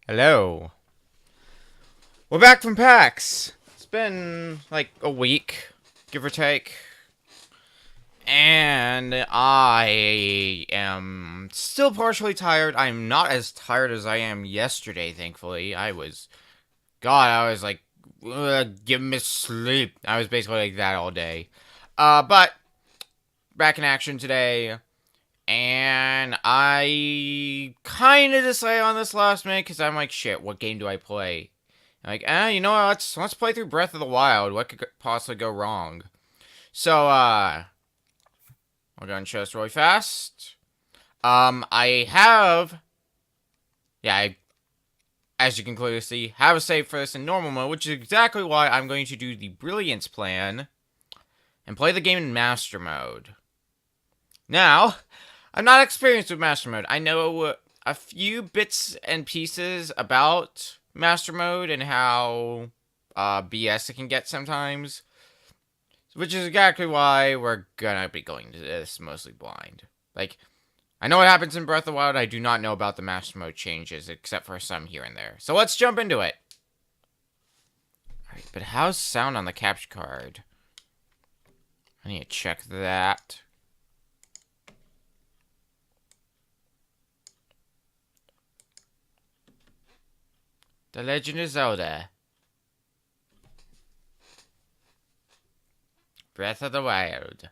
Hello. We're back from PAX. It's been like a week, give or take. And I am still partially tired. I'm not as tired as I am yesterday, thankfully. I was like, give me sleep. I was basically like that all day. But back in action today. And I kind of decided on this last minute because I'm like, shit, what game do I play? I'm like, you know what? Let's play through Breath of the Wild. What could possibly go wrong? So, I'll go and show this really fast. I have, yeah, as you can clearly see, have a save for this in normal mode, which is exactly why I'm going to do the Brilliance plan and play the game in Master Mode. Now, I'm not experienced with Master Mode. I know a few bits and pieces about Master Mode and how BS it can get sometimes, which is exactly why we're gonna be going to this mostly blind. Like, I know what happens in Breath of the Wild. I do not know about the Master Mode changes, except for some here and there. So let's jump into it. Alright, but how's sound on the capture card? I need to check that. The Legend of Zelda. Breath of the Wild.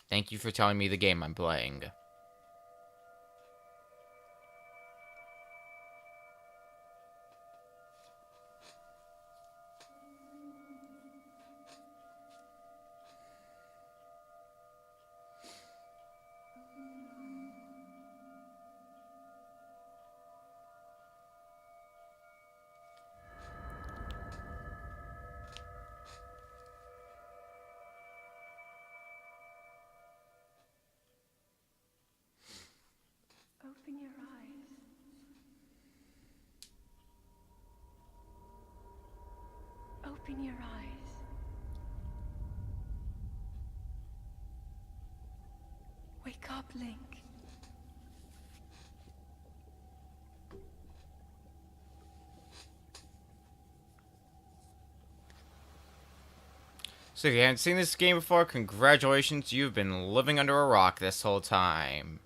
Thank you for telling me the game I'm playing. Open your eyes. Open your eyes. Wake up, Link. So if you haven't seen this game before, congratulations, you've been living under a rock this whole time.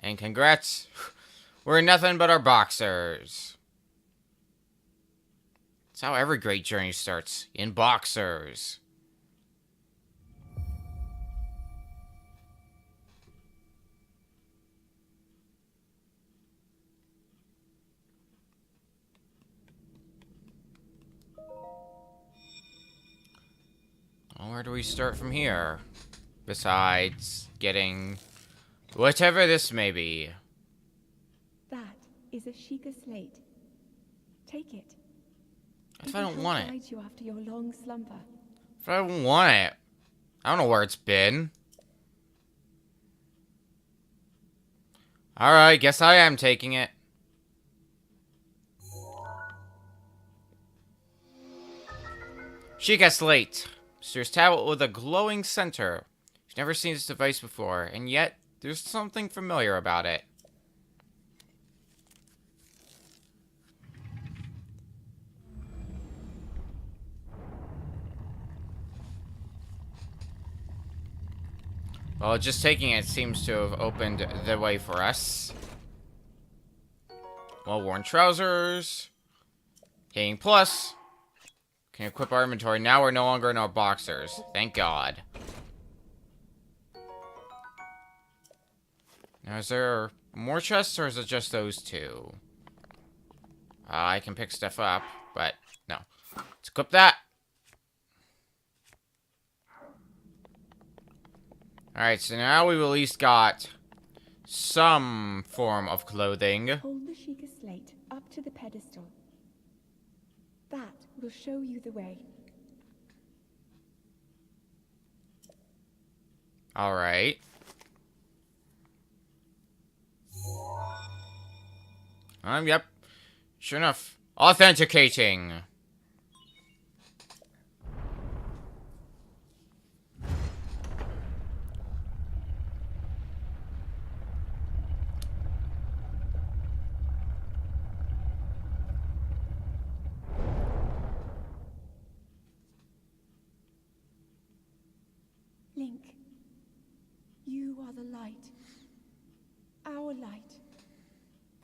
And congrats, we're nothing but our boxers. That's how every great journey starts, in boxers. Well, where do we start from here? Besides getting whatever this may be. That is a Sheikah slate. Take it. If I don't want it. Guide you after your long slumber. If I don't want it. I don't know where it's been. Alright, guess I am taking it. Sheikah Slate. Mysterious tablet with a glowing center. You've never seen this device before, and yet there's something familiar about it. Well, just taking it seems to have opened the way for us. Well-worn trousers. Hitting plus. Can equip our inventory. Now we're no longer in our boxers. Thank God. Now, is there more chests, or is it just those two? I can pick stuff up, but no. Let's equip that. Alright, so now we've at least got some form of clothing. Hold the Sheikah slate up to the pedestal. That will show you the way. Alright. Yep. Sure enough. Authenticating. Link, you are the light. Our light.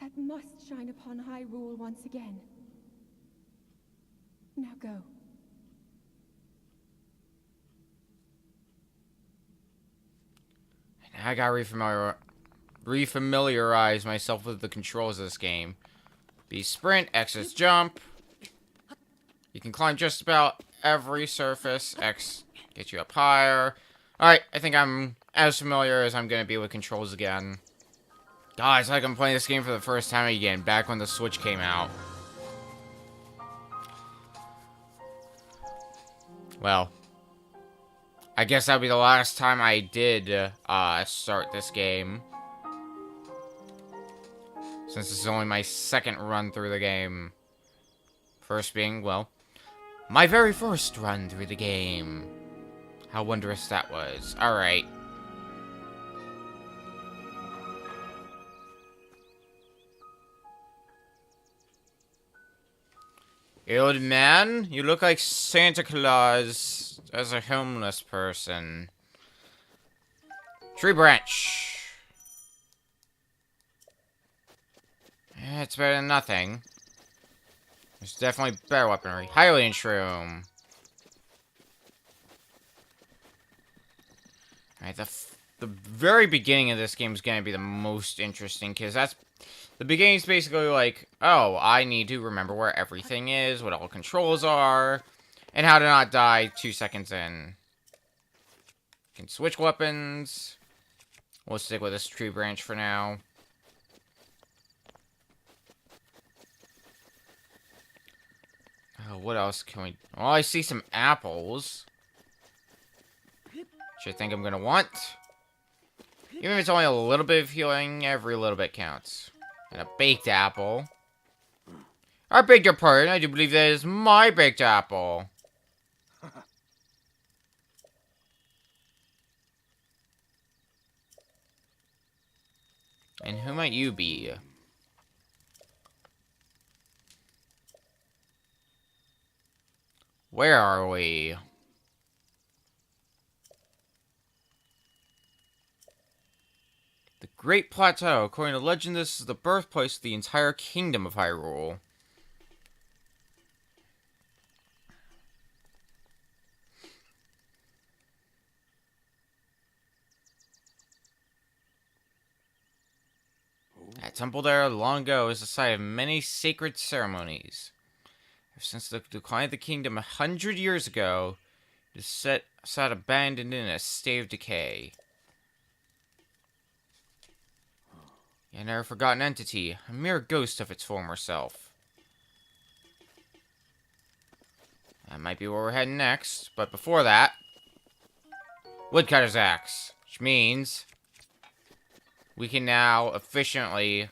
That must shine upon Hyrule once again. Now go. I gotta refamiliarize myself with the controls of this game. B sprint, X is jump. You can climb just about every surface. X gets you up higher. Alright, I think I'm as familiar as I'm gonna be with controls again. God, it's like I'm playing this game for the first time again, back when the Switch came out. Well, I guess that'll be the last time I did start this game. Since this is only my second run through the game. First being, well, my very first run through the game. How wondrous that was. Alright. Old man, you look like Santa Claus as a homeless person. Tree branch. Yeah, it's better than nothing. There's definitely better weaponry. Hylian shroom. Alright, the very beginning of this game is going to be the most interesting, because that's... The beginning's basically like, oh, I need to remember where everything is, what all controls are, and how to not die 2 seconds in. Can switch weapons. We'll stick with this tree branch for now. Oh, what else can we... Well, I see some apples. Which I think I'm gonna want. Even if it's only a little bit of healing, every little bit counts. And a baked apple. I beg your pardon, I do believe that is my baked apple. And who might you be? Where are we? The Great Plateau. According to legend, this is the birthplace of the entire kingdom of Hyrule. That temple there, long ago, is the site of many sacred ceremonies. Ever since the decline of the kingdom 100 years ago, it is sat abandoned in a state of decay. A never forgotten entity, a mere ghost of its former self. That might be where we're heading next, but before that... Woodcutter's Axe, which means... we can now efficiently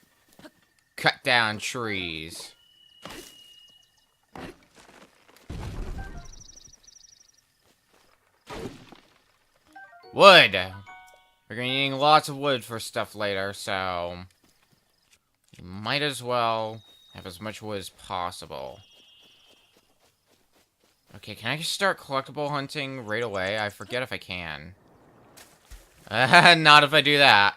cut down trees. Wood! We're gonna be needing lots of wood for stuff later, so... we might as well have as much wood as possible. Okay, can I just start collectible hunting right away? I forget if I can. Not if I do that.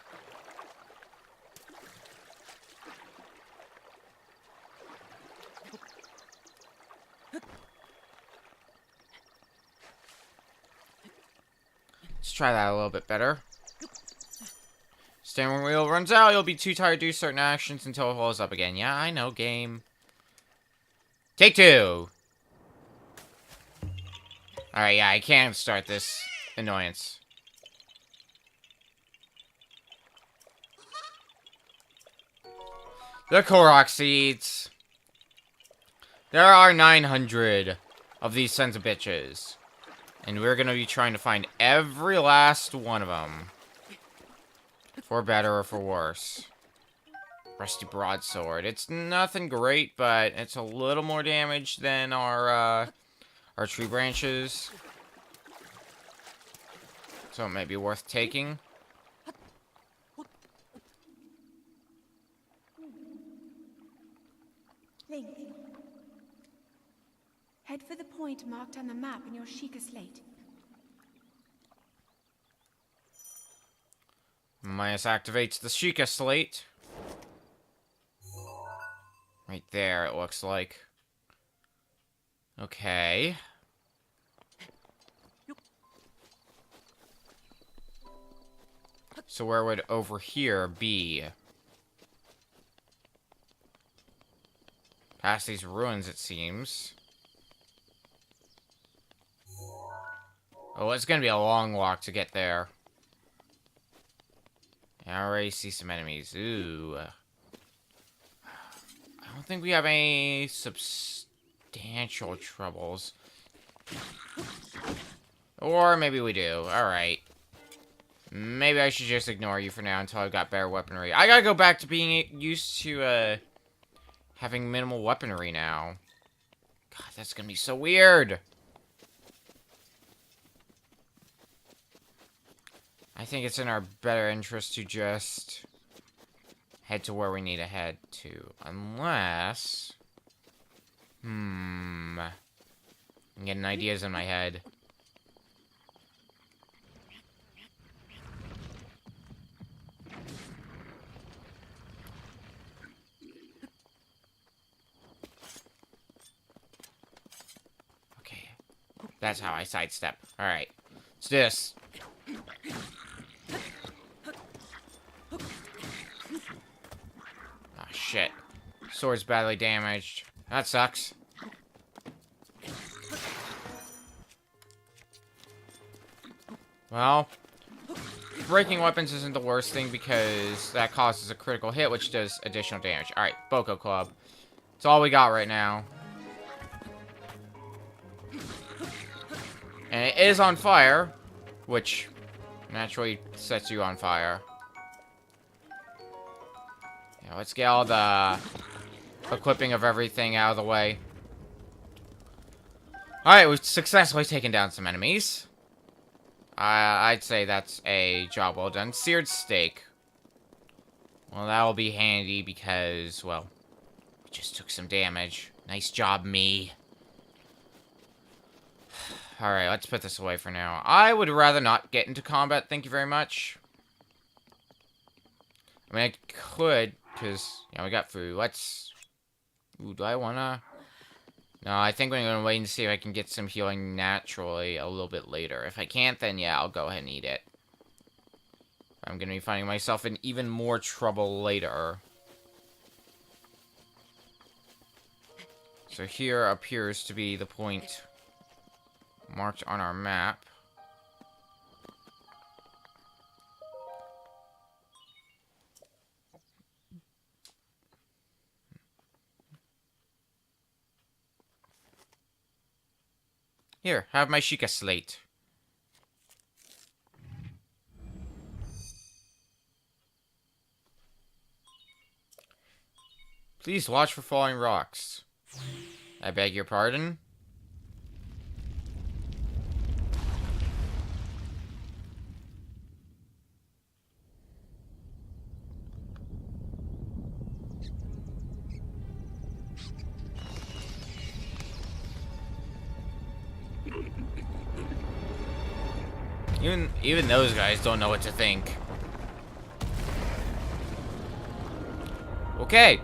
Let's try that a little bit better. Steering wheel runs out, you'll be too tired to do certain actions until it holds up again. Yeah, I know, game. Take two! Alright, yeah, I can't start this annoyance. The Korok seeds. There are 900 of these sons of bitches. And we're gonna be trying to find every last one of them. For better or for worse. Rusty broadsword. It's nothing great, but it's a little more damage than our tree branches. So it might be worth taking. Link. Head for the point marked on the map in your Sheikah slate. Minus activates the Sheikah slate. Right there, it looks like. Okay. So where would over here be? Past these ruins, it seems. Oh, it's gonna be a long walk to get there. I already see some enemies. Ooh. I don't think we have any substantial troubles. Or maybe we do. Alright. Maybe I should just ignore you for now until I've got better weaponry. I gotta go back to being used to, having minimal weaponry now. God, that's gonna be so weird. I think it's in our better interest to just head to where we need to head to. Unless... I'm getting ideas in my head. Okay. That's how I sidestep. Alright. Let's do this. Ah, shit. Sword's badly damaged. That sucks. Well, breaking weapons isn't the worst thing because that causes a critical hit, which does additional damage. Alright, Boko Club. That's all we got right now. And it is on fire, which naturally sets you on fire. Yeah, let's get all the equipping of everything out of the way. Alright, we've successfully taken down some enemies. I'd say that's a job well done. Seared steak. Well, that'll be handy because, well, we just took some damage. Nice job, me. Alright, let's put this away for now. I would rather not get into combat, thank you very much. I mean, I could, because, you know, we got food. Let's... Ooh, do I wanna... No, I think I'm gonna wait and see if I can get some healing naturally a little bit later. If I can't, then yeah, I'll go ahead and eat it. I'm gonna be finding myself in even more trouble later. So here appears to be the point marked on our map. Here, have my Sheikah slate. Please watch for falling rocks. I beg your pardon? Even those guys don't know what to think. Okay.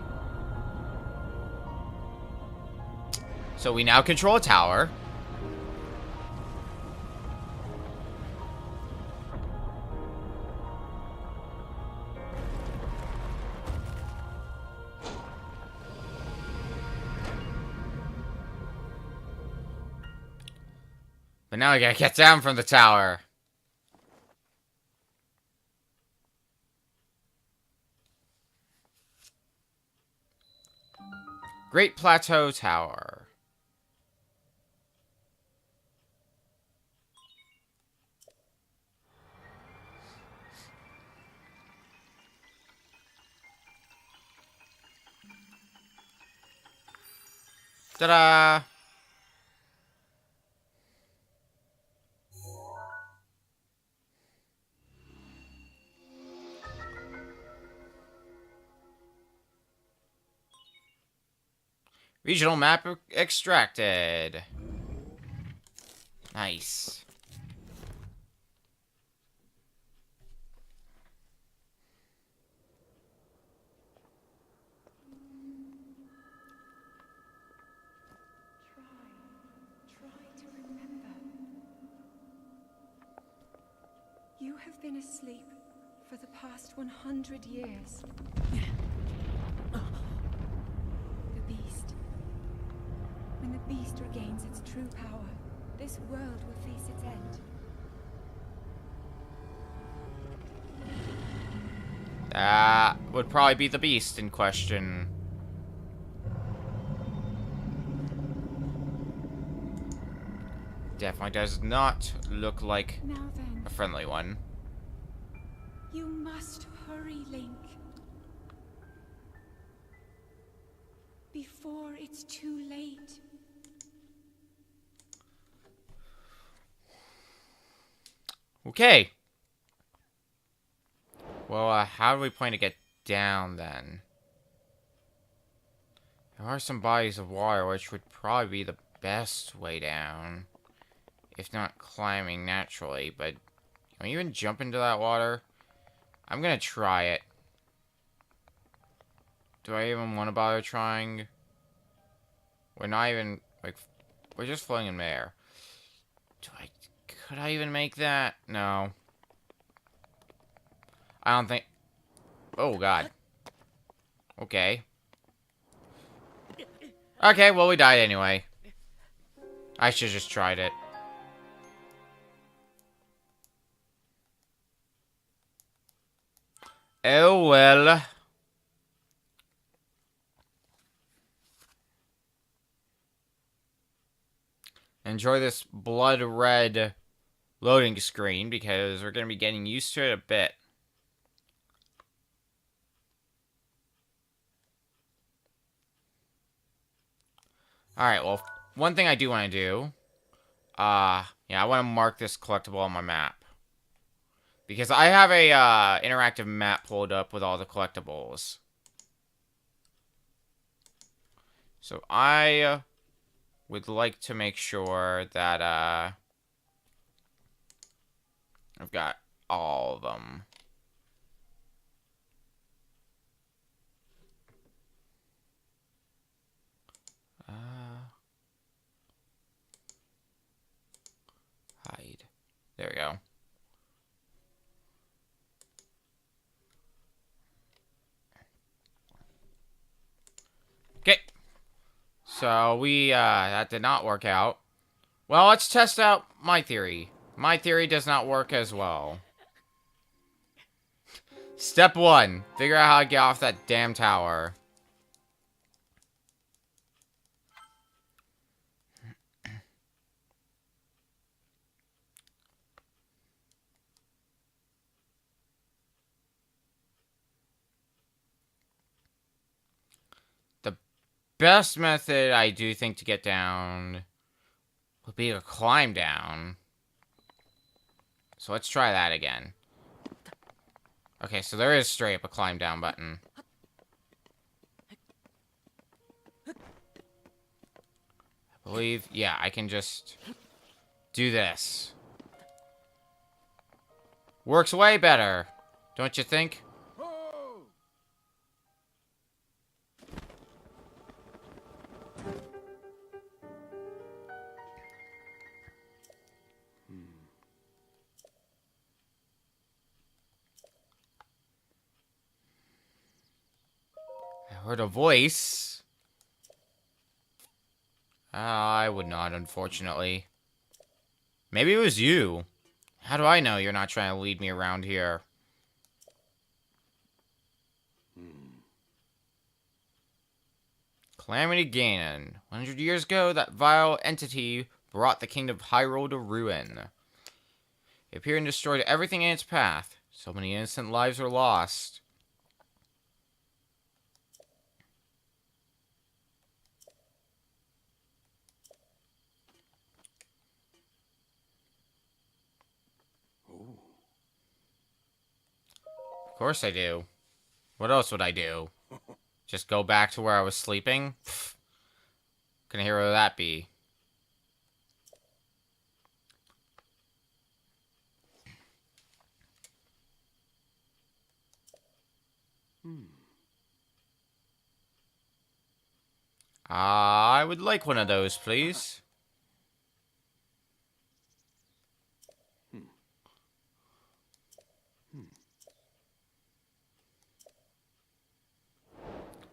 So we now control a tower. But now we gotta get down from the tower. Great Plateau Tower. Ta-da! Regional map extracted. Nice. Try to remember. You have been asleep for the past 100 years. The beast. When the beast regains its true power, this world will face its end. That would probably be the beast in question. Definitely does not look like Now then, a friendly one. you must hurry, Link. Before it's too late. Okay. Well, how do we plan to get down then? There are some bodies of water, which would probably be the best way down. If not climbing naturally, but can we even jump into that water? I'm gonna try it. Do I even want to bother trying? We're not even, like, we're just floating in midair. Could I even make that? No. I don't think, oh god. Okay. Okay, well we died anyway. I should just tried it. Oh well. Enjoy this blood red loading screen because we're going to be getting used to it a bit. Alright, well, one thing I do want to do, yeah, I want to mark this collectible on my map. Because I have a, interactive map pulled up with all the collectibles. So I would like to make sure that, I've got all of them. Hide. There we go. Okay. So that did not work out. Well, let's test out my theory. My theory does not work as well. Step 1. Figure out how to get off that damn tower. The best method I do think to get down would be to climb down. So let's try that again. Okay, so there is straight up a climb down button. I believe, yeah, I can just do this. Works way better, don't you think? I heard a voice. I would not, unfortunately. Maybe it was you. How do I know you're not trying to lead me around here? Calamity Ganon. 100 years ago, that vile entity brought the kingdom of Hyrule to ruin. It appeared and destroyed everything in its path. So many innocent lives were lost. Of course I do. What else would I do? Just go back to where I was sleeping? Pfft. Can hero that be? I would like one of those, please.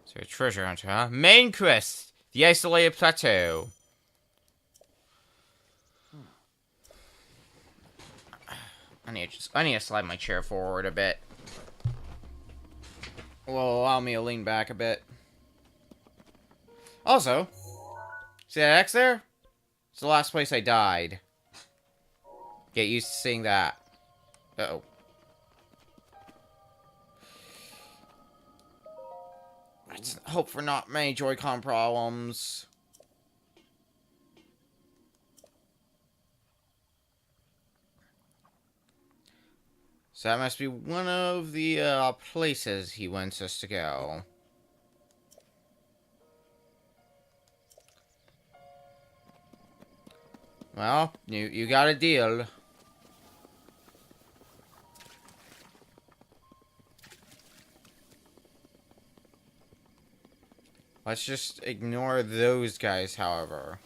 So, a treasure hunter, huh? Main quest! The isolated plateau. I need to slide my chair forward a bit. Will allow me to lean back a bit. Also, see that X there? It's the last place I died. Get used to seeing that. Uh-oh. Let's hope for not many Joy-Con problems. So that must be one of the places he wants us to go. Well, you got a deal. Let's just ignore those guys, however.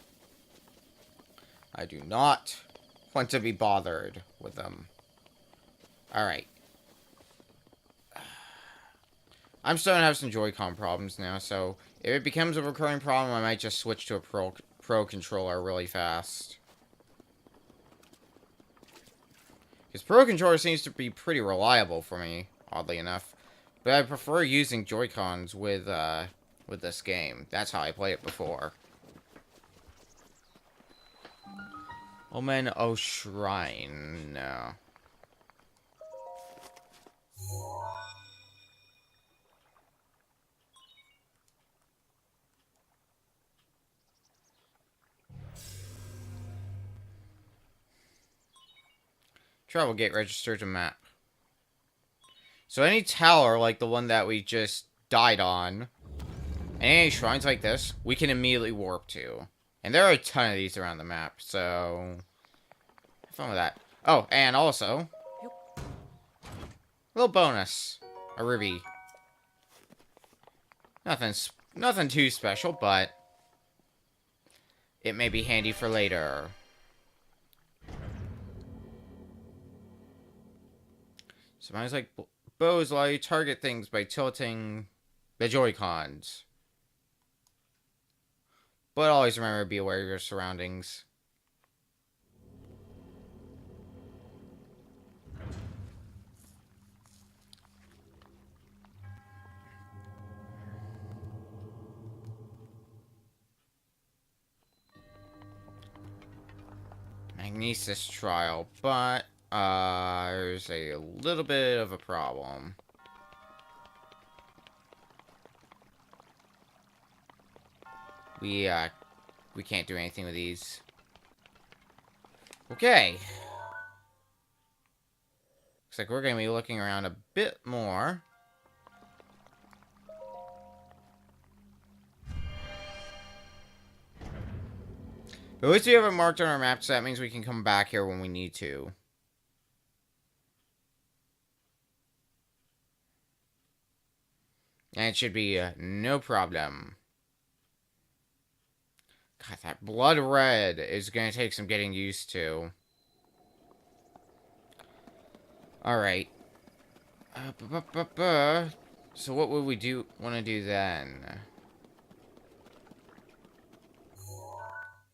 I do not want to be bothered with them. Alright. I'm starting to have some Joy-Con problems now, so if it becomes a recurring problem, I might just switch to a Pro controller really fast. Because Pro controller seems to be pretty reliable for me, oddly enough. But I prefer using Joy-Cons with this game. That's how I played it before. Omen O Shrine. No. Travel gate registered to map. So any tower like the one that we just died on, and any shrines like this, we can immediately warp to. And there are a ton of these around the map, so have fun with that. Oh, and also, a little bonus. A ruby. Nothing too special, but it may be handy for later. Sometimes like bows allow you to target things by tilting the Joy-Cons. But always remember to be aware of your surroundings. Magnesis trial, but there's a little bit of a problem. We can't do anything with these. Okay. Looks like we're gonna be looking around a bit more. But at least we have it marked on our map, so that means we can come back here when we need to. And it should be no problem. God, that blood red is going to take some getting used to. Alright. So what would we want to do then?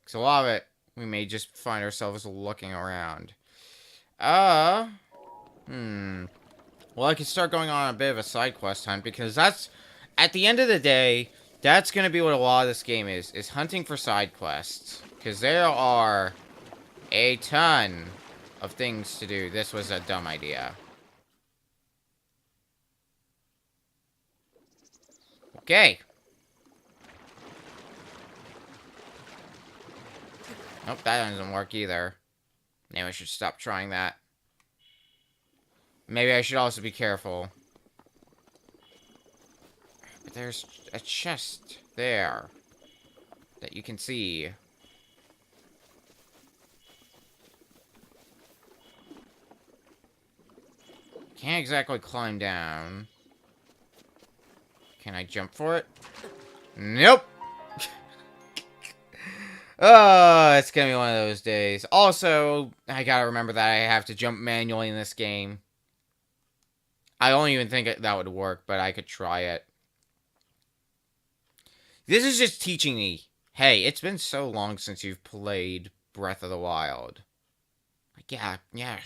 Because a lot of it, we may just find ourselves looking around. Well, I could start going on a bit of a side quest hunt, because that's, at the end of the day, that's going to be what a lot of this game is hunting for side quests. Because there are a ton of things to do. This was a dumb idea. Okay. Nope, that doesn't work either. Maybe I should stop trying that. Maybe I should also be careful. But there's a chest there that you can see. Can't exactly climb down. Can I jump for it? Nope! Oh, it's gonna be one of those days. Also, I gotta remember that I have to jump manually in this game. I don't even think that would work, but I could try it. This is just teaching me, hey, it's been so long since you've played Breath of the Wild. Like, yeah,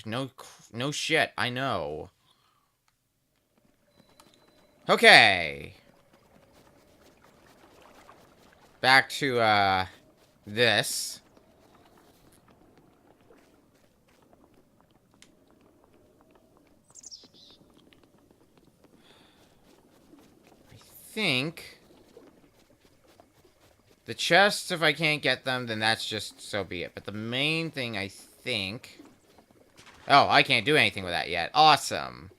no shit, I know. Okay. Back to, this. I think the chests, if I can't get them, then that's just so be it. But the main thing, I think... Oh, I can't do anything with that yet. Awesome.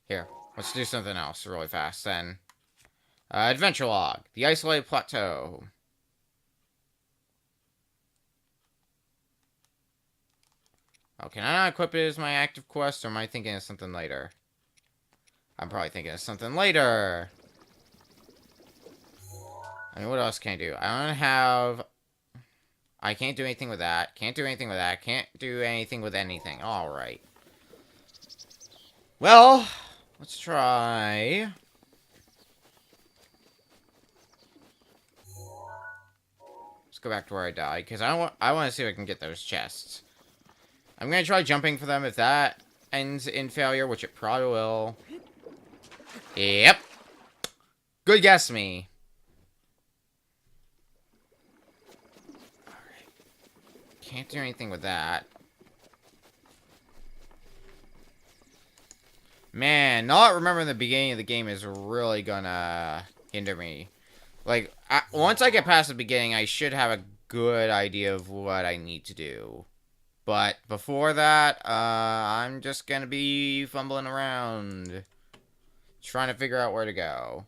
Here, let's do something else really fast then. Adventure log. The isolated plateau. Oh, can I not equip it as my active quest, or am I thinking of something later? I'm probably thinking of something later. I mean, what else can I do? I don't have... I can't do anything with that. Can't do anything with that. Can't do anything with anything. Alright. Well, let's try... Let's go back to where I died, because I want to see if I can get those chests. I'm going to try jumping for them if that ends in failure, which it probably will. Yep. Good guess, me. Alright. Can't do anything with that. Man, not remembering the beginning of the game is really gonna hinder me. Like, once I get past the beginning, I should have a good idea of what I need to do. But before that, I'm just gonna be fumbling around, trying to figure out where to go.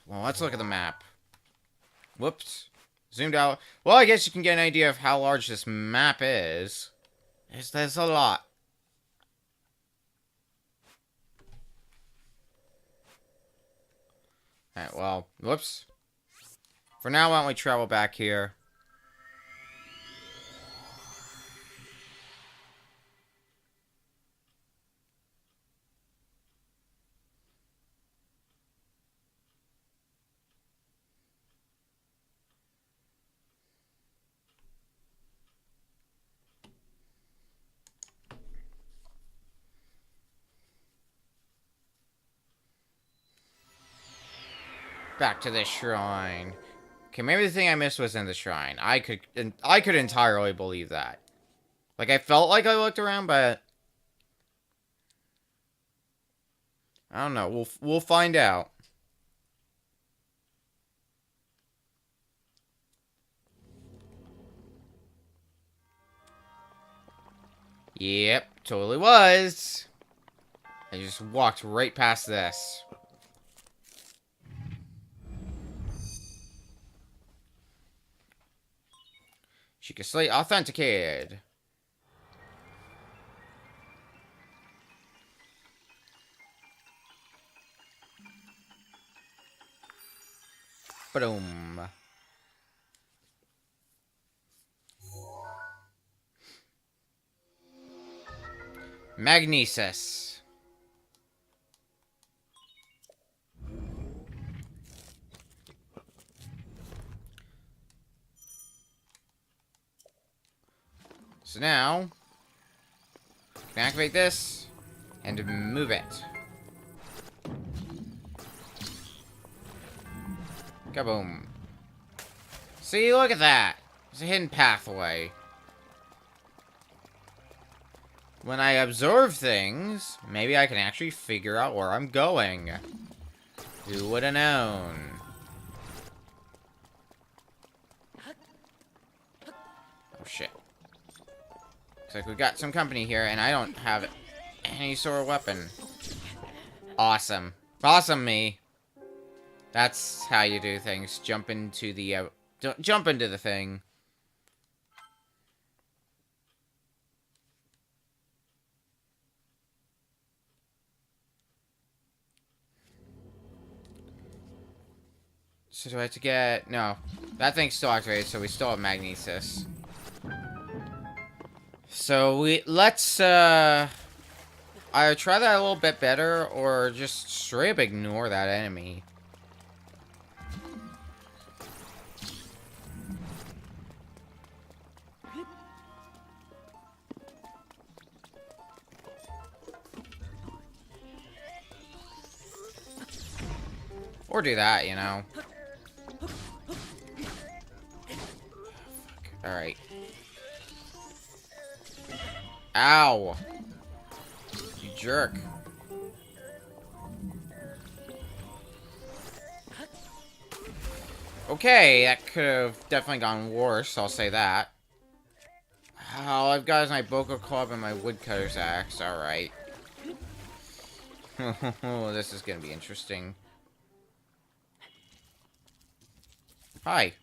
Well, let's look at the map. Whoops. Zoomed out. Well, I guess you can get an idea of how large this map is. There's a lot. Alright, well, whoops. For now, why don't we travel back here? Back to the shrine. Okay, maybe the thing I missed was in the shrine. I could entirely believe that. Like, I felt like I looked around, but I don't know. We'll find out. Yep, totally was. I just walked right past this. Sheikah Slate authenticated. Boom. Magnesis. So now, can activate this and move it. Kaboom. See, look at that. It's a hidden pathway. When I observe things, maybe I can actually figure out where I'm going. Who would have known? shit. Looks like we got some company here, and I don't have any sort of weapon. Awesome. Awesome, me. That's how you do things. Jump into the, jump into the thing. So do I have to get... No. That thing's still activated, so we still have magnesis. So let's, either try that a little bit better, or just straight up ignore that enemy. Or do that, you know. Alright. Ow! You jerk. Okay, that could have definitely gone worse, I'll say that. All I've got is my Boko Club and my Woodcutter's Axe, alright. This is gonna be interesting. Hi.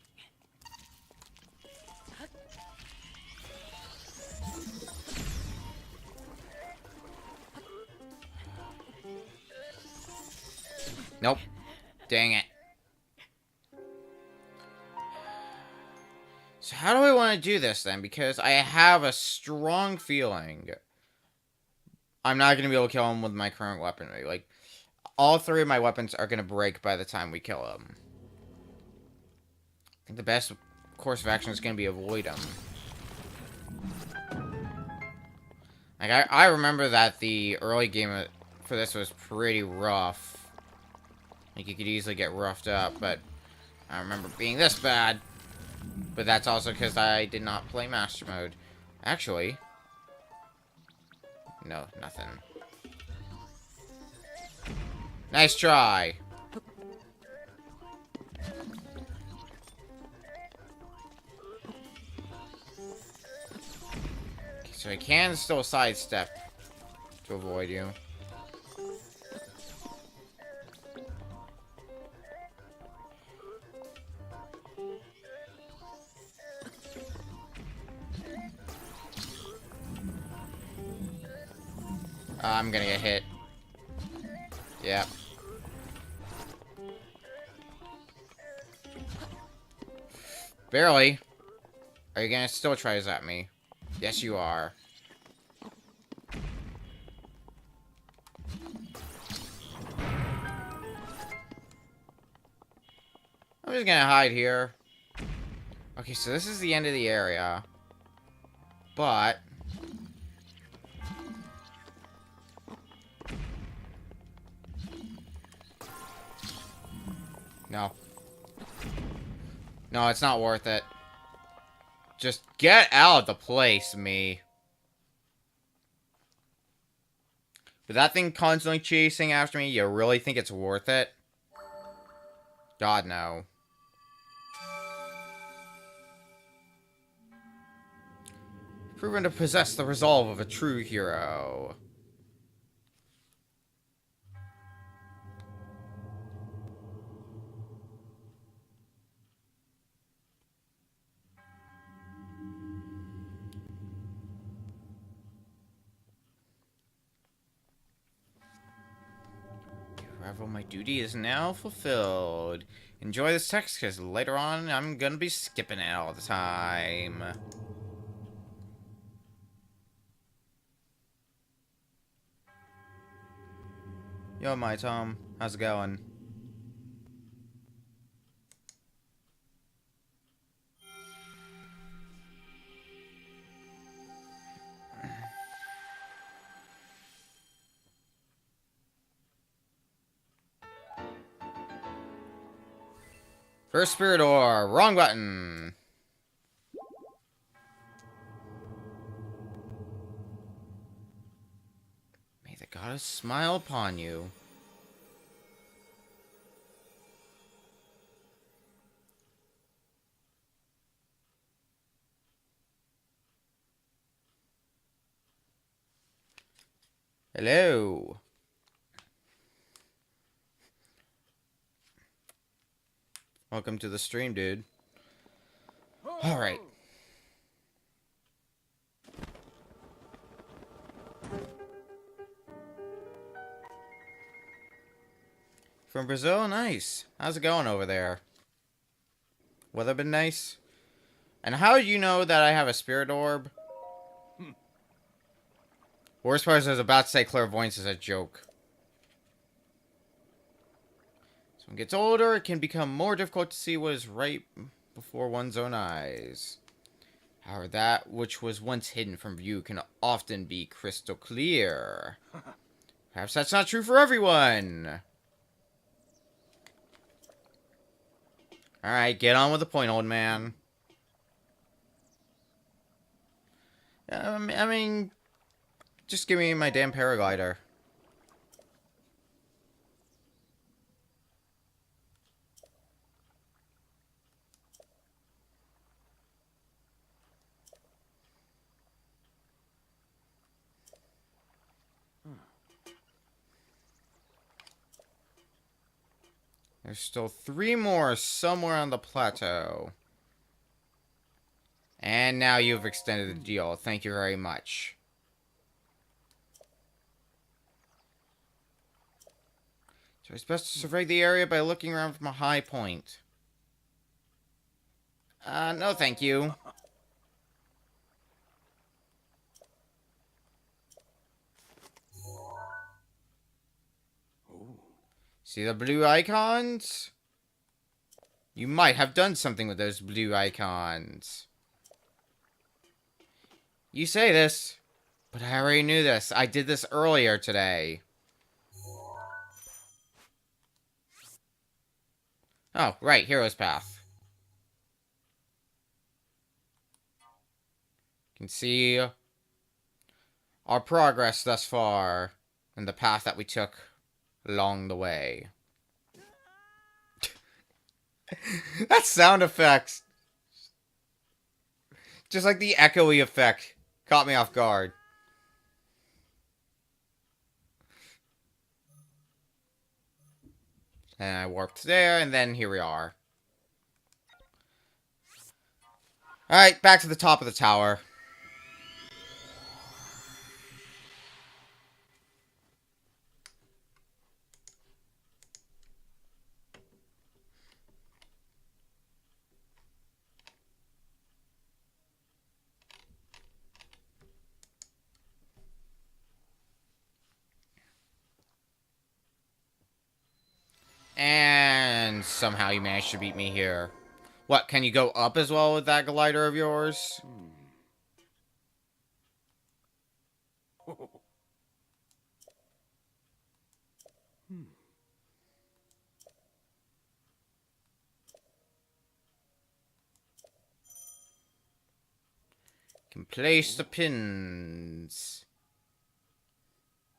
Nope. Dang it. So how do I want to do this then? Because I have a strong feeling I'm not going to be able to kill him with my current weaponry. Like, all three of my weapons are going to break by the time we kill him. I think the best course of action is going to be avoid him. Like, I remember that the early game for this was pretty rough. Like, you could easily get roughed up, but I remember being this bad. But that's also because I did not play Master Mode. Actually... No, nothing. Nice try! Okay, so I can still sidestep to avoid you. I'm gonna get hit. Yep. Barely. Are you gonna still try to zap me? Yes, you are. I'm just gonna hide here. Okay, so this is the end of the area. But... No. No, it's not worth it. Just get out of the place, me. With that thing constantly chasing after me, you really think it's worth it? God, no. Proven to possess the resolve of a true hero. Revel, my duty is now fulfilled. Enjoy this text, because later on, I'm gonna be skipping it all the time. Yo, my Tom. How's it going? First Spirit Ore. Wrong button. May the goddess smile upon you. Hello. Welcome to the stream, dude. Alright. From Brazil? Nice. How's it going over there? Weather been nice? And how do you know that I have a spirit orb? Worst part is I was about to say clairvoyance is a joke. As one gets older, it can become more difficult to see what is right before one's own eyes. However, that which was once hidden from view can often be crystal clear. Perhaps that's not true for everyone. Alright, get on with the point, old man. I mean, just give me my damn paraglider. There's still 3 more somewhere on the plateau. And now you've extended the deal. Thank you very much. So it's best to survey the area by looking around from a high point. No thank you. See the blue icons? You might have done something with those blue icons. You say this, but I already knew this. I did this earlier today. Oh, right, Hero's Path. You can see our progress thus far and the path that we took along the way. That sound effects, just like the echoey effect, caught me off guard. And I warped there, and then here we are. Alright, back to the top of the tower. And somehow you managed to beat me here. What, can you go up as well with that glider of yours? Can place the pins.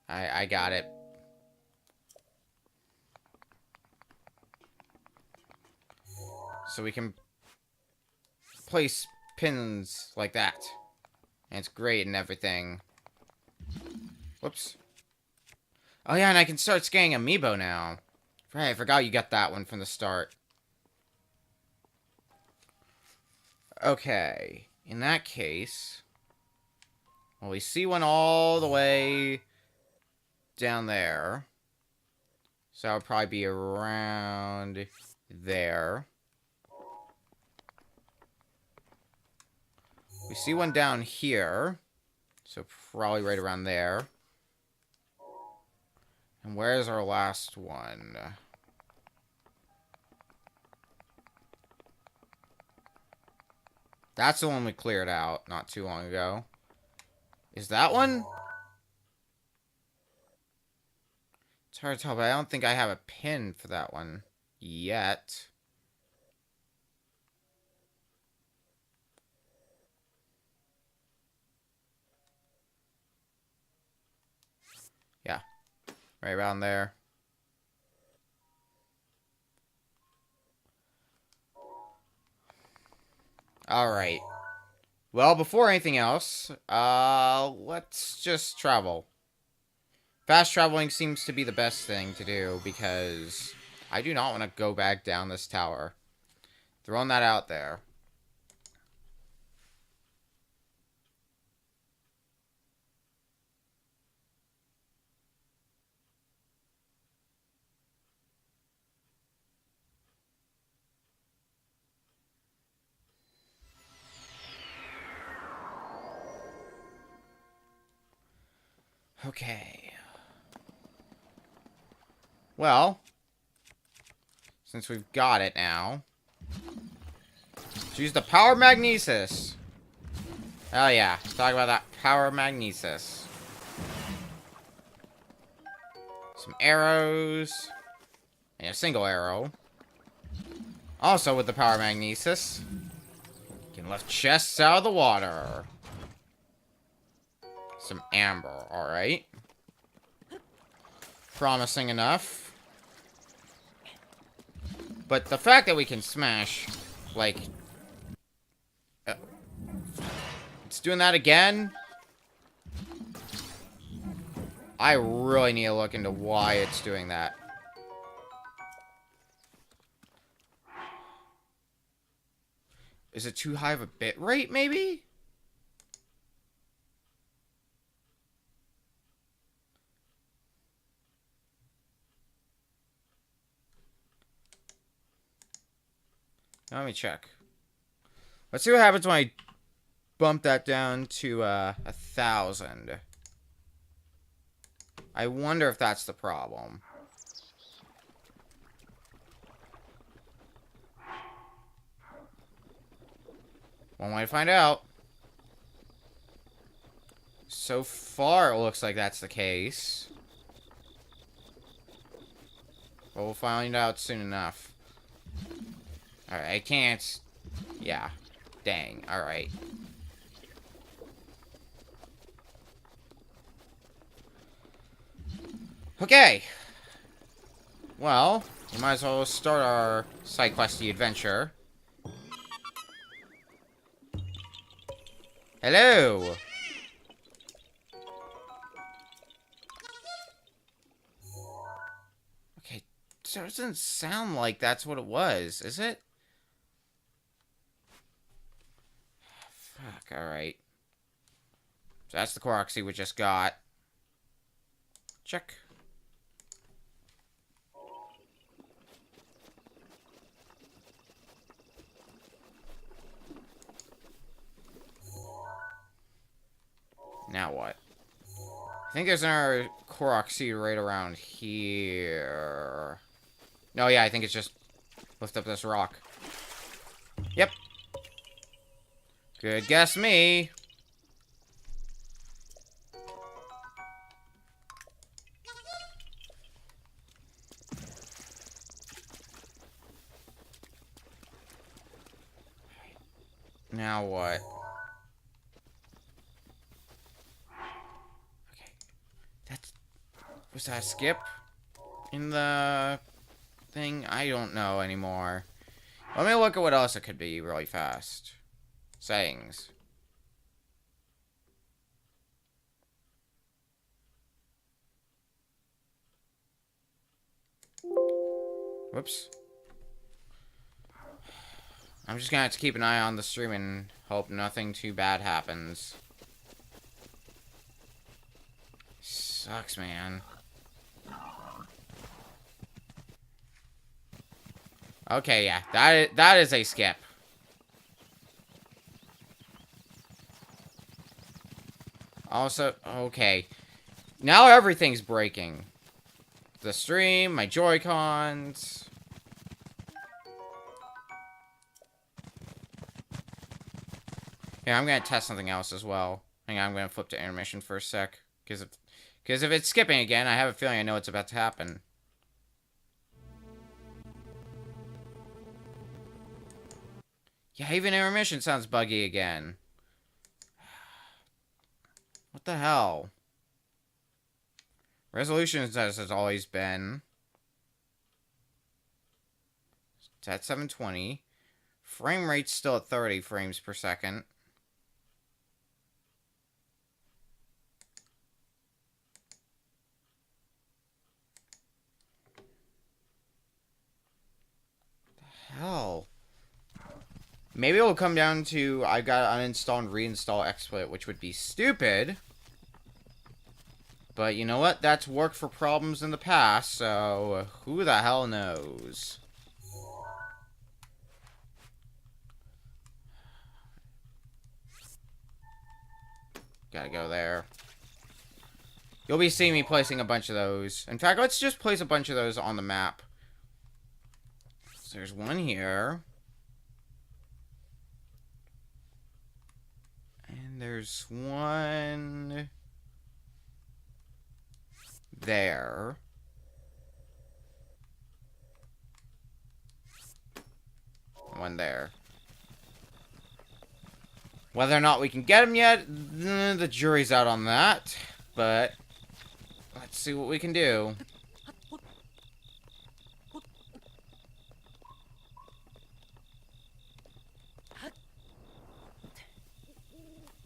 I got it. So we can place pins like that. And it's great and everything. Whoops. Oh yeah, and I can start scanning Amiibo now. Right, I forgot you got that one from the start. Okay. In that case... Well, we see one all the way down there. So that would probably be around there. We see one down here. So probably right around there. And where's our last one? That's the one we cleared out not too long ago. Is that one? It's hard to tell, but I don't think I have a pin for that one yet. Yeah. Right around there. Alright. Well, before anything else, let's just travel. Fast traveling seems to be the best thing to do because I do not want to go back down this tower. Throwing that out there. Okay. Well, since we've got it now, let's use the power magnesis. Oh yeah, let's talk about that power magnesis. Some arrows. And a single arrow. Also with the power magnesis, you can lift chests out of the water. Some amber, alright. Promising enough. But the fact that we can smash, like... it's doing that again? I really need to look into why it's doing that. Is it too high of a bit rate, maybe? Let me check. Let's see what happens when I bump that down to 1,000. I wonder if that's the problem. One way to find out. So far, it looks like that's the case. But we'll find out soon enough. Alright, I can't... yeah. Dang, alright. Okay. Well, we might as well start our side questy adventure. Hello! Okay, so it doesn't sound like that's what it was, is it? Fuck, alright. So that's the Quaxy we just got. Check. Now what? I think there's another Korok seed right around here. No, yeah, I think it's just lift up this rock. Yep. Good guess me. Now what? Was that a skip in the thing? I don't know anymore. Let me look at what else it could be really fast. Settings. Whoops. I'm just gonna have to keep an eye on the stream and hope nothing too bad happens. Sucks, man. Okay, yeah. That is a skip. Also, okay. Now everything's breaking. The stream, my Joy-Cons. Yeah, I'm gonna test something else as well. Hang on, I'm gonna flip to intermission for a sec. Because if it's skipping again, I have a feeling I know what's about to happen. Yeah, even intermission sounds buggy again. What the hell? Resolution as has always been. It's at 720. Frame rate's still at 30 frames per second. Maybe it'll come down to I gotta uninstall and reinstall XSplit, which would be stupid. But you know what? That's worked for problems in the past, so who the hell knows? Gotta go there. You'll be seeing me placing a bunch of those. In fact, let's just place a bunch of those on the map. So there's one here. And there's one there. One there. Whether or not we can get him yet, the jury's out on that. But let's see what we can do.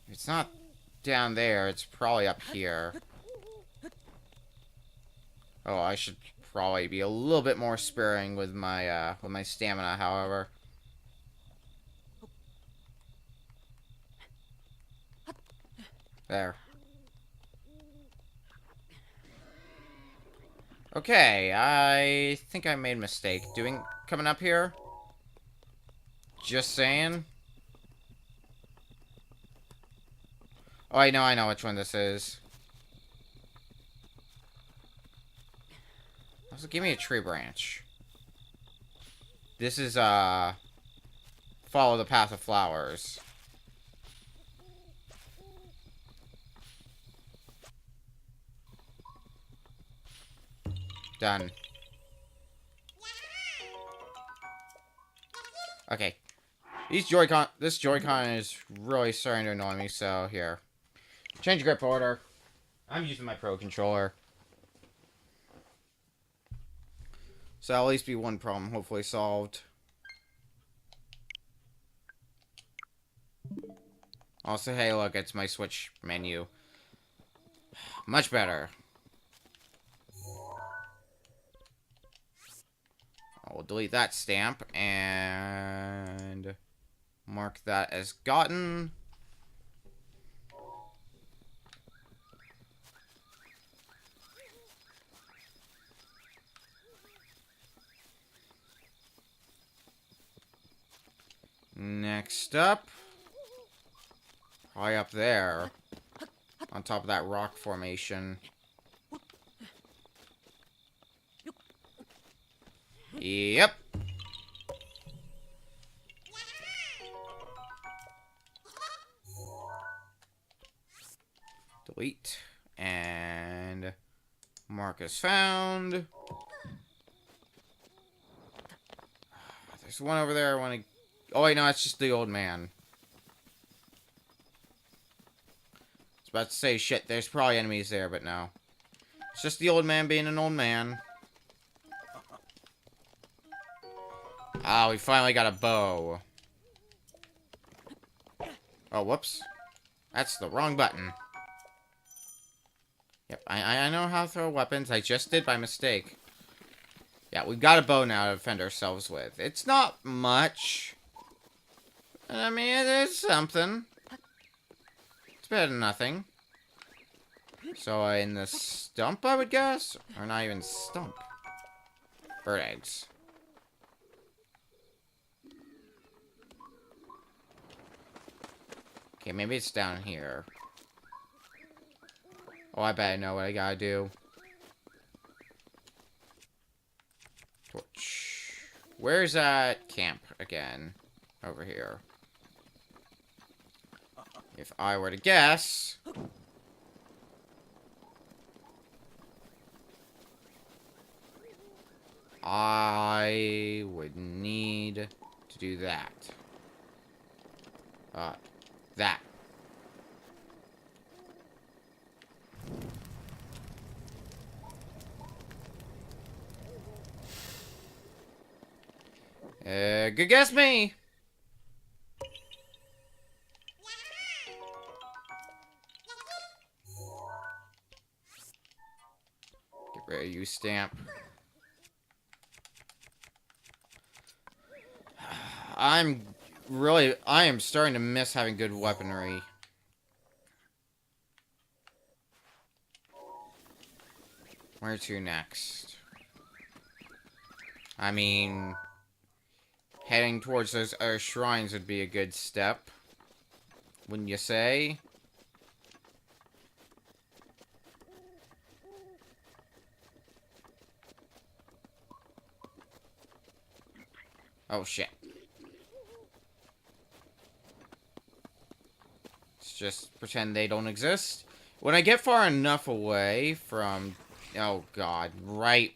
If it's not down there, it's probably up here. Oh, I should probably be a little bit more sparing with my stamina, however. There. Okay, I think I made a mistake. Coming up here? Just saying. Oh, I know which one this is. Also, give me a tree branch. This is, follow the path of flowers. Done. Okay. This Joy-Con is really starting to annoy me, so here. Change grip order. I'm using my Pro controller. So at least be one problem hopefully solved. Also, hey, look, it's my Switch menu. Much better. I'll delete that stamp and mark that as gotten. Next up, probably up there, on top of that rock formation. Yep. Delete. And mark as found. There's one over there I want to... Oh, wait, no, it's just the old man. I was about to say, shit, there's probably enemies there, but no. It's just the old man being an old man. Ah, we finally got a bow. Oh, whoops. That's the wrong button. Yep, I know how to throw weapons. I just did by mistake. Yeah, we've got a bow now to defend ourselves with. It's not much. I mean, it is something. It's better than nothing. So, in the stump, I would guess? Or not even stump. Bird eggs. Okay, maybe it's down here. Oh, I bet I know what I gotta do. Torch. Where's that camp again? Over here. If I were to guess... I would need to do that. That. Good guess, me! Get rid of you, stamp. I'm really, I am starting to miss having good weaponry. Where to next? I mean, heading towards those other shrines would be a good step. Wouldn't you say? Oh, shit. Let's just pretend they don't exist. When I get far enough away from... Oh, God. Right.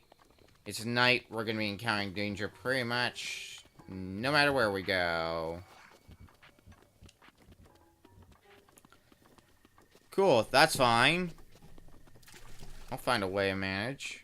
It's night. We're going to be encountering danger pretty much no matter where we go. Cool. That's fine. I'll find a way to manage.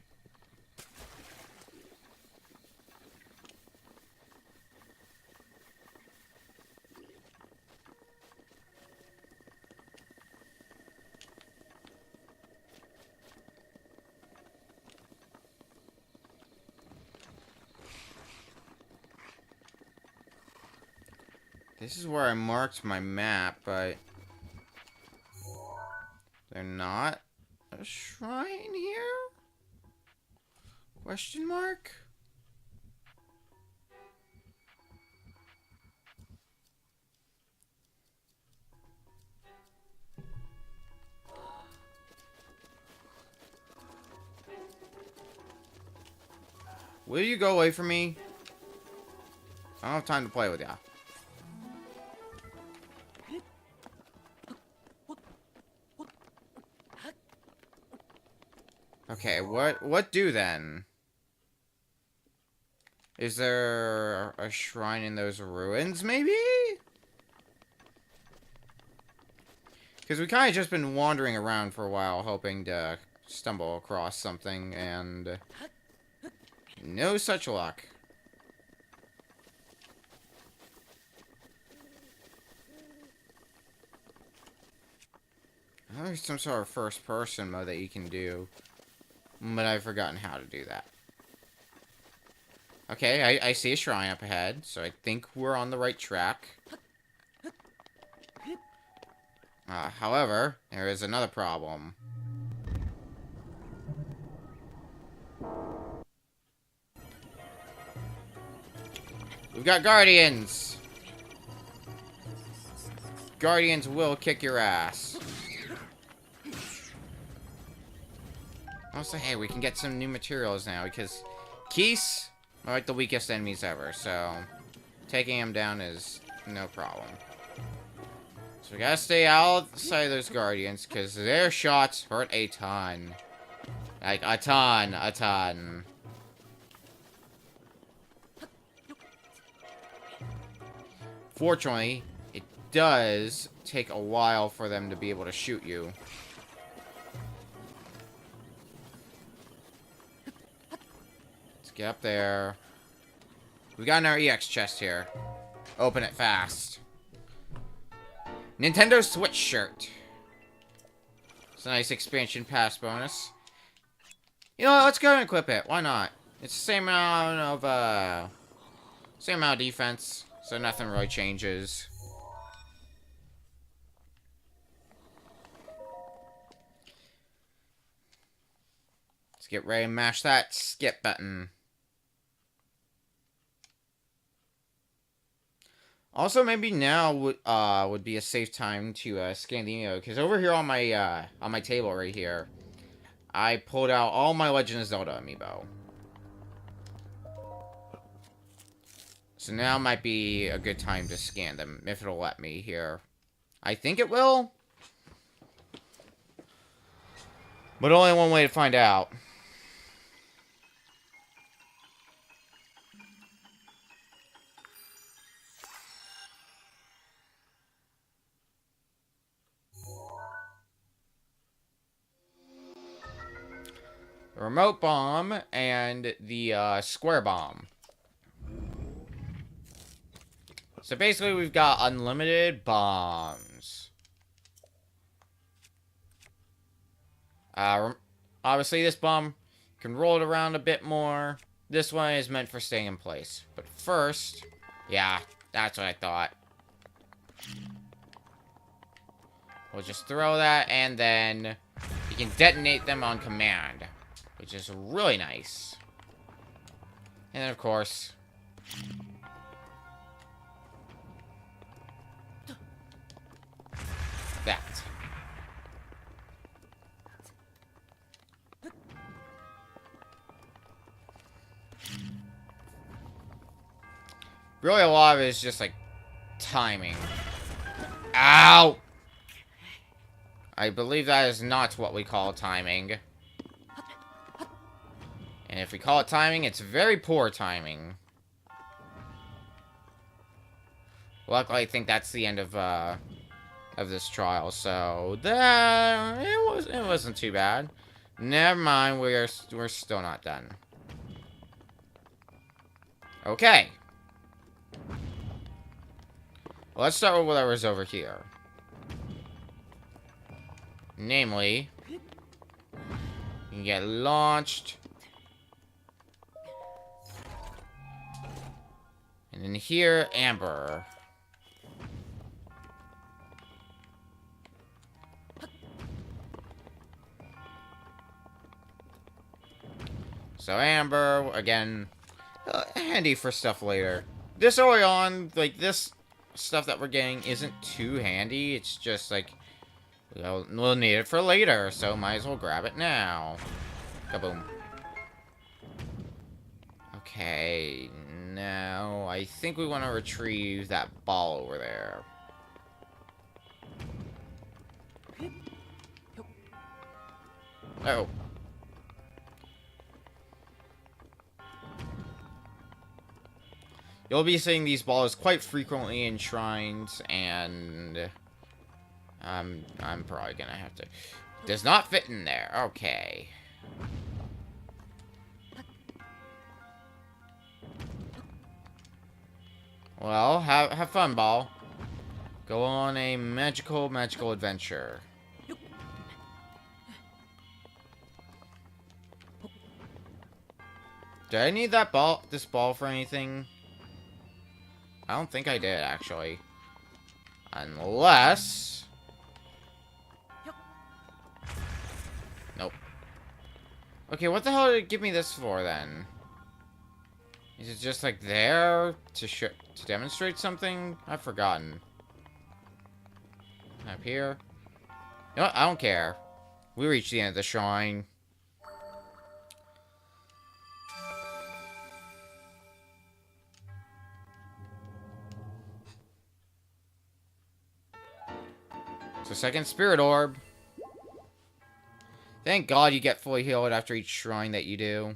This is where I marked my map, but... They're not a shrine here? Question mark? Will you go away from me? I don't have time to play with ya. Okay, what do then? Is there a shrine in those ruins, maybe? Because we kind of just been wandering around for a while, hoping to stumble across something, and... no such luck. I know there's some sort of first-person mode that you can do, but I've forgotten how to do that. Okay, I see a shrine up ahead, so I think we're on the right track. However, there is another problem. We've got guardians! Guardians will kick your ass. Also, hey, we can get some new materials now, because Keese are like the weakest enemies ever, so taking them down is no problem. So we gotta stay outside of those guardians, because their shots hurt a ton. Like, a ton. Fortunately, it does take a while for them to be able to shoot you. Let's get up there. We got our EX chest here. Open it fast. Nintendo Switch shirt. It's a nice expansion pass bonus. You know what, let's go and equip it. Why not? It's the same amount of defense, so nothing really changes. Let's get ready and mash that skip button. Also, maybe now would be a safe time to scan the amiibo, because over here on my table right here, I pulled out all my Legend of Zelda amiibo. So now might be a good time to scan them, if it'll let me here. I think it will. But only one way to find out. The remote bomb and the square bomb. So basically we've got unlimited bombs. Obviously this bomb can roll it around a bit more. This one is meant for staying in place. But first, yeah, that's what I thought. We'll just throw that, and then you can detonate them on command, which is really nice. And then, of course, that. Really, a lot of it is just, like, timing. Ow! I believe that is not what we call timing. And if we call it timing, it's very poor timing. Luckily, I think that's the end of this trial, so it wasn't too bad. Never mind, we're still not done. Okay. Well, let's start with whatever's over here. Namely, you can get launched. And in here, Amber. So Amber, again, handy for stuff later. This early on, like, this stuff that we're getting isn't too handy. It's just, like, we'll need it for later, so might as well grab it now. Kaboom. Okay, now I think we want to retrieve that ball over there. Oh. You'll be seeing these balls quite frequently in shrines, and I'm probably gonna have to. Does not fit in there. Okay. Well, have fun, ball. Go on a magical adventure. Did I need this ball for anything? I don't think I did, actually. Unless... Nope. Okay, what the hell did it give me this for, then? Is it just, like, there to demonstrate something? I've forgotten. Up here. You know what? I don't care. We reached the end of the shrine. So, second spirit orb. Thank God you get fully healed after each shrine that you do.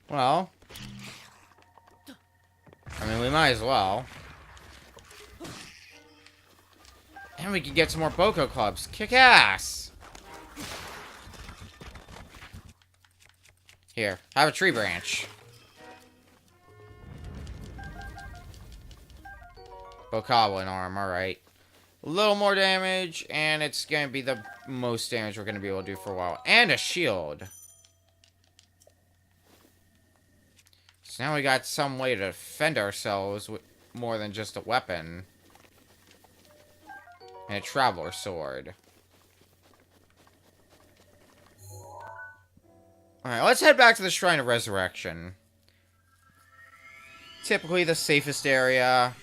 Well. I mean, we might as well. And we can get some more Boko clubs. Kick ass! Here, have a tree branch. Bokoblin arm, alright. A little more damage, and it's gonna be the most damage we're gonna be able to do for a while. And a shield. So now we got some way to defend ourselves with more than just a weapon. And a traveler sword. Alright, let's head back to the Shrine of Resurrection. Typically the safest area.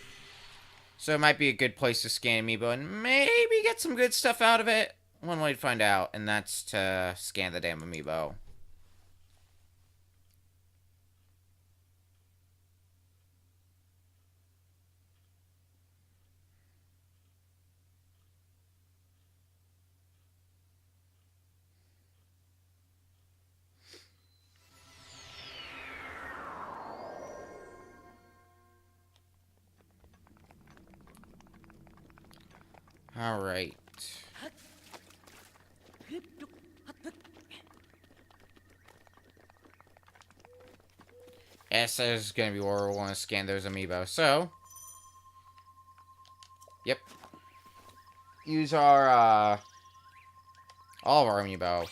So it might be a good place to scan Amiibo and maybe get some good stuff out of it. One way to find out, and that's to scan the damn Amiibo. Alright. This is gonna be where we want to scan those amiibo. So, yep. Use our, all of our amiibo.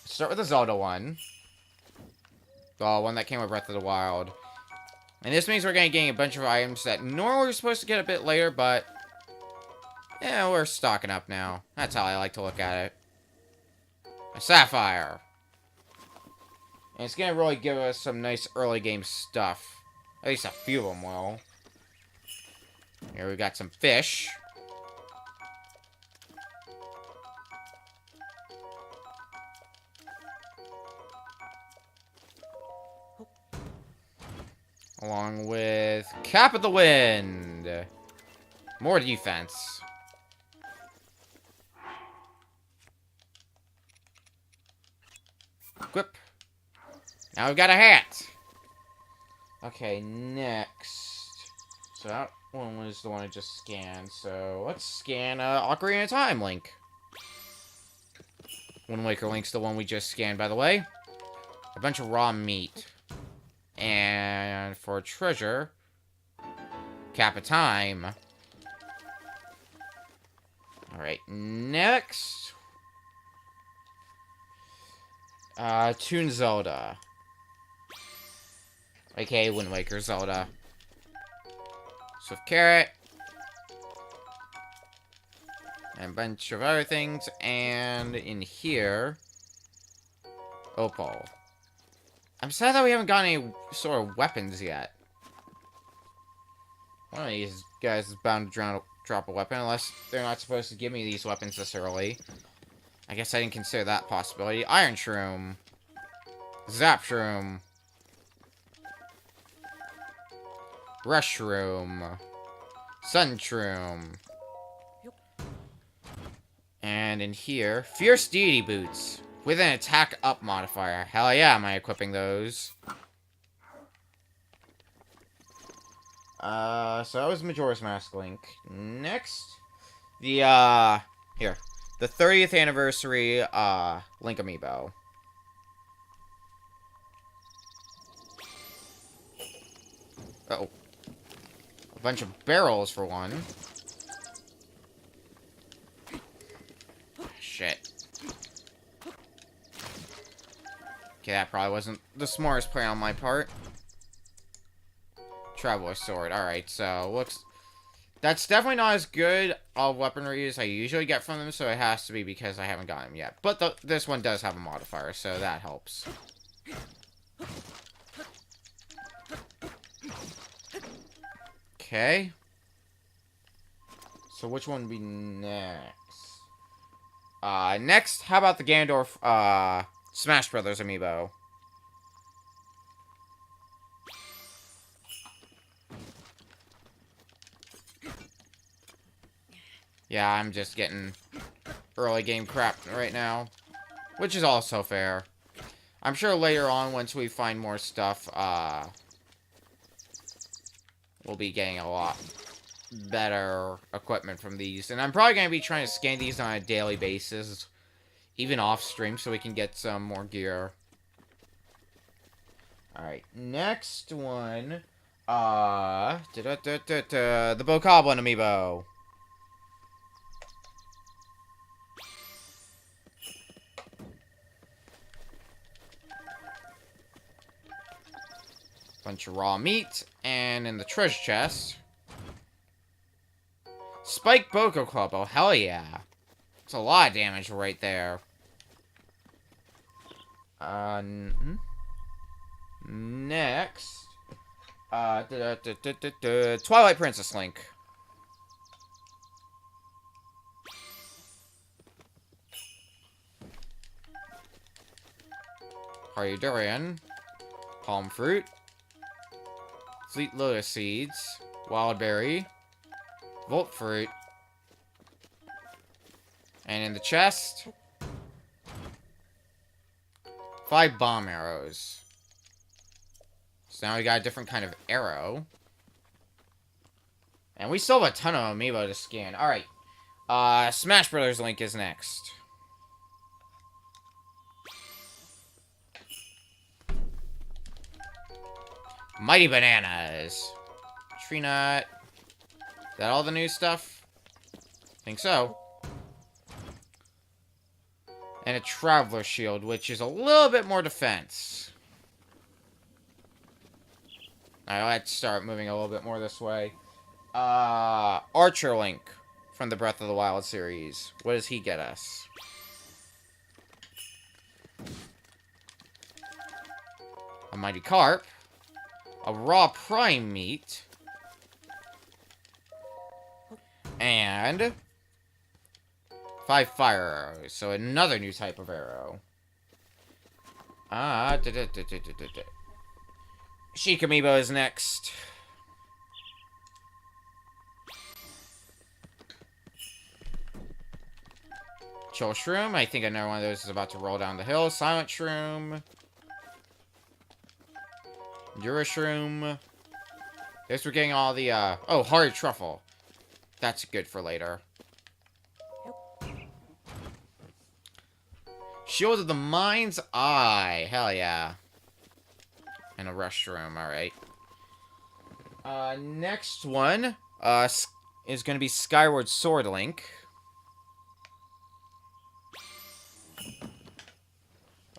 Start with the Zelda one. The one that came with Breath of the Wild. And this means we're gonna get a bunch of items that normally we're supposed to get a bit later, but yeah, we're stocking up now. That's how I like to look at it. A Sapphire. And it's gonna really give us some nice early game stuff. At least a few of them will. Here we got some fish. Along with Cap of the Wind. More defense. Equip. Now we've got a hat. Okay, next. So that one was the one I just scanned. So let's scan Ocarina of Time Link. Wind Waker Link's the one we just scanned, by the way. A bunch of raw meat. And for treasure, Cap of Time. Alright, next. Toon Zelda. AKA Wind Waker Zelda. Swift Carrot. And a bunch of other things. And in here, Opal. I'm sad that we haven't got any sort of weapons yet. One of these guys is bound to drop a weapon, unless they're not supposed to give me these weapons this early. I guess I didn't consider that possibility. Iron Shroom. Zap Shroom. Rush Shroom. Sun Shroom. And in here, Fierce Deity Boots. With an attack up modifier. Hell yeah, am I equipping those. So that was Majora's Mask Link. Next, the, here. The 30th anniversary, Link Amiibo. Uh-oh. A bunch of barrels, for one. Shit. Okay, that probably wasn't the smartest play on my part. Traveler Sword. Alright, so looks... That's definitely not as good of weaponry as I usually get from them, so it has to be because I haven't gotten them yet. But this one does have a modifier, so that helps. Okay. So which one would be next? Next, how about the Ganondorf, Smash Brothers amiibo? Yeah, I'm just getting early game crap right now, which is also fair. I'm sure later on, once we find more stuff, we'll be getting a lot better equipment from these. And I'm probably going to be trying to scan these on a daily basis, even off stream, so we can get some more gear. Alright, next one, the Bokoblin amiibo. Bunch of raw meat, and in the treasure chest, Spike Boko Club. Oh, hell yeah. It's a lot of damage right there. Next, Twilight Princess Link. Hardy Durian, Palm Fruit, Fleet Lotus Seeds, Wild Berry, Volt Fruit, and in the chest, 5 bomb arrows. So now we got a different kind of arrow. And we still have a ton of amiibo to scan. Alright. Smash Brothers Link is next. Mighty Bananas. Tree Nut. Is that all the new stuff? Think so. And a Traveler Shield, which is a little bit more defense. Alright, let's start moving a little bit more this way. Archer Link from the Breath of the Wild series. What does he get us? A Mighty Carp. A Raw Prime Meat. And 5 fire arrows. So another new type of arrow. Sheik Amiibo is next. Chill Shroom. I think another one of those is about to roll down the hill. Silent Shroom. Dura Shroom. Guess we're getting all the, oh, Hard Truffle. That's good for later. Shield of the Mind's Eye. Hell yeah. And a Rush Room, alright. Next one, is gonna be Skyward Sword Link.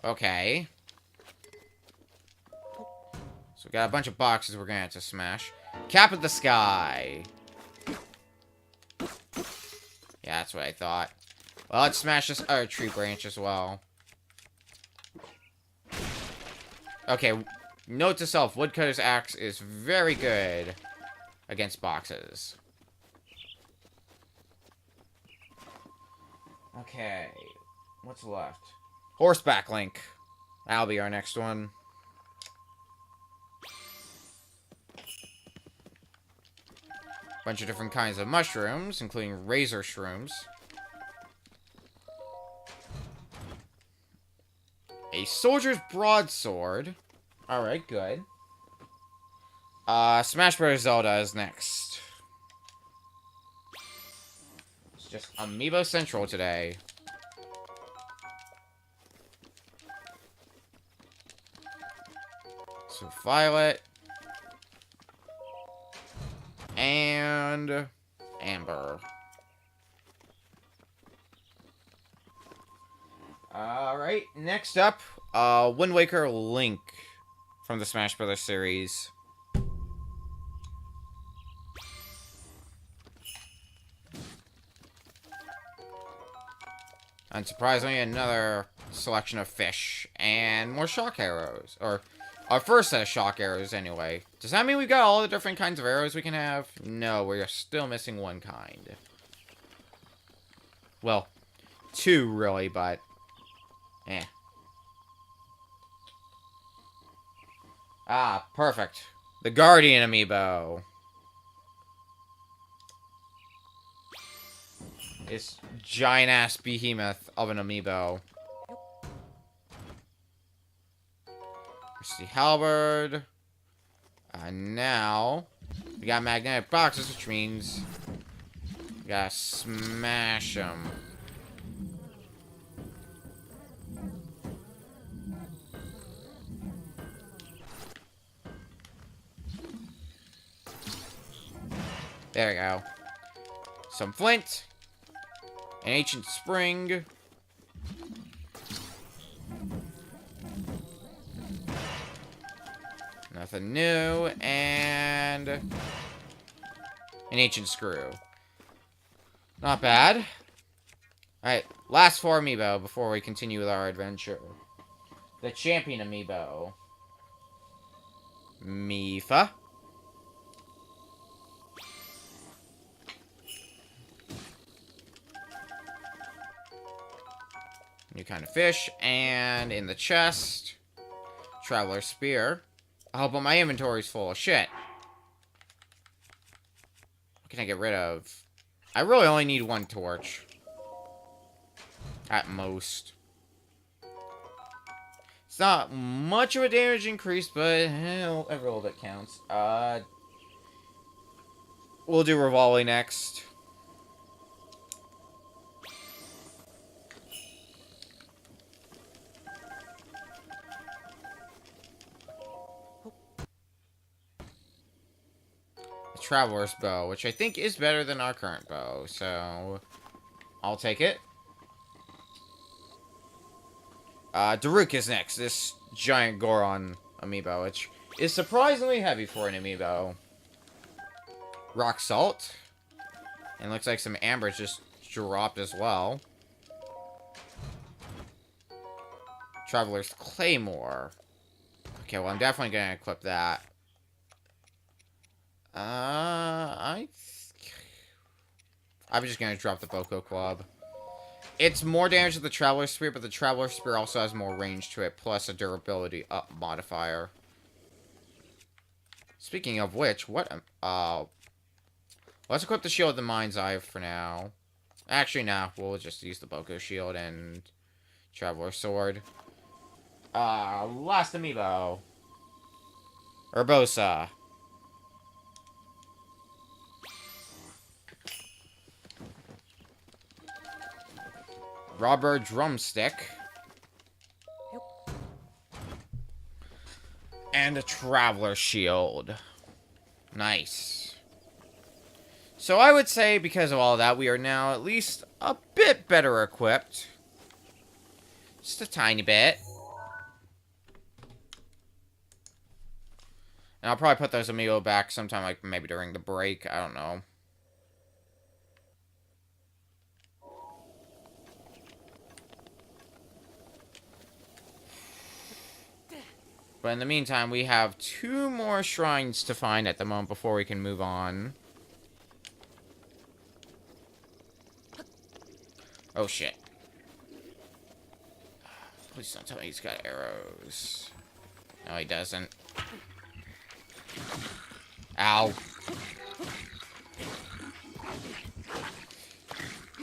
Okay. So we got a bunch of boxes we're gonna have to smash. Cap of the Sky. Yeah, that's what I thought. Well, let's smash this other tree branch as well. Okay, note to self, Woodcutter's Axe is very good against boxes. Okay, what's left? Horseback Link. That'll be our next one. Bunch of different kinds of mushrooms, including razor shrooms. A Soldier's Broadsword. Alright, good. Smash Bros. Zelda is next. It's just Amiibo Central today. So, Violet. And Amber. Alright, next up, Wind Waker Link from the Smash Brothers series. Unsurprisingly, another selection of fish and more shock arrows. Or our first set of shock arrows, anyway. Does that mean we've got all the different kinds of arrows we can have? No, we're still missing one kind. Well, 2, really, but... eh. Ah, perfect. The Guardian Amiibo. This giant-ass behemoth of an Amiibo. Rusty Halberd. Now, we got magnetic boxes, which means we gotta smash them. There we go. Some flint. An ancient spring. Nothing new. And an ancient screw. Not bad. Alright, last 4 amiibo before we continue with our adventure. The Champion Amiibo. Mifa. New kind of fish. And in the chest, Traveler Spear. Oh, but my inventory's full of shit. What can I get rid of? I really only need 1 torch. At most. It's not much of a damage increase, but every little bit counts. We'll do Rivali next. a traveler's bow, which I think is better than our current bow, so I'll take it. Daruk is next, this giant Goron amiibo, which is surprisingly heavy for an amiibo. Rock Salt. And looks like some ambers just dropped as well. Traveler's Claymore. Okay, well, I'm definitely going to equip that. I'm just going to drop the Boko Club. It's more damage than the Traveler's Spear, but the Traveler's Spear also has more range to it, plus a durability up modifier. Speaking of which, let's equip the Shield of the Mind's Eye for now. Actually, nah, we'll just use the Boko Shield and Traveler's Sword. Last amiibo. Urbosa. Robber Drumstick. And a Traveler Shield. Nice. So I would say, because of all that, we are now at least a bit better equipped. Just a tiny bit. And I'll probably put those amiibo back sometime, like, maybe during the break. I don't know. But in the meantime, we have 2 more shrines to find at the moment before we can move on. Oh, shit. Please don't tell me he's got arrows. No, he doesn't. Ow.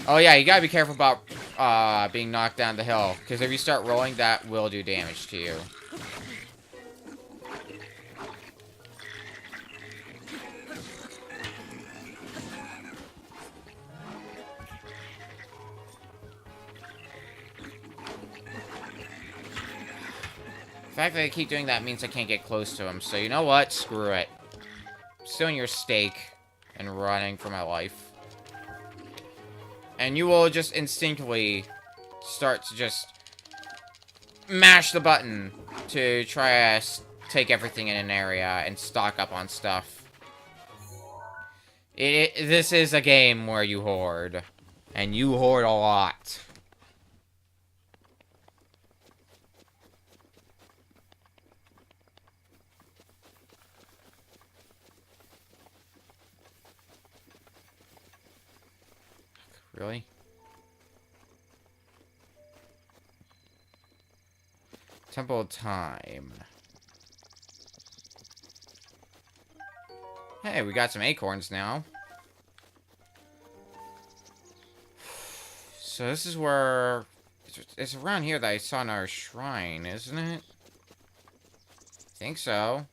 Oh, yeah, you gotta be careful about being knocked down the hill. Because if you start rolling, that will do damage to you. The fact that I keep doing that means I can't get close to him. So you know what? Screw it. I'm stealing your steak and running for my life. And you will just instinctively start to just mash the button to try to take everything in an area and stock up on stuff. This is a game where you hoard. And you hoard a lot. Really? Temple of Time. Hey, we got some acorns now. So this is where... It's around here that I saw our shrine, isn't it? I think so.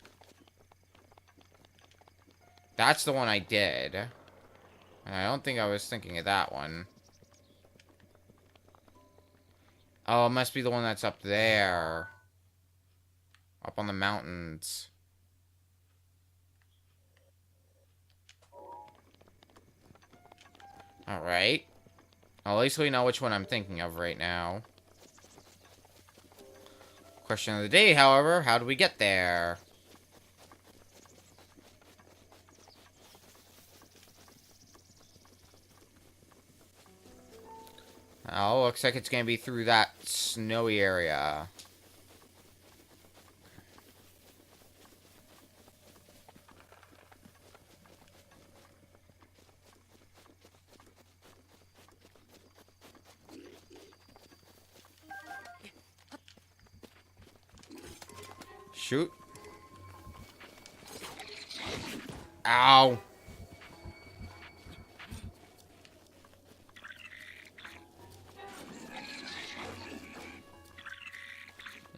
That's the one I did. And I don't think I was thinking of that one. Oh, it must be the one that's up there. Up on the mountains. Alright. Well, at least we know which one I'm thinking of right now. Question of the day, however, how do we get there? Oh, looks like it's gonna be through that snowy area. Shoot. Ow.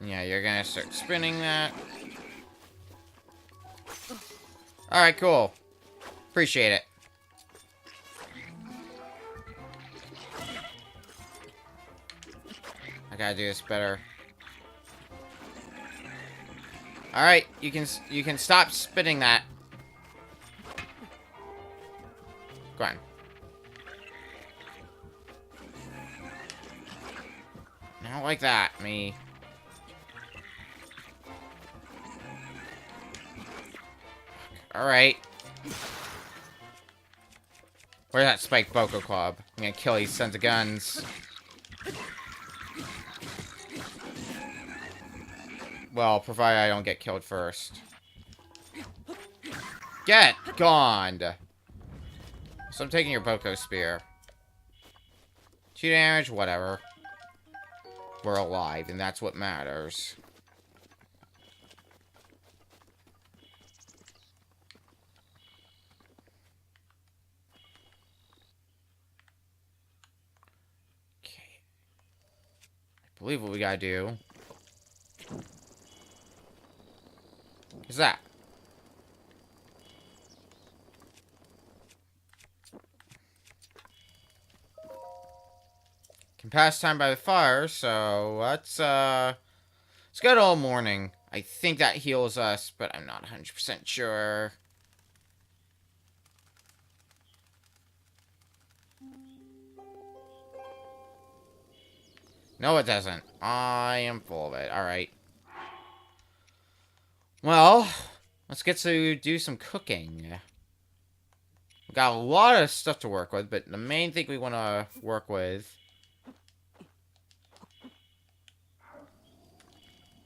Yeah, you're gonna start spinning that. Alright, cool. Appreciate it. I gotta do this better. Alright, you can stop spinning that. Go on. Not like that, me. Alright. Where's that Spike Boko Club? I'm gonna kill these sons of guns. Well, provided I don't get killed first. Get gone! So I'm taking your Boko Spear. 2 damage, whatever. We're alive, and that's what matters. Okay. I believe what we gotta do is that. Can pass time by the fire, so let's go all morning. I think that heals us, but I'm not 100% sure. No, it doesn't. I am full of it. Alright. Well, let's get to do some cooking. We've got a lot of stuff to work with, but the main thing we want to work with...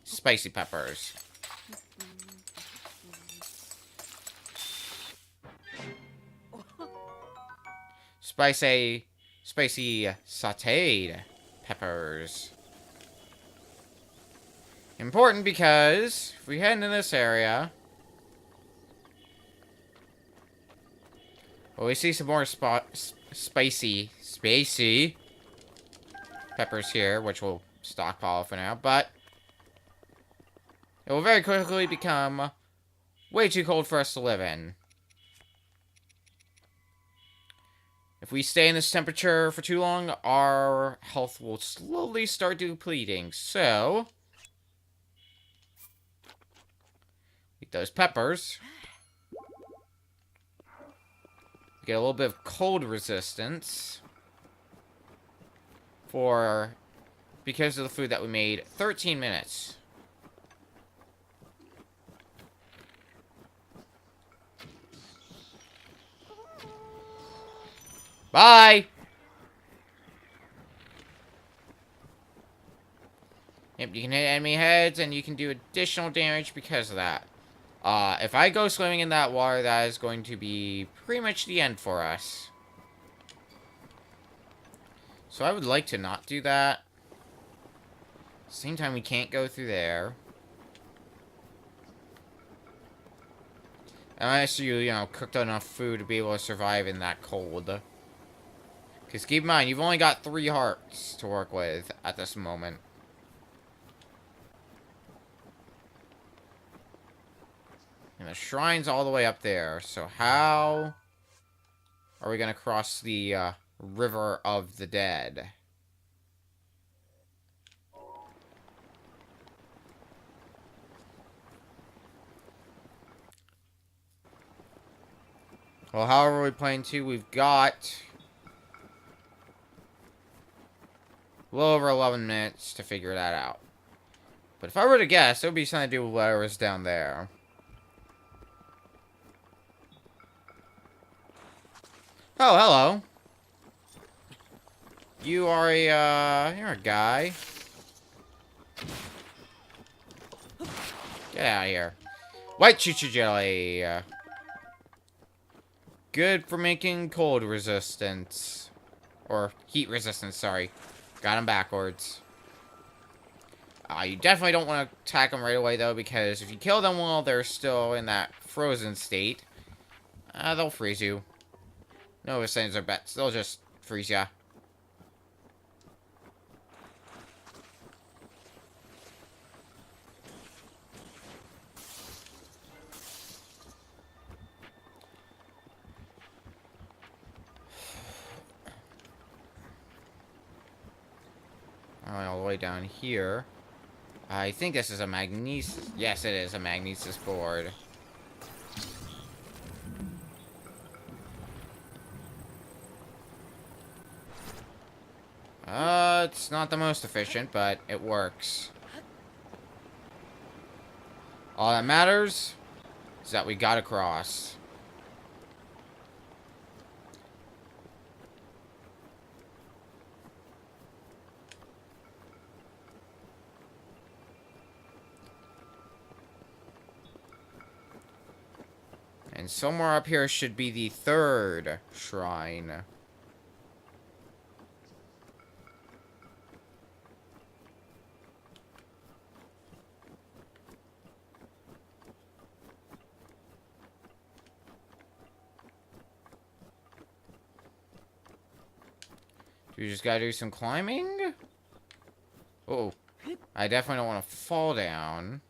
spicy peppers. Spicy sauteed peppers. Important because if we head into this area, well, we see some more spicy peppers here, which we'll stockpile for now, but it will very quickly become way too cold for us to live in. If we stay in this temperature for too long, our health will slowly start depleting. So, eat those peppers. Get a little bit of cold resistance because of the food that we made. 13 minutes. Bye! Yep, you can hit enemy heads, and you can do additional damage because of that. If I go swimming in that water, that is going to be pretty much the end for us. So I would like to not do that. Same time, we can't go through there. Unless you know, cooked enough food to be able to survive in that cold. Because keep in mind, you've only got 3 hearts to work with at this moment. And the shrine's all the way up there. So how are we going to cross the River of the Dead? Well, however we plan to, we've got a little over 11 minutes to figure that out. But if I were to guess, it would be something to do with whatever's down there. Oh, hello. You are you're a guy. Get out of here. White choo-choo jelly. Good for making cold resistance. Or heat resistance, sorry. Got him backwards. You definitely don't want to attack them right away, though, because if you kill them while they're still in that frozen state, they'll freeze you. No offense or bets. They'll just freeze ya. Alright, all the way down here. I think this is a magnesis... Yes, it is a magnesis board. it's not the most efficient, but it works. All that matters is that we got across. And somewhere up here should be the third shrine. Do we just gotta do some climbing? Oh, I definitely don't want to fall down.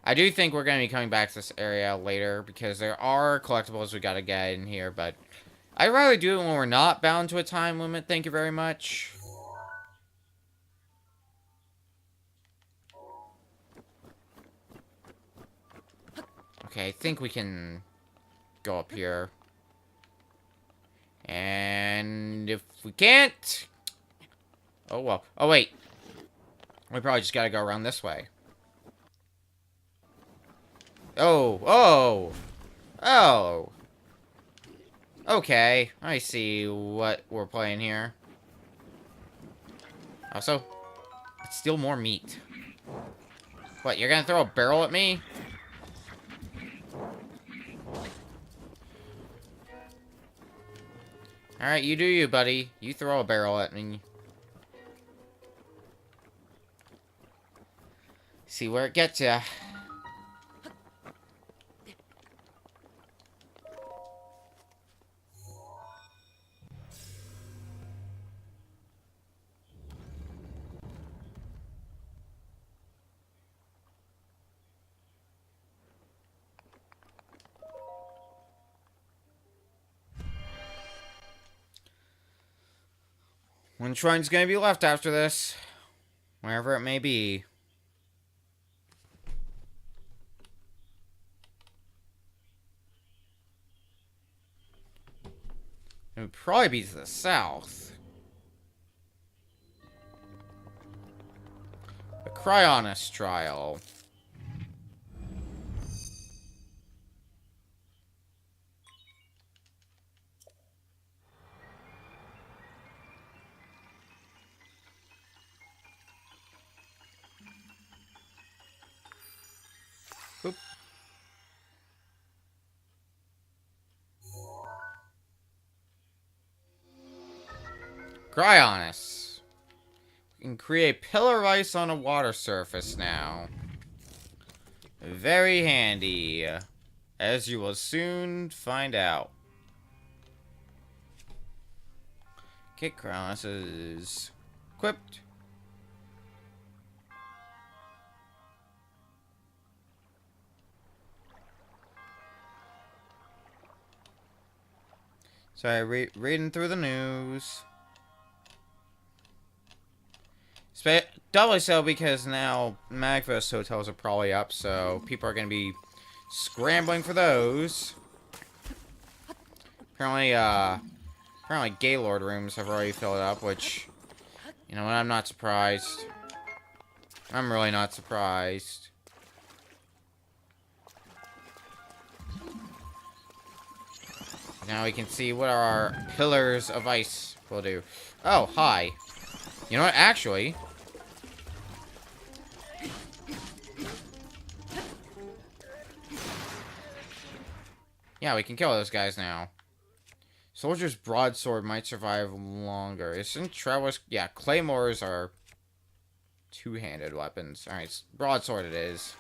I do think we're going to be coming back to this area later, because there are collectibles we gotta get in here, but I'd rather do it when we're not bound to a time limit, thank you very much. Okay, I think we can go up here. And if we can't... Oh, well. Oh, wait. We probably just gotta go around this way. Oh, oh, oh. Okay, I see what we're playing here. Also, let's steal more meat. What, you're gonna throw a barrel at me? Alright, you do you, buddy. You throw a barrel at me. See where it gets ya. One shrine's gonna be left after this. Wherever it may be. It would probably be to the south. The Cryonis trial. Boop. Cryonis. We can create pillar of ice on a water surface now. Very handy. As you will soon find out. Okay, Cryonis is equipped. Sorry, reading through the news. Doubly so because now Magfest hotels are probably up, so people are going to be scrambling for those. Apparently Gaylord rooms have already filled up, which, you know what, I'm not surprised. I'm really not surprised. Now we can see what our pillars of ice will do. Oh, hi. You know what, actually... Yeah, we can kill those guys now. Soldier's broadsword might survive longer. Isn't Trevor's... Yeah, claymores are two-handed weapons. Alright, broadsword it is.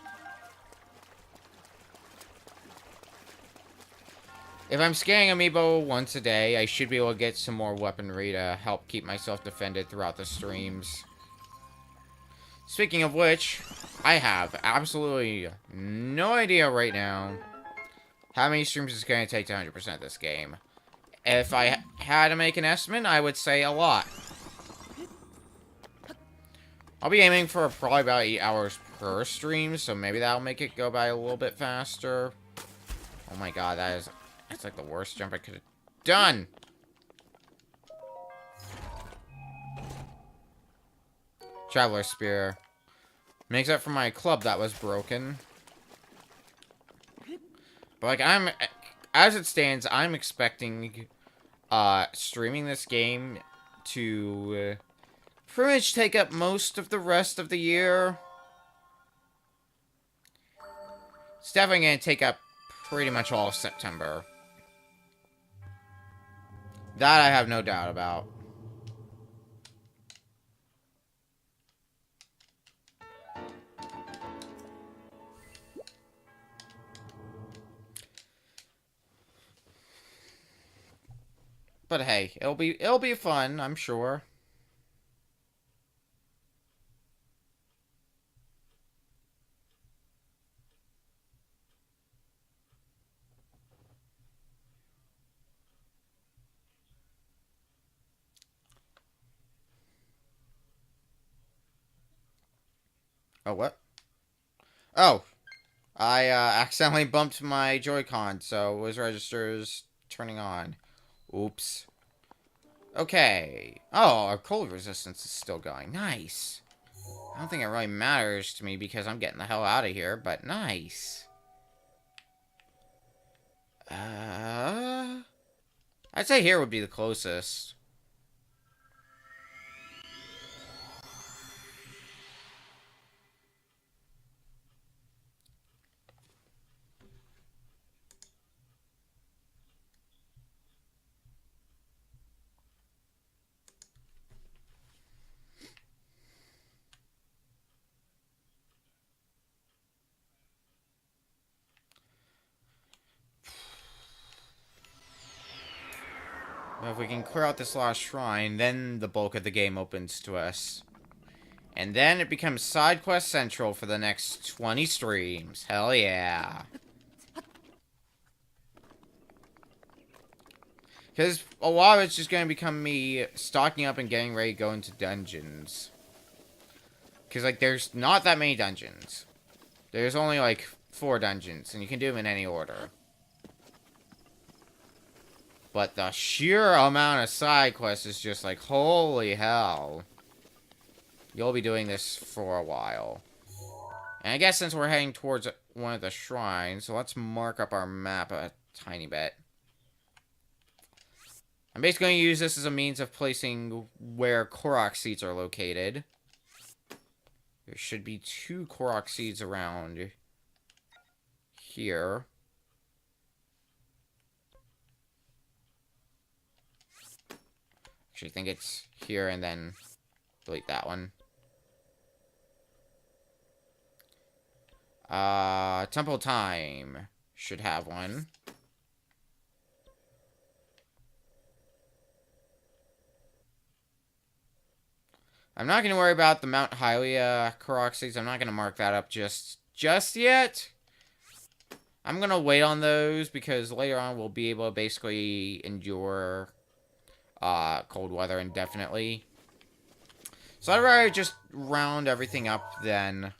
If I'm scanning Amiibo once a day, I should be able to get some more weaponry to help keep myself defended throughout the streams. Speaking of which, I have absolutely no idea right now how many streams it's going to take to 100% this game. If I had to make an estimate, I would say a lot. I'll be aiming for probably about 8 hours per stream, so maybe that'll make it go by a little bit faster. Oh my god, that's like the worst jump I could have done. Traveler Spear. Makes up for my club that was broken. But like as it stands, I'm expecting streaming this game to pretty much take up most of the rest of the year. It's definitely going to take up pretty much all of September. That I have no doubt about. But hey, it'll be fun, I'm sure. Oh, what? Oh, I accidentally bumped my Joy-Con, so it was registers turning on. Oops. Okay. Oh, our cold resistance is still going. Nice. I don't think it really matters to me because I'm getting the hell out of here, but nice. I'd say here would be the closest. If we can clear out this last shrine, then the bulk of the game opens to us. And then it becomes side quest central for the next 20 streams. Hell yeah. Because a lot of it's just going to become me stocking up and getting ready to go into dungeons. Because, like, there's not that many dungeons. There's only, like, 4 dungeons, and you can do them in any order. But the sheer amount of side quests is just like, holy hell. You'll be doing this for a while. And I guess since we're heading towards one of the shrines, so let's mark up our map a tiny bit. I'm basically going to use this as a means of placing where Korok seeds are located. There should be 2 Korok seeds around here. Actually, I think it's here and then delete that one. Temple Time should have one. I'm not going to worry about the Mount Hylia Korok seeds. I'm not going to mark that up just yet. I'm going to wait on those because later on we'll be able to basically endure cold weather indefinitely. So I'd rather just round everything up then.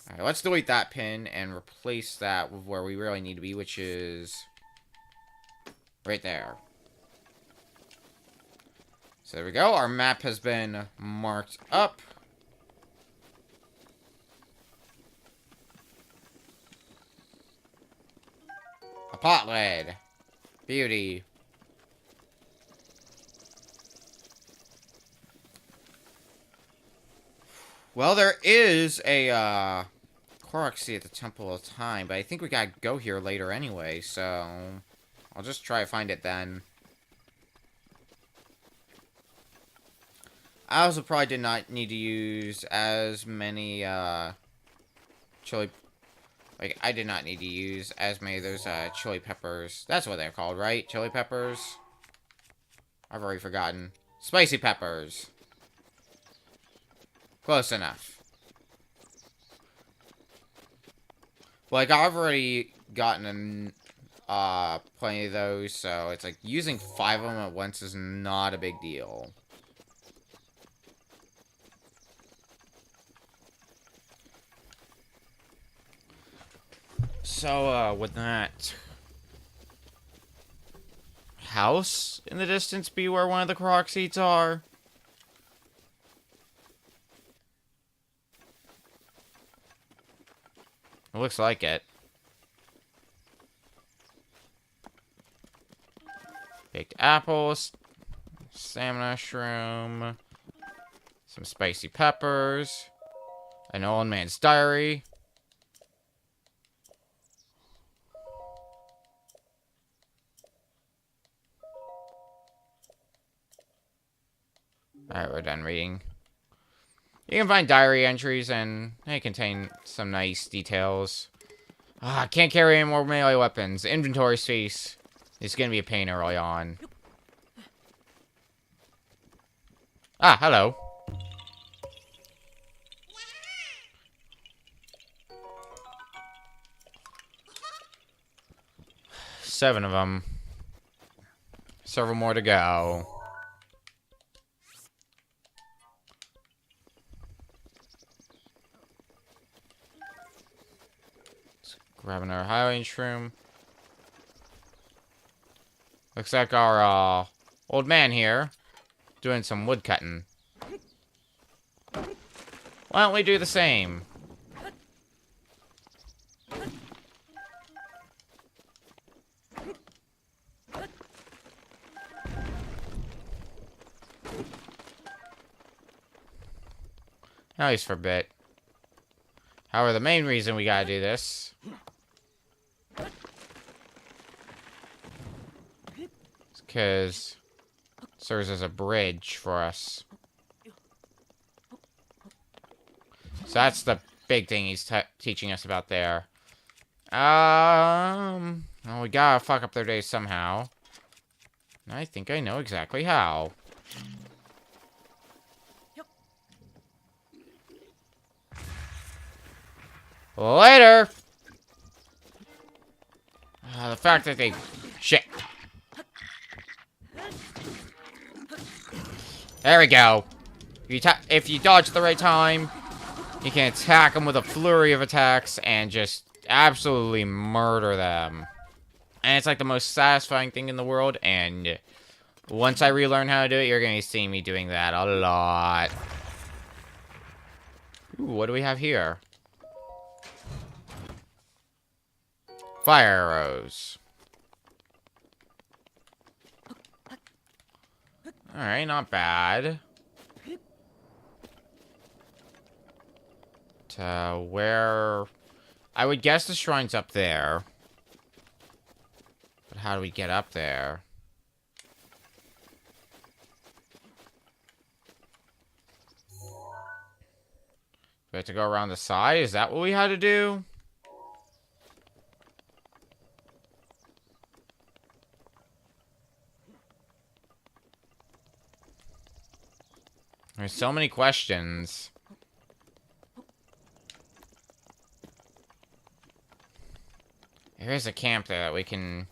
Alright, let's delete that pin and replace that with where we really need to be, which is right there. So there we go. Our map has been marked up. A pot lid. Beauty. Well, there is a Korok seed at the Temple of Time, but I think we gotta go here later anyway, so I'll just try to find it then. I also probably did not need to use as many, chili... Like, I did not need to use as many of those, chili peppers. That's what they're called, right? Chili peppers? I've already forgotten. Spicy peppers. Close enough. Like, I've already gotten, plenty of those, so it's like, using 5 of them at once is not a big deal. So, would that house in the distance be where one of the croc seats are? It looks like it. Baked apples, salmon mushroom, some spicy peppers, an old man's diary. Alright, we're done reading. You can find diary entries and they contain some nice details. I can't carry any more melee weapons. Inventory space is gonna be a pain early on. Ah, hello. Seven of them. Several more to go. Let's grab another high-range shroom. Looks like our old man here doing some wood cutting. Why don't we do the same? At least for a bit. However, the main reason we gotta do this is because it serves as a bridge for us. So that's the big thing he's teaching us about there. Well, we gotta fuck up their day somehow. I think I know exactly how. Later! The fact that they... Shit. There we go. If you dodge at the right time, you can attack them with a flurry of attacks and just absolutely murder them. And it's like the most satisfying thing in the world, and once I relearn how to do it, you're going to see me doing that a lot. Ooh, what do we have here? Fire arrows. Alright, not bad. Where... I would guess the shrine's up there. But how do we get up there? We have to go around the side? Is that what we had to do? There's so many questions. There is a camp there that we can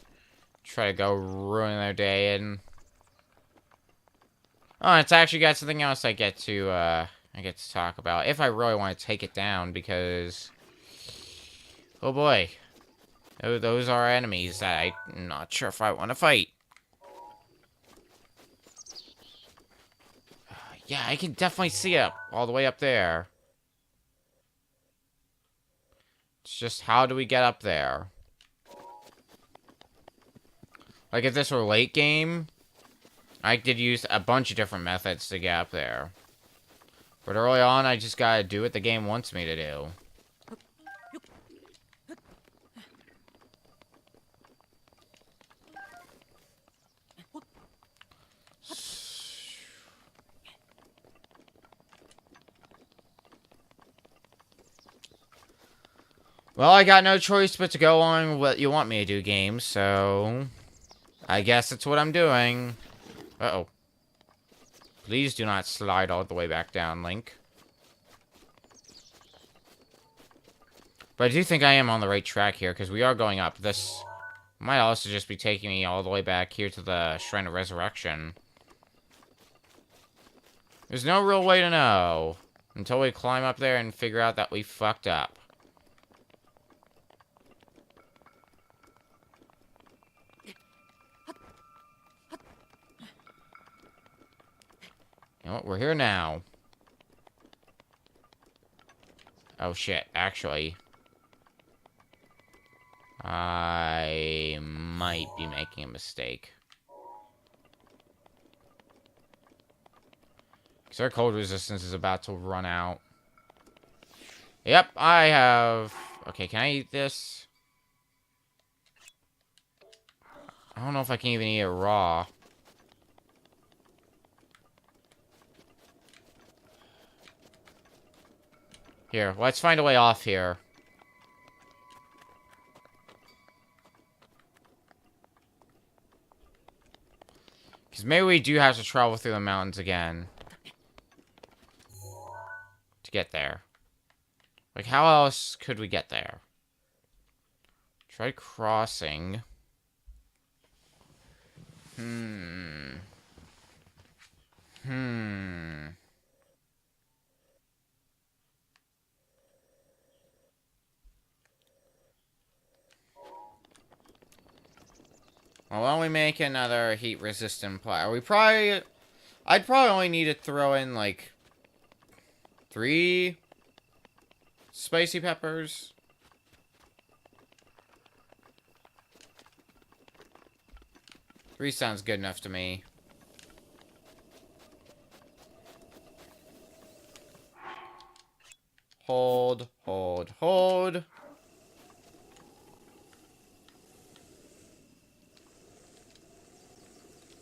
try to go ruin their day in. Oh, it's actually got something else I get to talk about. If I really want to take it down, because... Oh boy. Those are enemies that I'm not sure if I want to fight. Yeah, I can definitely see it all the way up there. It's just, how do we get up there? Like, if this were late game, I could use a bunch of different methods to get up there. But early on, I just gotta do what the game wants me to do. Well, I got no choice but to go on what you want me to do, game, so... I guess that's what I'm doing. Uh-oh. Please do not slide all the way back down, Link. But I do think I am on the right track here, because we are going up. This might also just be taking me all the way back here to the Shrine of Resurrection. There's no real way to know until we climb up there and figure out that we fucked up. You know what? We're here now. Oh, shit. Actually, I might be making a mistake. Because our cold resistance is about to run out. Yep, I have... Okay, can I eat this? I don't know if I can even eat it raw. Here, let's find a way off here. Because maybe we do have to travel through the mountains again. To get there. Like, how else could we get there? Try crossing. Hmm. Well, why don't we make another heat-resistant plat? I'd probably only need to throw in, like, 3 spicy peppers. Three sounds good enough to me. Hold, hold, hold.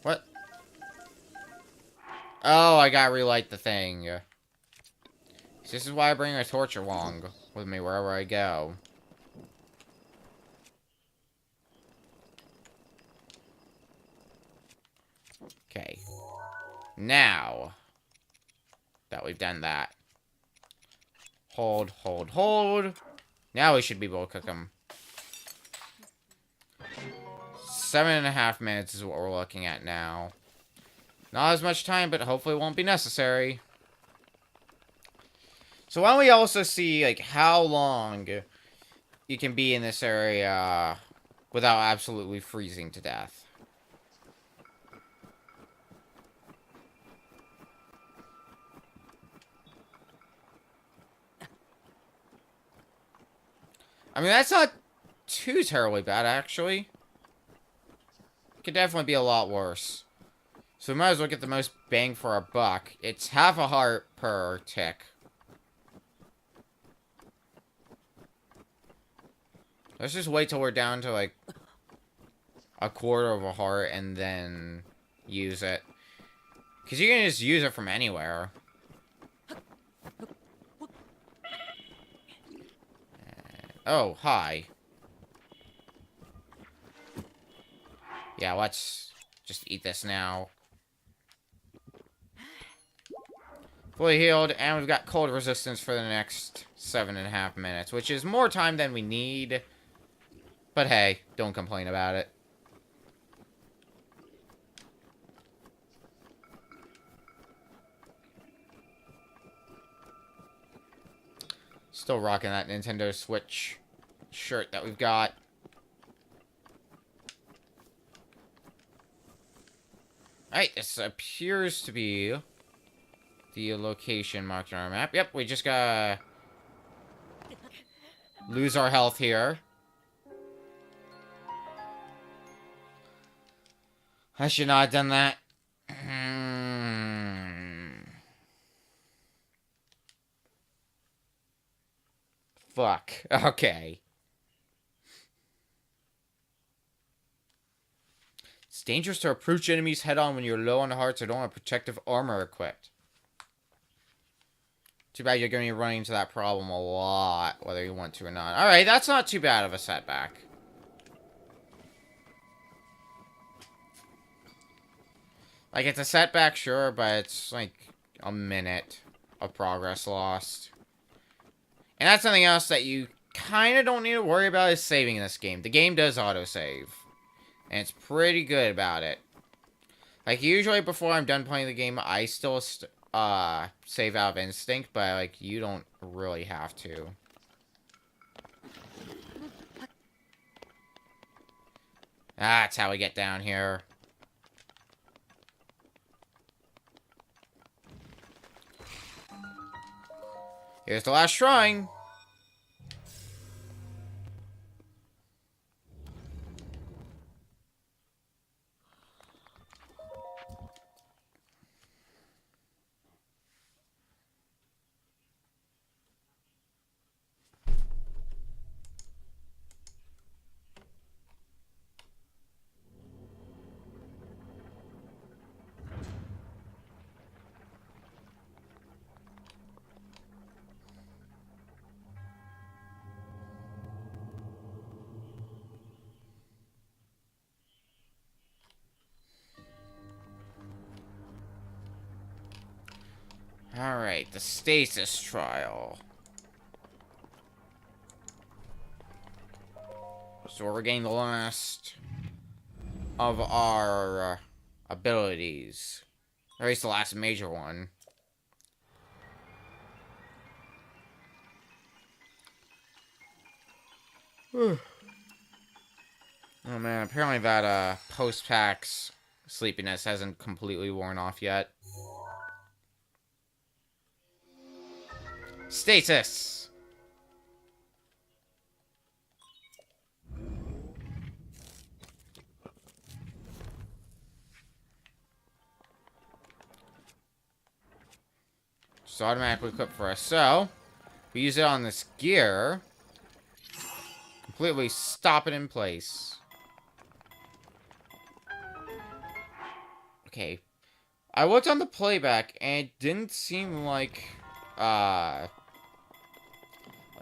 What? Oh, I gotta relight the thing. This is why I bring a torch along with me wherever I go. Okay. Now that we've done that. Hold, hold, hold. Now we should be able to cook them. 7.5 minutes is what we're looking at now. Not as much time, but hopefully it won't be necessary. So why don't we also see, like, how long you can be in this area without absolutely freezing to death. I mean, that's not too terribly bad, actually. Could definitely be a lot worse. So we might as well get the most bang for our buck. It's half a heart per tick. Let's just wait till we're down to, like, a quarter of a heart and then use it. Because you can just use it from anywhere. Oh, hi. Yeah, let's just eat this now. Fully healed, and we've got cold resistance for the next 7.5 minutes, which is more time than we need. But hey, don't complain about it. Still rocking that Nintendo Switch shirt that we've got. Alright, this appears to be the location marked on our map. Yep, we just gotta lose our health here. I should not have done that. Fuck. Okay. It's dangerous to approach enemies head-on when you're low on hearts or don't have protective armor equipped. Too bad you're going to be running into that problem a lot, whether you want to or not. Alright, that's not too bad of a setback. Like, it's a setback, sure, but it's like a minute of progress lost. And that's something else that you kind of don't need to worry about is saving in this game. The game does autosave. And it's pretty good about it. Like, usually before I'm done playing the game, I still save out of instinct, but, like, you don't really have to. That's how we get down here. Here's the last shrine. Alright, the stasis trial. So we're getting the last of our abilities. Or at least the last major one. Oh man, apparently that post-PAX sleepiness hasn't completely worn off yet. Stasis! Just automatically equip for us. So, we use it on this gear. Completely stop it in place. Okay. I looked on the playback, and it didn't seem like, like,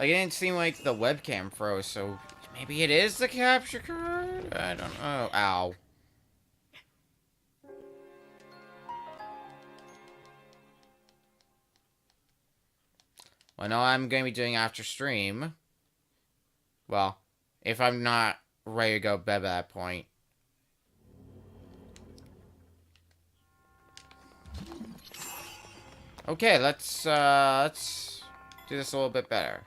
it didn't seem like the webcam froze, so maybe it is the capture card? I don't know. Ow. Well, no, I'm going to be doing after stream. Well, if I'm not ready to go to bed at that point. Okay, let's do this a little bit better.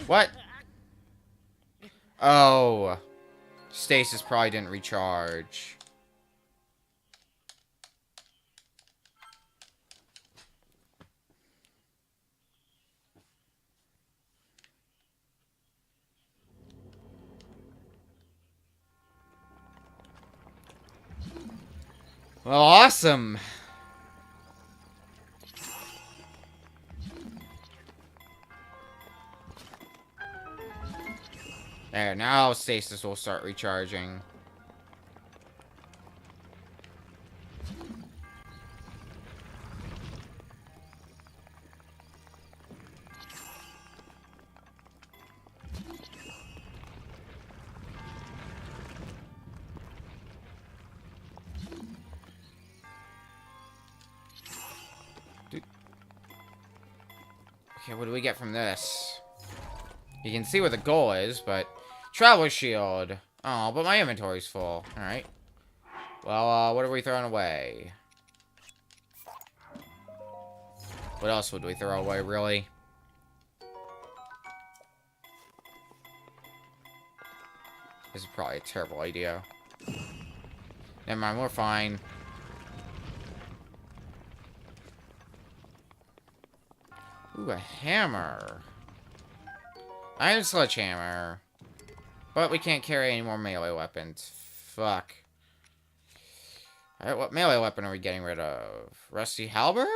What? Oh. Stasis probably didn't recharge. Well, awesome. There, now stasis will start recharging. Okay, what do we get from this? You can see what the goal is, but... Traveler shield. Oh, but my inventory's full. Alright. Well, what are we throwing away? What else would we throw away, really? This is probably a terrible idea. Never mind, we're fine. Ooh, a hammer. Iron sledgehammer. But we can't carry any more melee weapons. Fuck. Alright, what melee weapon are we getting rid of? Rusty halberd?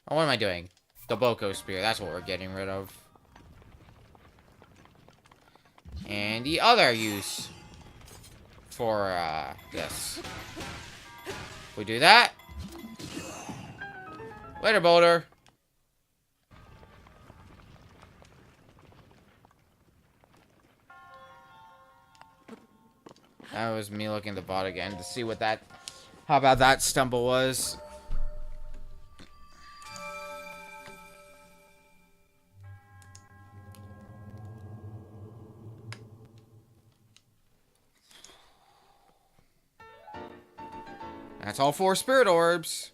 Oh, what am I doing? The Boko spear, that's what we're getting rid of. And the other use for, this. We do that. Later, Boulder. That was me looking at the bot again to see what that... How about that stumble was. That's all 4 spirit orbs.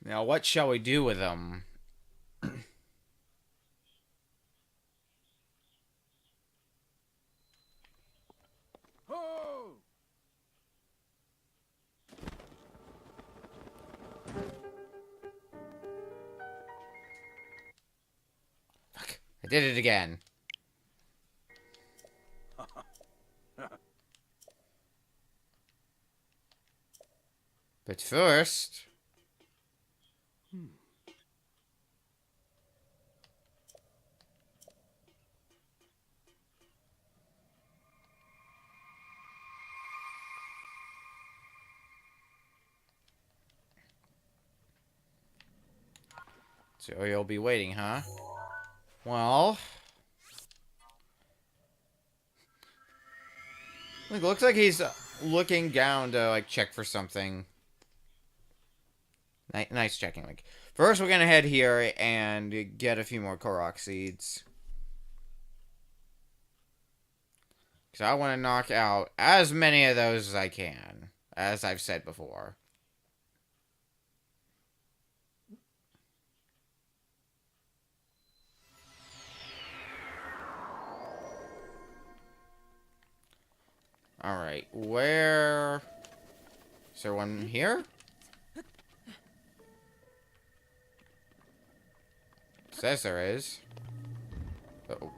Now, what shall we do with them? Fuck. I did it again. But first... So you'll be waiting, huh? Well... It looks like he's looking down to, like, check for something. Nice checking. Like, first, we're gonna head here and get a few more Korok seeds. Because I want to knock out as many of those as I can. As I've said before. Alright, where... Is there one here? Says there is. Uh-oh.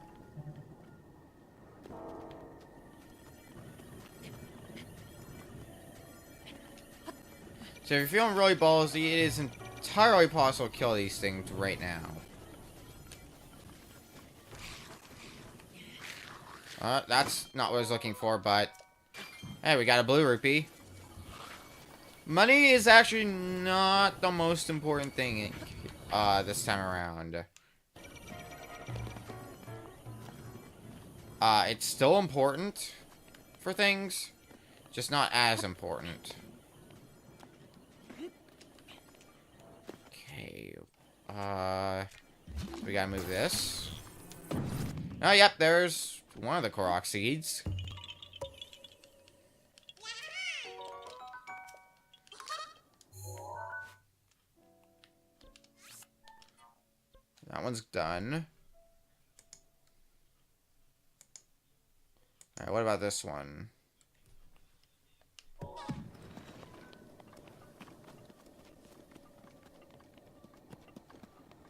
So if you're feeling really ballsy, it is entirely possible to kill these things right now. That's not what I was looking for, but... Hey, we got a blue rupee. Money is actually not the most important thing this time around. It's still important for things, just not as important. Okay, we gotta move this. Oh, yep, there's one of the Korok seeds. That one's done. Alright, what about this one?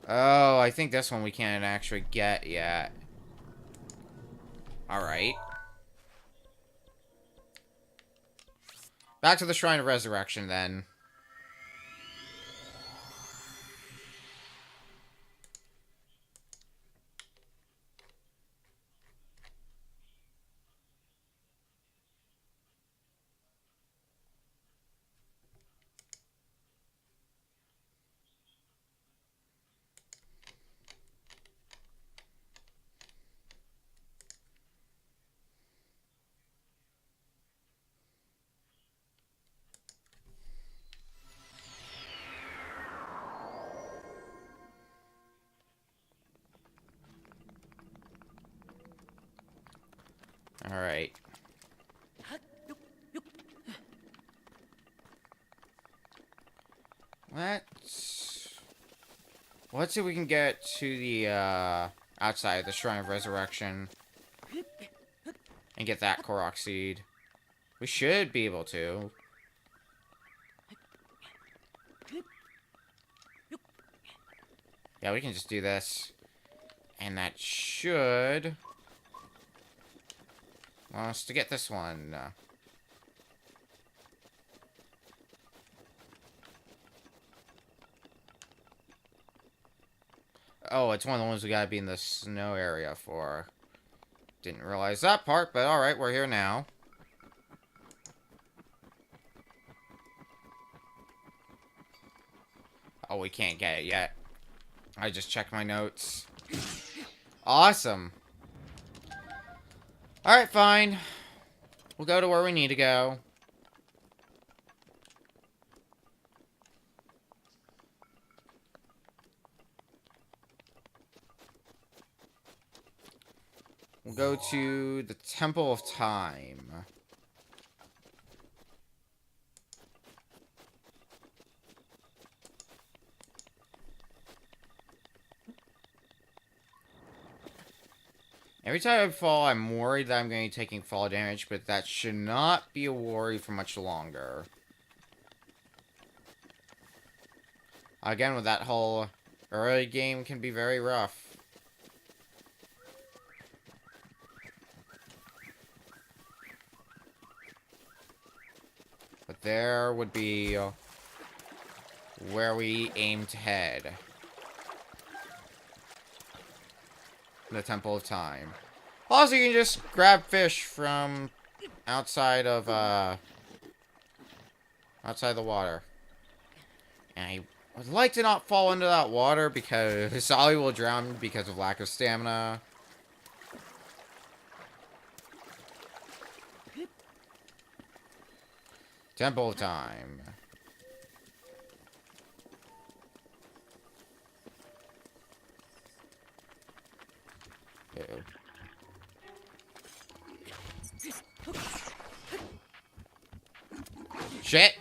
Oh, I think this one we can't actually get yet. Alright. Back to the Shrine of Resurrection, then. Alright. Let's see if we can get to the, outside of the Shrine of Resurrection. And get that Korok seed. We should be able to. Yeah, we can just do this. And that should... want us to get this one. Oh, it's one of the ones we gotta be in the snow area for. Didn't realize that part, but alright, we're here now. Oh, we can't get it yet. I just checked my notes. Awesome. Alright, fine. We'll go to where we need to go. We'll go to the Temple of Time. Every time I fall, I'm worried that I'm going to be taking fall damage, but that should not be a worry for much longer. Again, with that whole early game can be very rough. But there would be where we aim to head. The Temple of Time. Also, you can just grab fish from outside of, outside the water. And I would like to not fall into that water because Solly will drown because of lack of stamina. Temple of Time. Ew. Shit!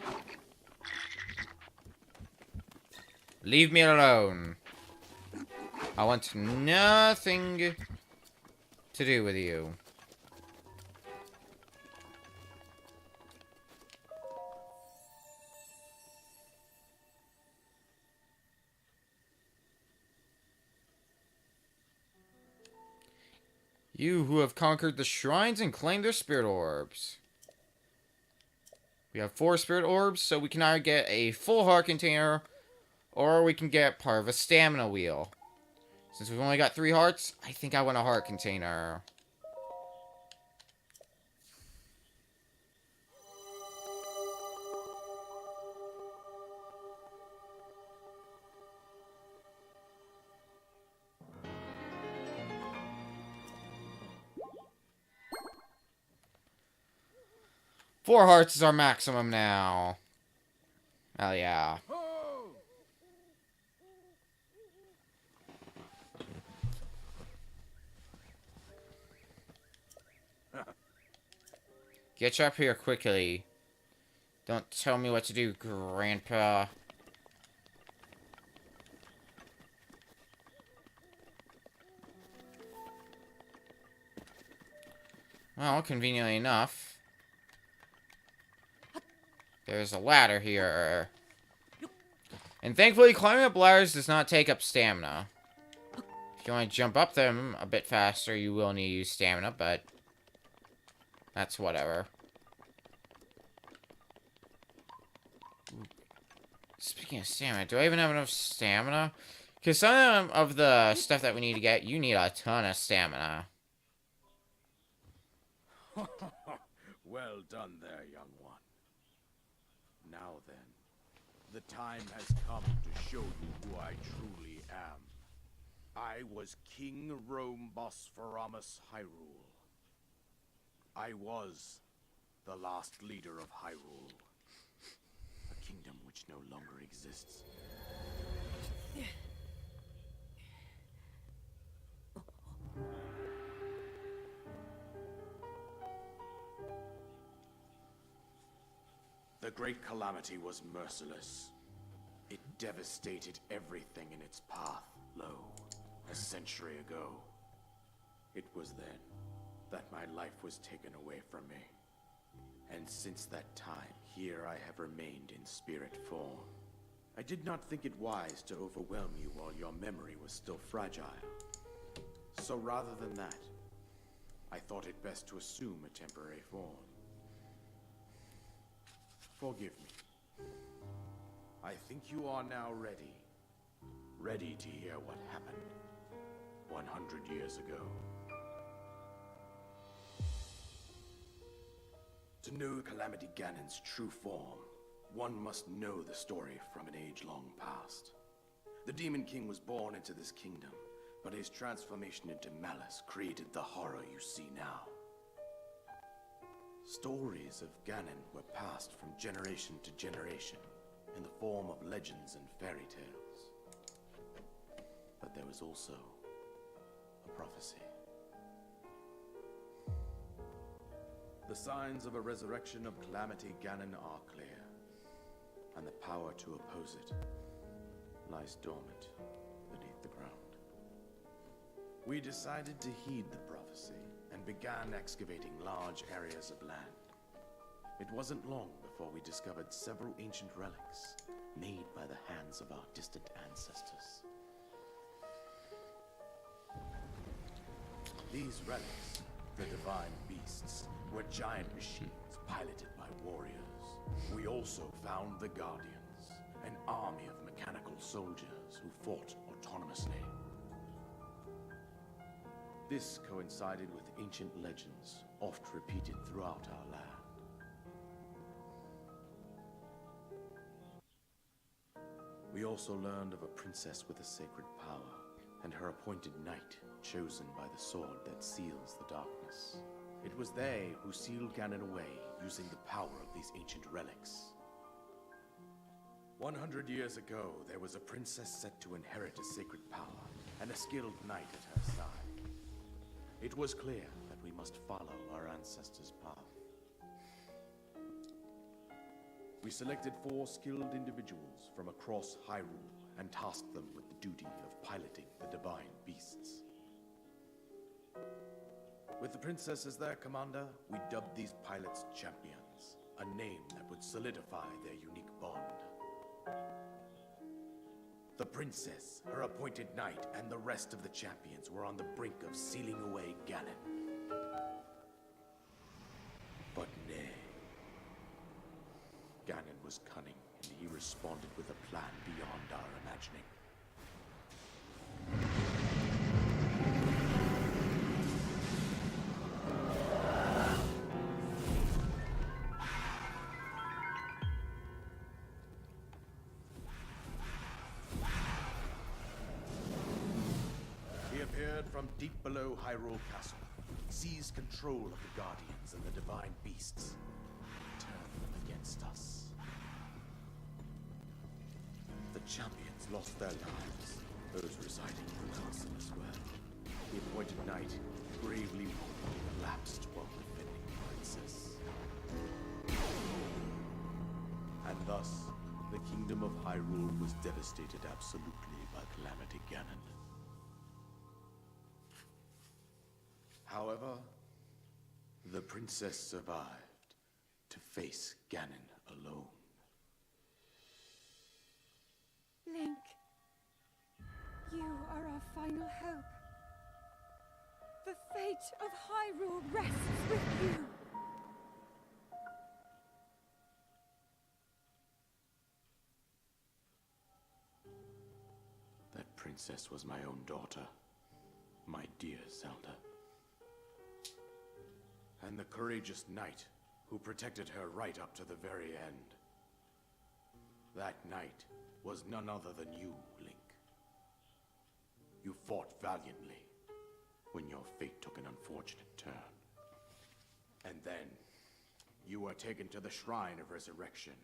Leave me alone. I want nothing to do with you. You who have conquered the shrines and claimed their spirit orbs. We have 4 spirit orbs, so we can either get a full heart container, or we can get part of a stamina wheel. Since we've only got 3 hearts, I think I want a heart container. Four hearts is our maximum now. Hell yeah. Get you up here quickly. Don't tell me what to do, Grandpa. Well, conveniently enough, there's a ladder here. And thankfully, climbing up ladders does not take up stamina. If you want to jump up them a bit faster, you will need to use stamina, but that's whatever. Speaking of stamina, do I even have enough stamina? Because some of the stuff that we need to get, you need a ton of stamina. Well done there, young one. Now then, the time has come to show you who I truly am. I was King Rome Bosphorus Hyrule. I was the last leader of Hyrule, a kingdom which no longer exists. The Great Calamity was merciless. It devastated everything in its path, lo, a century ago. It was then that my life was taken away from me. And since that time, here I have remained in spirit form. I did not think it wise to overwhelm you while your memory was still fragile. So rather than that, I thought it best to assume a temporary form. Forgive me. I think you are now ready. Ready to hear what happened 100 years ago. To know Calamity Ganon's true form, one must know the story from an age long past. The Demon King was born into this kingdom, but his transformation into malice created the horror you see now. Stories of Ganon were passed from generation to generation in the form of legends and fairy tales. But there was also a prophecy. The signs of a resurrection of Calamity Ganon are clear, and the power to oppose it lies dormant beneath the ground. We decided to heed the prophecy and began excavating large areas of land. It wasn't long before we discovered several ancient relics made by the hands of our distant ancestors. These relics, the divine beasts, were giant machines piloted by warriors. We also found the Guardians, an army of mechanical soldiers who fought autonomously. This coincided with ancient legends, oft repeated throughout our land. We also learned of a princess with a sacred power, and her appointed knight, chosen by the sword that seals the darkness. It was they who sealed Ganon away using the power of these ancient relics. 100 years ago, there was a princess set to inherit a sacred power, and a skilled knight at her side. It was clear that we must follow our ancestors' path. We selected 4 skilled individuals from across Hyrule and tasked them with the duty of piloting the divine beasts. With the princess as their commander, we dubbed these pilots champions, a name that would solidify their unique bond. The princess, her appointed knight, and the rest of the champions were on the brink of sealing away Ganon. But nay. Ganon was cunning, and he responded with a plan beyond our imagining. He appeared from deep below Hyrule Castle, seized control of the Guardians and the divine beasts, and turned them against us. The champions lost their lives, those residing in the castle as well. The appointed knight, bravely collapsed while defending the princess. And thus, the kingdom of Hyrule was devastated absolutely by Calamity Ganon. However, the princess survived to face Ganon alone. Link, you are our final hope. The fate of Hyrule rests with you. That princess was my own daughter, my dear Zelda. And the courageous knight who protected her right up to the very end. That knight was none other than you, Link. You fought valiantly when your fate took an unfortunate turn. And then, you were taken to the Shrine of Resurrection.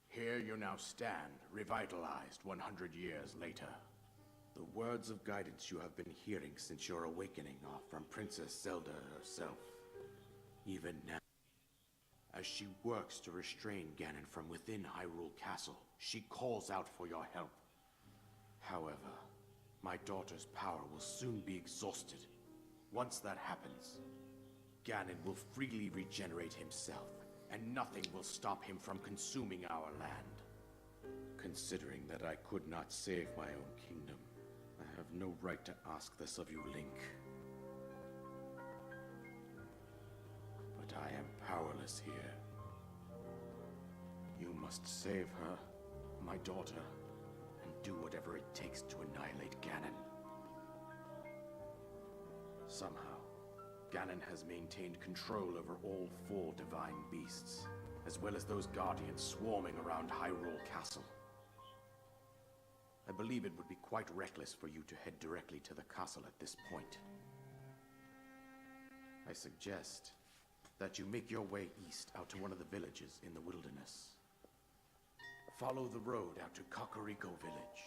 Here you now stand, revitalized 100 years later. The words of guidance you have been hearing since your awakening are from Princess Zelda herself. Even now, as she works to restrain Ganon from within Hyrule Castle, she calls out for your help. However, my daughter's power will soon be exhausted. Once that happens, Ganon will freely regenerate himself, and nothing will stop him from consuming our land. Considering that I could not save my own kingdom, I have no right to ask this of you, Link. But I am powerless here. You must save her, my daughter, and do whatever it takes to annihilate Ganon. Somehow, Ganon has maintained control over all 4 divine beasts, as well as those guardians swarming around Hyrule Castle. I believe it would be quite reckless for you to head directly to the castle at this point. I suggest that you make your way east out to one of the villages in the wilderness. Follow the road out to Kakariko Village.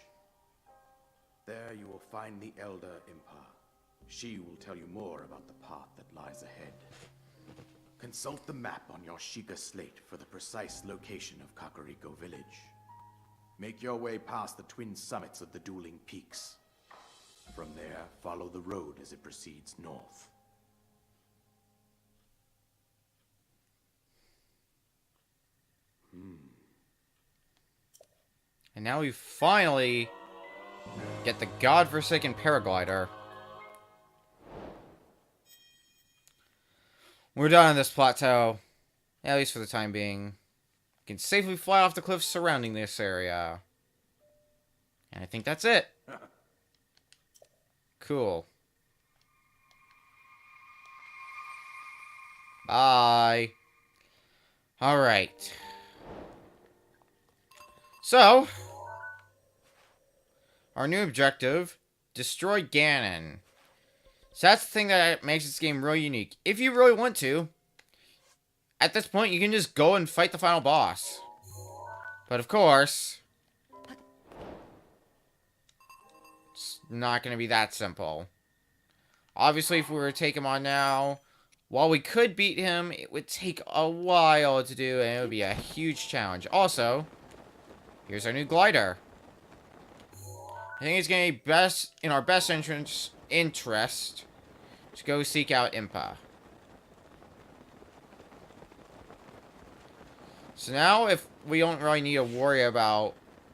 There you will find the Elder Impa. She will tell you more about the path that lies ahead. Consult the map on your Sheikah slate for the precise location of Kakariko Village. Make your way past the twin summits of the dueling peaks. From there, follow the road as it proceeds north. And now we finally get the godforsaken paraglider. We're done on this plateau, at least for the time being. We can safely fly off the cliffs surrounding this area. And I think that's it. Cool. Bye. Alright. So, our new objective, destroy Ganon. So that's the thing that makes this game really unique. If you really want to, at this point you can just go and fight the final boss. But of course, it's not going to be that simple. Obviously, if we were to take him on now, while we could beat him, it would take a while to do, and it would be a huge challenge. Also, here's our new glider. I think it's going to be best in our best interest to go seek out Impa. So now, if we don't really need to worry about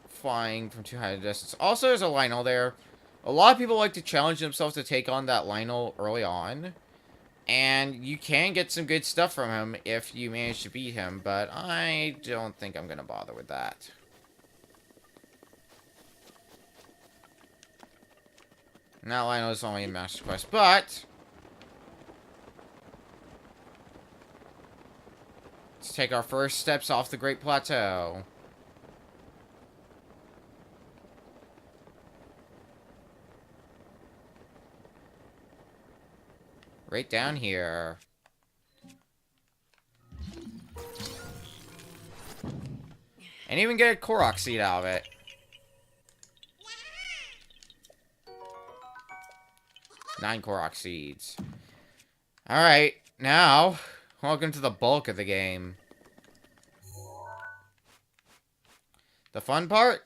flying from too high a distance. Also, there's a Lionel there. A lot of people like to challenge themselves to take on that Lionel early on. And you can get some good stuff from him if you manage to beat him, but I don't think I'm going to bother with that. Now Lionel is only a Master Quest, but let's take our first steps off the Great Plateau. Right down here. And even get a Korok seed out of it. Nine Korok seeds. Alright, now, welcome to the bulk of the game. The fun part?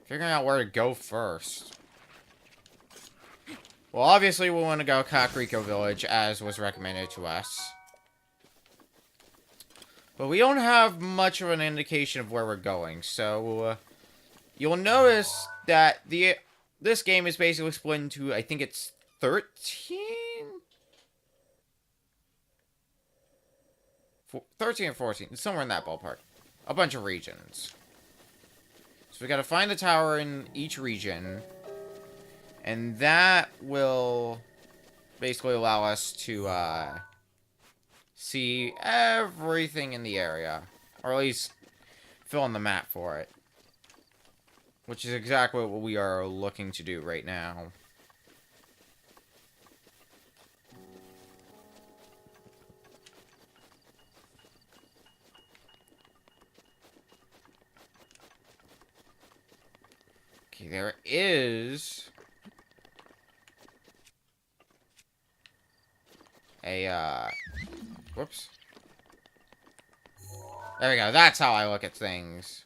Figuring out where to go first. Well, obviously we want to go Kakariko Village, as was recommended to us. But we don't have much of an indication of where we're going, so you'll notice that this game is basically split into, I think it's 13? 13 or 14, somewhere in that ballpark. A bunch of regions. So we gotta find the tower in each region. And that will basically allow us to see everything in the area. Or at least fill in the map for it. Which is exactly what we are looking to do right now. Okay, there is whoops. There we go. That's how I look at things.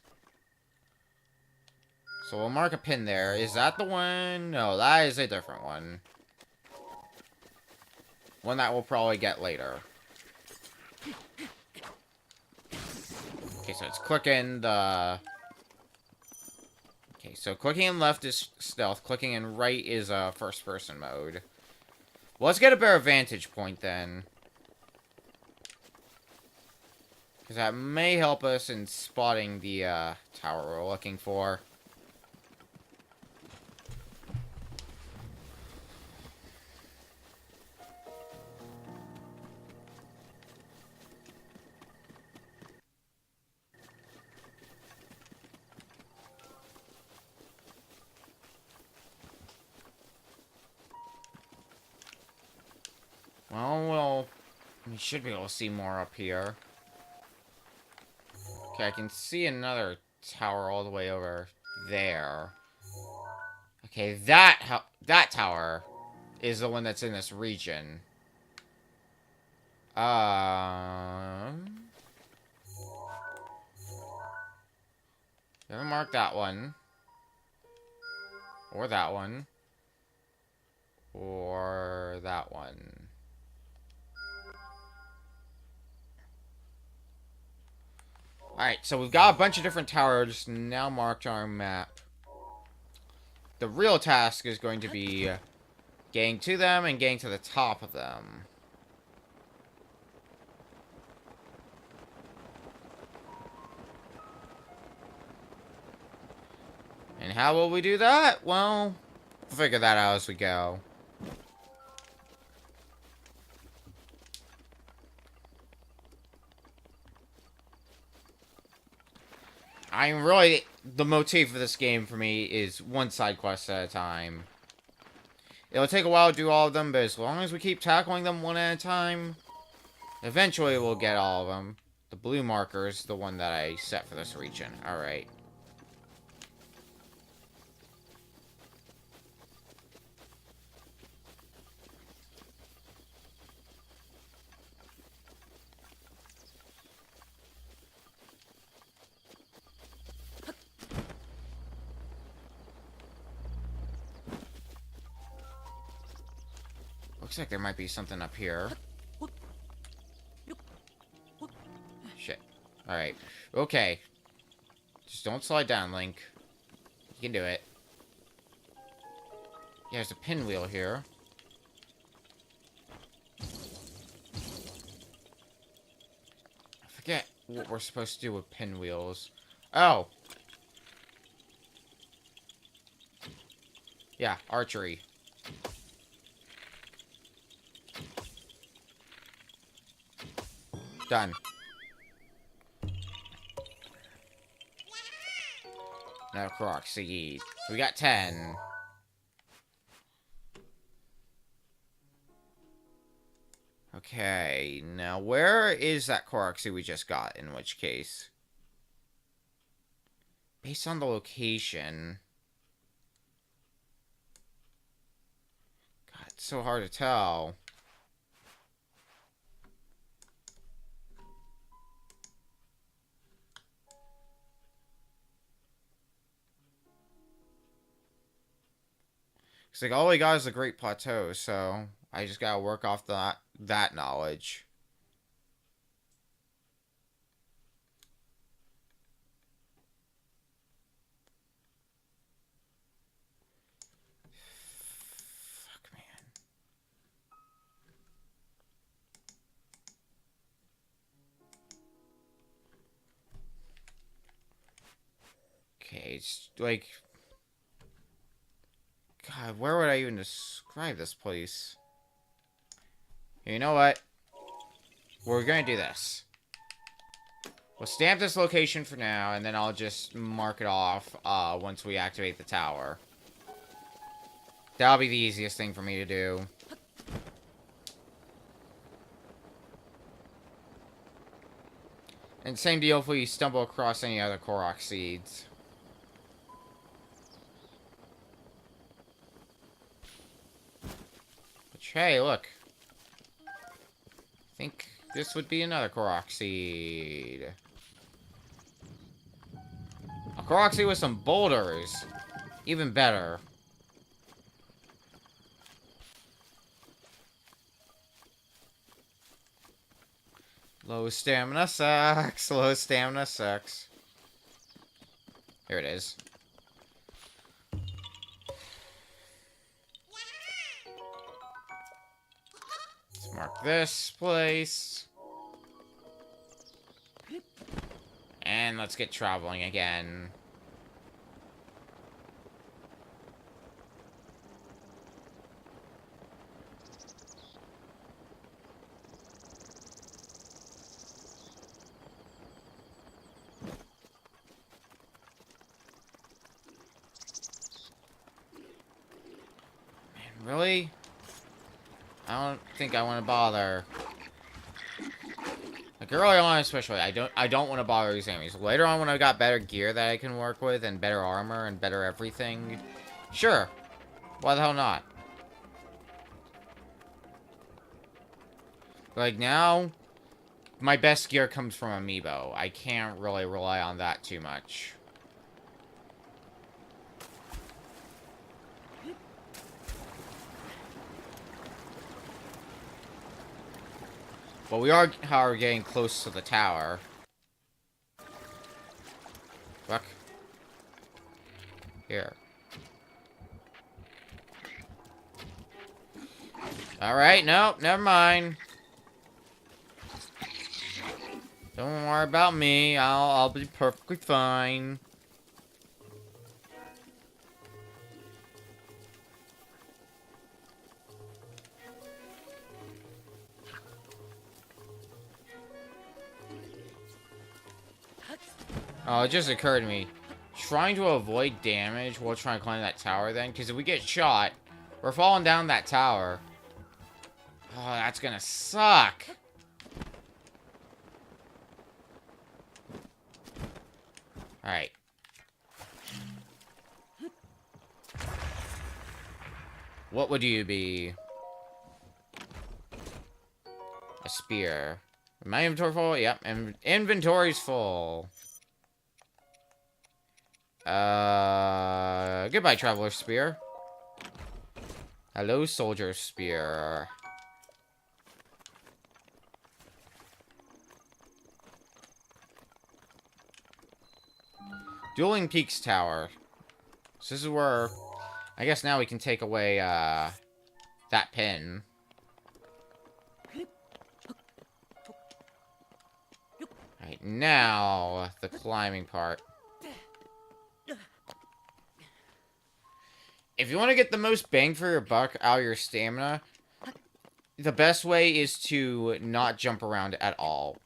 So we'll mark a pin there. Is that the one? No, that is a different one. One that we'll probably get later. Okay, so it's clicking the... Okay, so clicking in left is stealth. Clicking in right is first-person mode. Well, let's get a better vantage point then. Because that may help us in spotting the tower we're looking for. Well, we should be able to see more up here. Okay, I can see another tower all the way over there. Okay, that tower is the one that's in this region. Never mark that one. Or that one. Or that one. Alright, so we've got a bunch of different towers now marked on our map. The real task is going to be getting to them and getting to the top of them. And how will we do that? Well, we'll figure that out as we go. I'm really... The motif of this game for me is one side quest at a time. It'll take a while to do all of them, but as long as we keep tackling them one at a time, eventually we'll get all of them. The blue marker is the one that I set for this region. Alright. Looks like there might be something up here. Shit. Alright. Okay. Just don't slide down, Link. You can do it. Yeah, there's a pinwheel here. I forget what we're supposed to do with pinwheels. Oh! Yeah, archery. Done. Now Korok seed. We got 10. Okay, now where is that Korok seed we just got, in which case? Based on the location... God, it's so hard to tell. It's like, all we got is a Great Plateau, so I just gotta work off that knowledge. Fuck, man. Okay, it's like... God, where would I even describe this place? You know what? We're gonna do this. We'll stamp this location for now, and then I'll just mark it off once we activate the tower. That'll be the easiest thing for me to do. And same deal if we stumble across any other Korok seeds. Hey, look. I think this would be another Korok seed. A Korok seed with some boulders. Even better. Low stamina sucks. Low stamina sucks. Here it is. Mark this place. And let's get traveling again. Man, really? I don't think I want to bother. Like early on especially, I don't want to bother these enemies. Later on when I got better gear that I can work with and better armor and better everything, sure. Why the hell not? Like now, my best gear comes from Amiibo. I can't really rely on that too much. But we are, however, getting close to the tower. Fuck. Here. Alright, nope, never mind. Don't worry about me. I'll be perfectly fine. Oh, it just occurred to me. Trying to avoid damage while trying to climb that tower then, because if we get shot, we're falling down that tower. Oh, that's gonna suck. Alright. What would you be? A spear. My inventory full? Yep. Inventory's full. Goodbye, Traveler Spear. Hello, Soldier Spear. Dueling Peaks Tower. So this is where... I guess now we can take away, that pin. Right, now, the climbing part. If you want to get the most bang for your buck out of your stamina, the best way is to not jump around at all.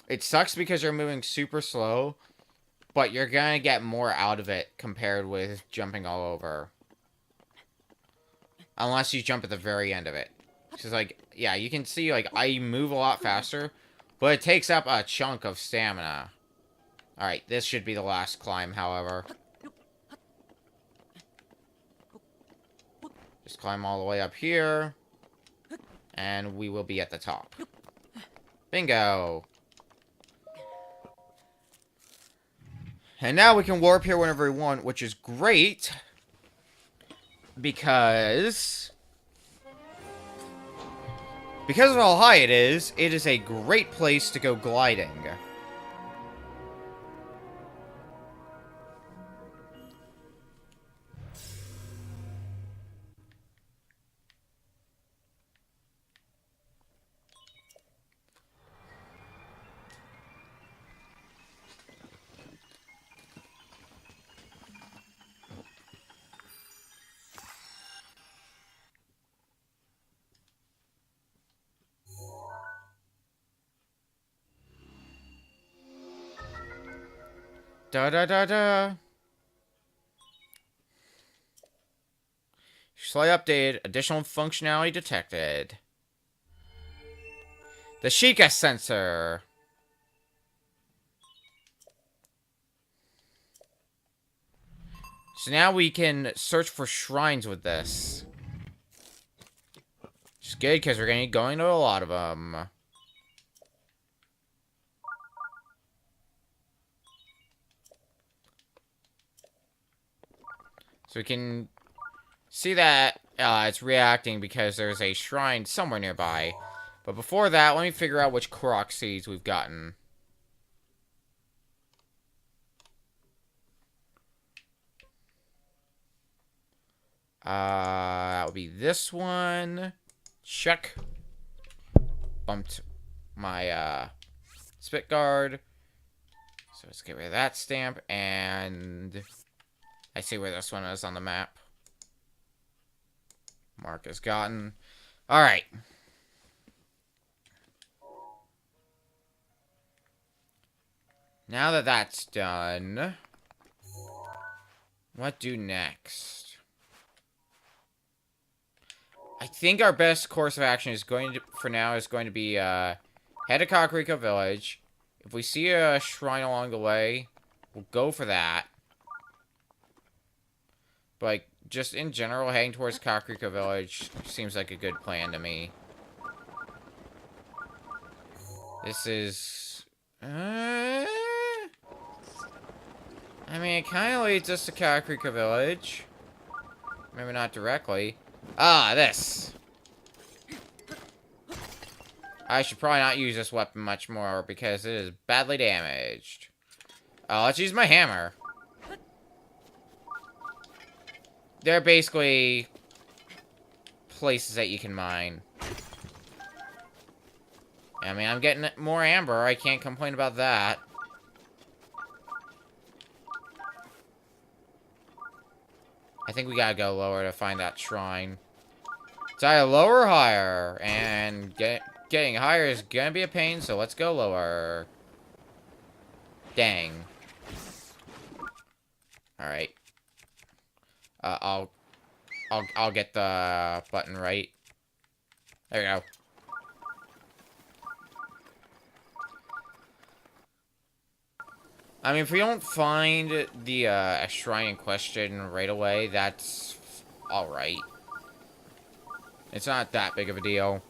It sucks because you're moving super slow, but you're gonna get more out of it compared with jumping all over. Unless you jump at the very end of it. Because, like, yeah, you can see, like, I move a lot faster, but it takes up a chunk of stamina. Alright, this should be the last climb, however. Just climb all the way up here. And we will be at the top. Bingo! And now we can warp here whenever we want, which is great. Because of how high it is a great place to go gliding. Da da da da. Slightly updated. Additional functionality detected. The Sheikah sensor. So now we can search for shrines with this. Which is good because we're going to be going to a lot of them. So we can see that it's reacting because there's a shrine somewhere nearby. But before that, let me figure out which Korok seeds we've gotten. That would be this one. Check. Bumped my spit guard. So let's get rid of that stamp, and I see where this one is on the map. Mark is gotten. Alright. Now that that's done, what do next? I think our best course of action is going to, for now, is going to be, head to Kakariko Village. If we see a shrine along the way, we'll go for that. But, like, just in general, heading towards Kakariko Village seems like a good plan to me. This is... I mean, it kind of leads us to Kakariko Village. Maybe not directly. Ah, this. I should probably not use this weapon much more because it is badly damaged. Let's use my hammer. They're basically places that you can mine. I mean, I'm getting more amber. I can't complain about that. I think we gotta go lower to find that shrine. It's either lower or higher. And getting higher is gonna be a pain, so let's go lower. Dang. Alright. I'll get the button right. There we go. I mean, if we don't find the shrine in question right away, that's alright. It's not that big of a deal.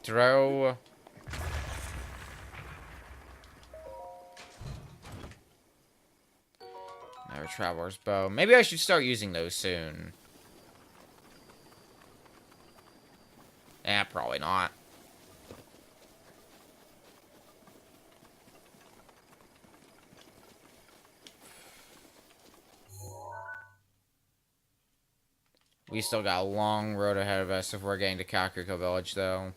Throw. Never Traveler's Bow. Maybe I should start using those soon. Probably not. We still got a long road ahead of us if we're getting to Kakariko Village, though.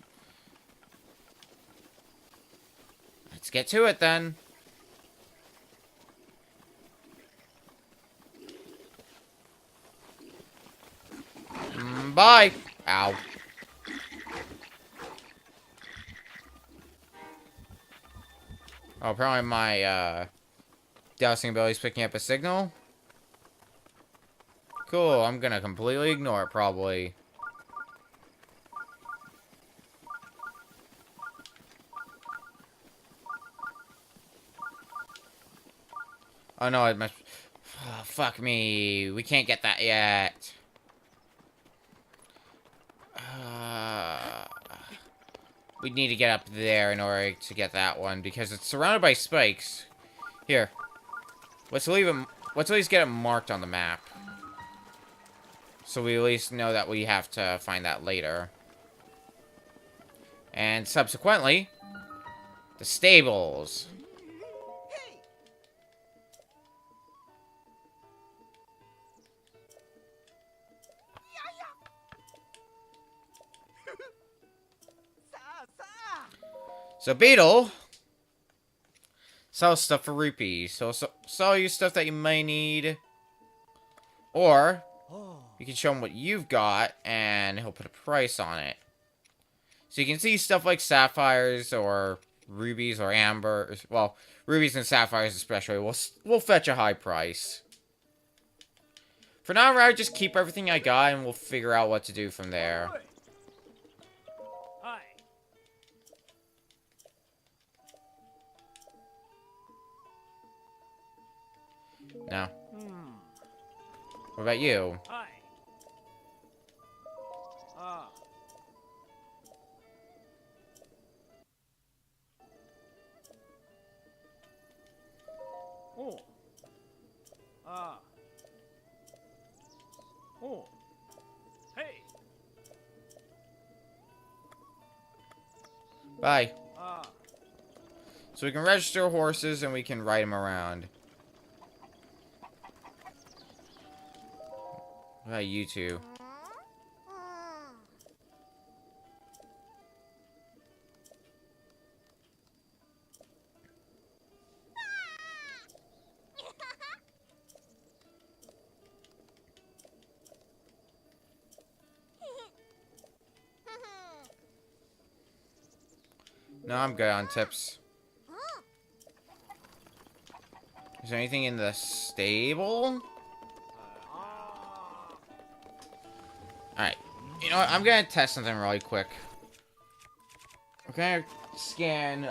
Let's get to it, then. Bye! Ow. Oh, apparently my, dousing ability's picking up a signal. Cool, I'm gonna completely ignore it, probably. Oh no, it must... Oh, fuck me. We can't get that yet. We need to get up there in order to get that one, because it's surrounded by spikes. Here. Let's at least get it marked on the map. So we at least know that we have to find that later. And subsequently, the stables. So Beetle sells stuff for rupees. So sell you stuff that you might need. Or you can show him what you've got and he'll put a price on it. So you can see stuff like sapphires or rubies or amber. Well, rubies and sapphires especially will fetch a high price. For now, I'd rather just keep everything I got and we'll figure out what to do from there. No. What about you? Bye. So we can register horses and we can ride them around. What about you two? No, I'm good on tips. Is there anything in the stable? Alright. You know what? I'm gonna test something really quick. I'm gonna scan,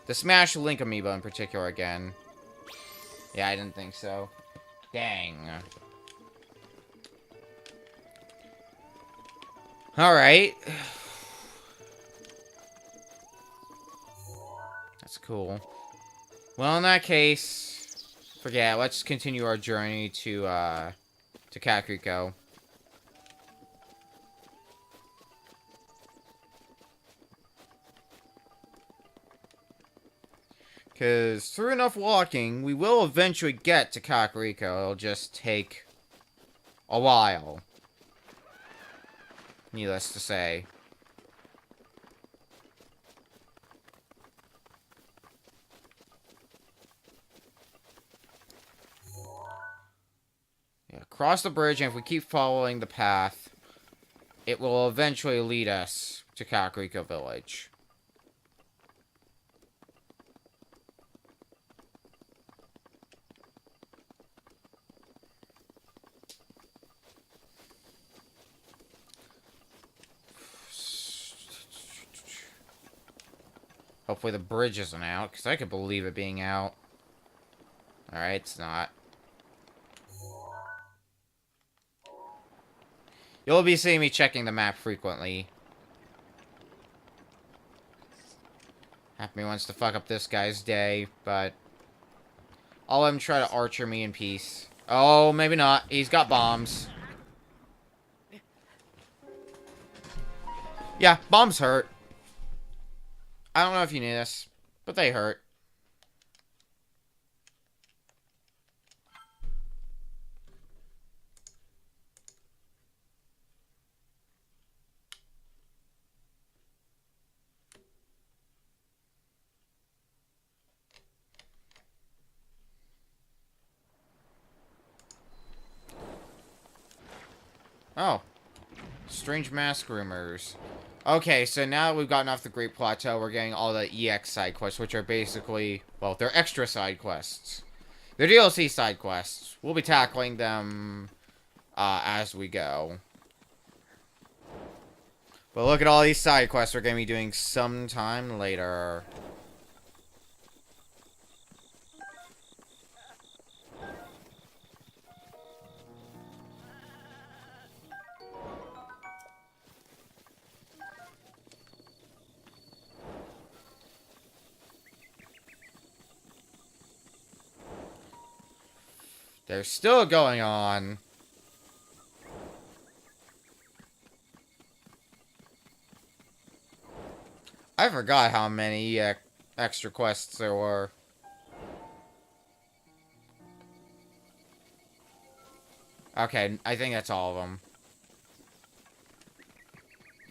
the Smash Link amiibo in particular again. Yeah, I didn't think so. Dang. Alright. That's cool. Well, in that case, forget. Let's continue our journey to Kakariko. Because through enough walking, we will eventually get to Kakariko. It'll just take a while. Needless to say. Yeah, cross the bridge, and if we keep following the path, it will eventually lead us to Kakariko Village. Hopefully the bridge isn't out, because I could believe it being out. Alright, it's not. You'll be seeing me checking the map frequently. Half me wants to fuck up this guy's day, but I'll let him try to archer me in peace. Oh, maybe not. He's got bombs. Yeah, bombs hurt. I don't know if you knew this, but they hurt. Oh. Strange mask rumors. Okay, so now that we've gotten off the Great Plateau, we're getting all the EX side quests, which are basically, well, they're extra side quests. They're DLC side quests. We'll be tackling them as we go. But look at all these side quests we're going to be doing sometime later. They're still going on. I forgot how many extra quests there were. Okay, I think that's all of them.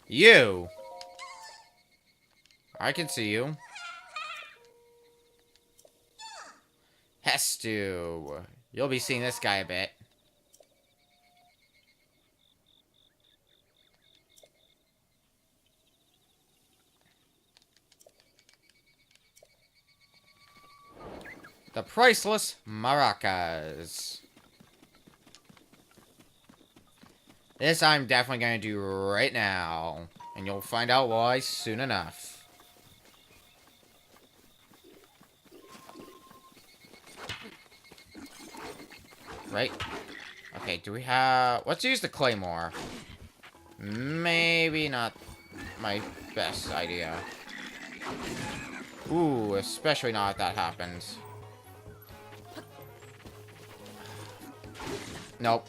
You! I can see you. Hestu. You'll be seeing this guy a bit. The priceless maracas. This I'm definitely going to do right now. And you'll find out why soon enough. Right? Okay, do we have... Let's use the claymore. Maybe not my best idea. Ooh, especially not if that happens. Nope.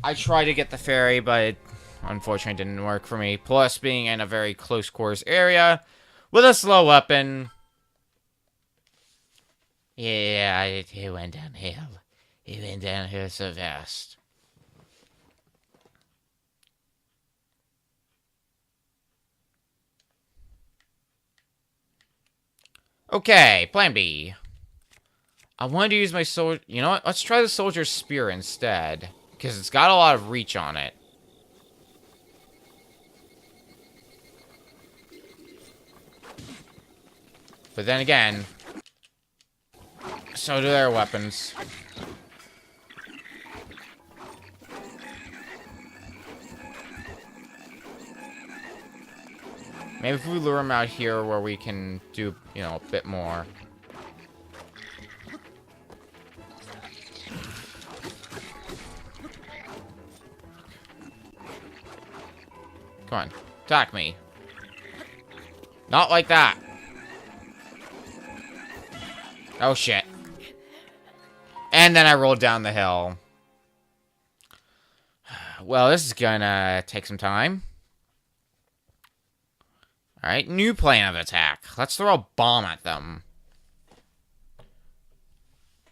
I tried to get the fairy, but it unfortunately didn't work for me. Plus, being in a very close quarters area with a slow weapon. Yeah, it went downhill. It went downhill so fast. Okay, plan B. I wanted to use my sword. You know what? Let's try the soldier's spear instead. Because it's got a lot of reach on it. But then again, so do their weapons. Maybe if we lure him out here where we can do, you know, a bit more. Come on, attack me. Not like that. Oh, shit. And then I rolled down the hill. Well, this is gonna take some time. Alright, new plan of attack. Let's throw a bomb at them.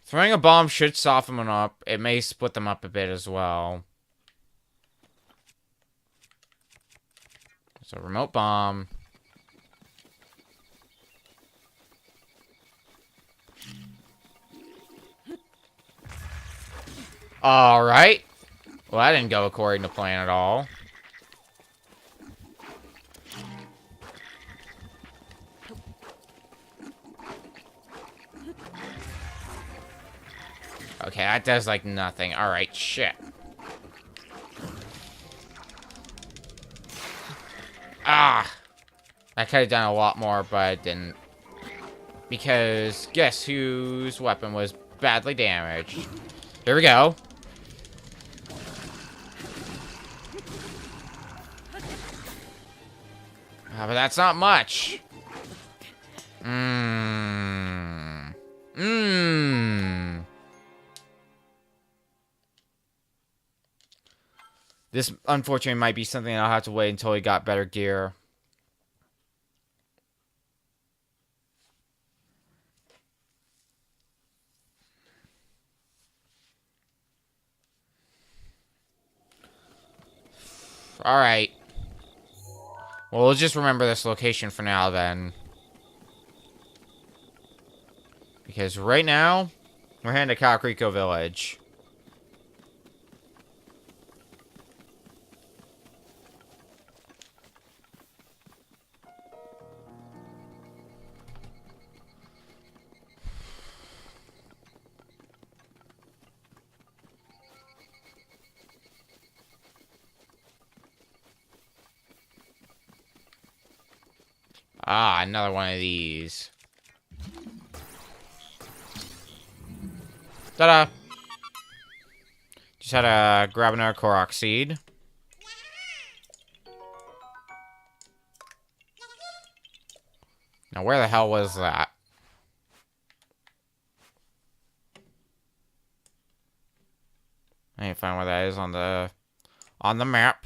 Throwing a bomb should soften them up. It may split them up a bit as well. So, remote bomb. Alright. Well, that didn't go according to plan at all. Okay, that does, like, nothing. Alright, shit. Ah! I could have done a lot more, but I didn't. Because guess whose weapon was badly damaged? Here we go. But that's not much. This, unfortunately, might be something I'll have to wait until we got better gear. Alright. Well, we'll just remember this location for now, then. Because right now, we're heading to Kakariko Village. Ah, another one of these. Ta-da! Just had to grab another Korok seed. Now, where the hell was that? I need to find where that is on the map.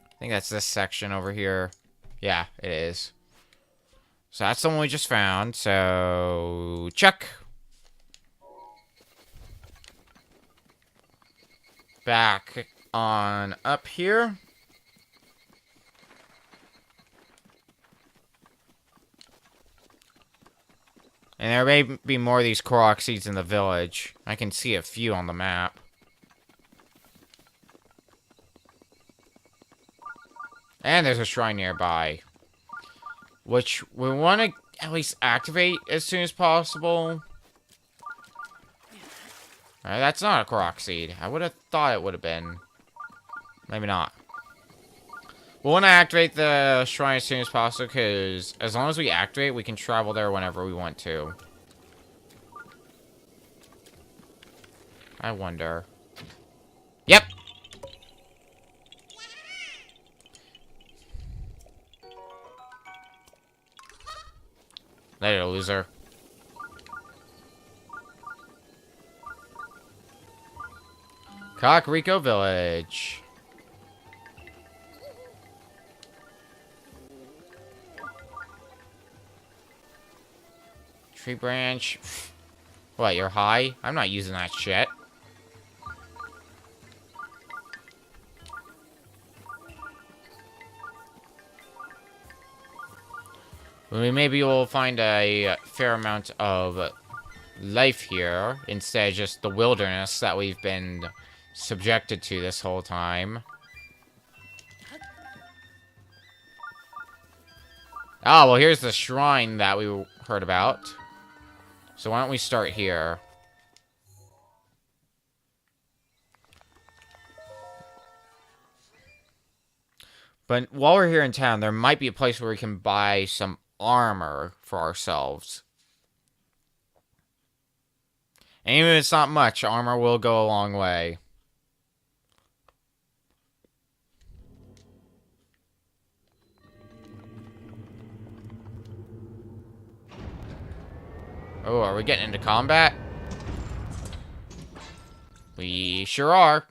I think that's this section over here. Yeah, it is. So that's the one we just found. So, check. Back on up here. And there may be more of these Korok seeds in the village. I can see a few on the map. And there's a shrine nearby. Which we want to at least activate as soon as possible. Alright, that's not a Korok seed. I would have thought it would have been. Maybe not. We want to activate the shrine as soon as possible, because as long as we activate, we can travel there whenever we want to. I wonder. Yep! Later, loser. Kakariko Village. Tree branch. What, you're high? I'm not using that shit. Maybe we'll find a fair amount of life here instead of just the wilderness that we've been subjected to this whole time. Ah, well, here's the shrine that we heard about. So why don't we start here? But while we're here in town, there might be a place where we can buy some armor for ourselves. And even if it's not much, armor will go a long way. Oh, are we getting into combat? We sure are.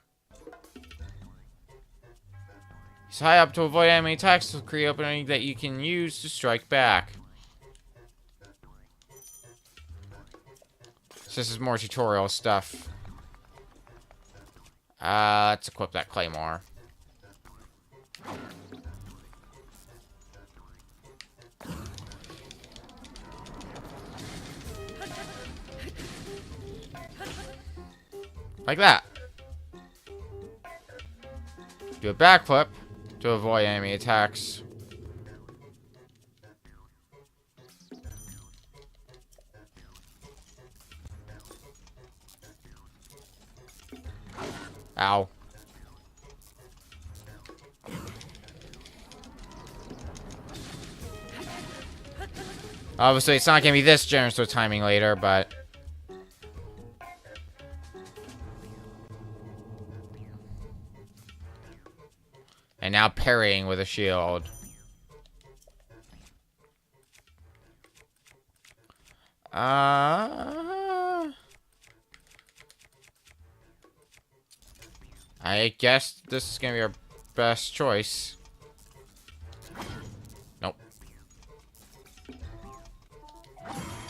Use high up to avoid enemy attacks to create opening that you can use to strike back. So this is more tutorial stuff. Let's equip that claymore. Like that. Do a backflip to avoid enemy attacks. Ow. Obviously, it's not gonna be this generous with timing later, but... And now parrying with a shield. I guess this is gonna be our best choice. Nope.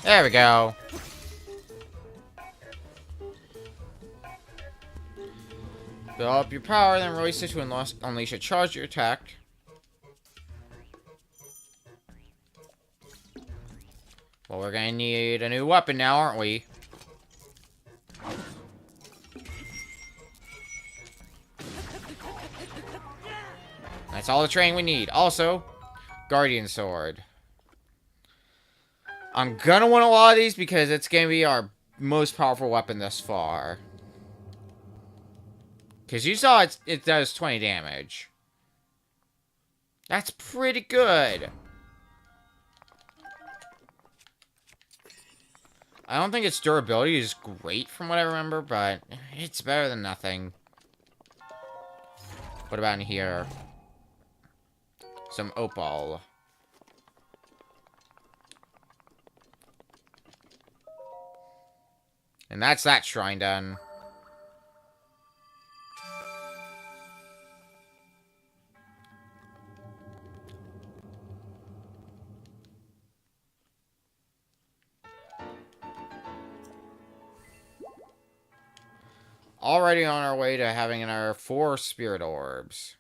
There we go. Build up your power, then release it to unleash a charge your attack. Well, we're gonna need a new weapon now, aren't we? That's all the training we need. Also, Guardian Sword. I'm gonna want a lot of these because it's gonna be our most powerful weapon thus far. Because you saw it does 20 damage. That's pretty good. I don't think its durability is great from what I remember, but it's better than nothing. What about in here? Some opal. And that's that shrine done. Already on our way to having our 4 spirit orbs.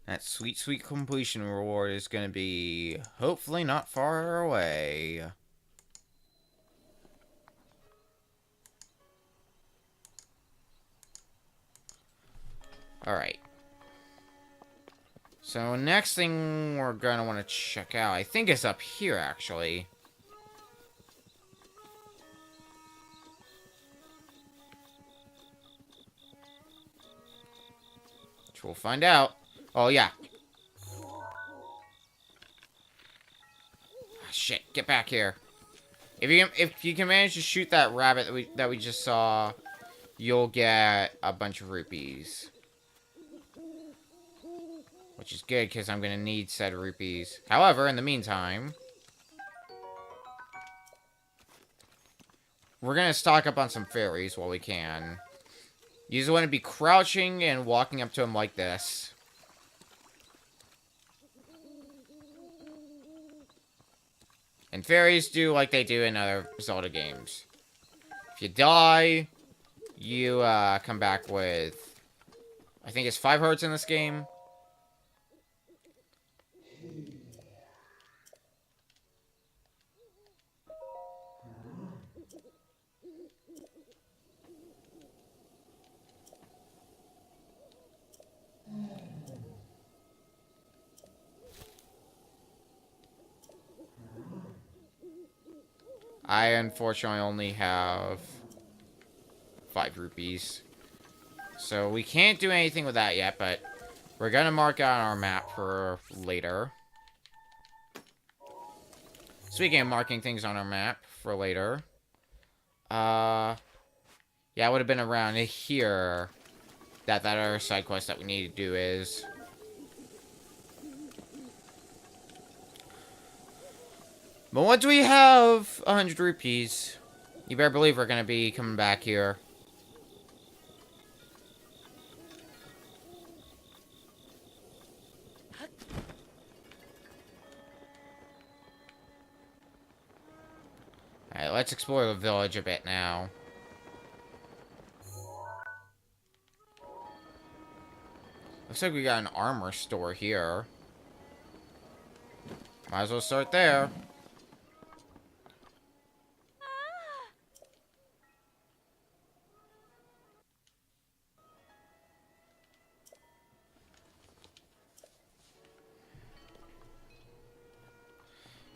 That sweet, sweet completion reward is going to be hopefully not far away. Alright. So next thing we're going to want to check out, I think it's up here actually. Which we'll find out. Oh yeah. Shit, get back here. If you can manage to shoot that rabbit that we just saw, you'll get a bunch of rupees. Which is good, because I'm going to need said rupees. However, in the meantime... we're going to stock up on some fairies while we can. You just want to be crouching and walking up to them like this. And fairies do like they do in other Zelda games. If you die, you come back with... I think it's 5 hearts in this game. I unfortunately only have 5 rupees. So we can't do anything with that yet, but we're gonna mark out our map for later. Speaking of marking things on our map for later. Yeah, it would have been around here that other side quest that we need to do is. But once we have 100 rupees, you better believe we're going to be coming back here. Alright, let's explore the village a bit now. Looks like we got an armor store here. Might as well start there.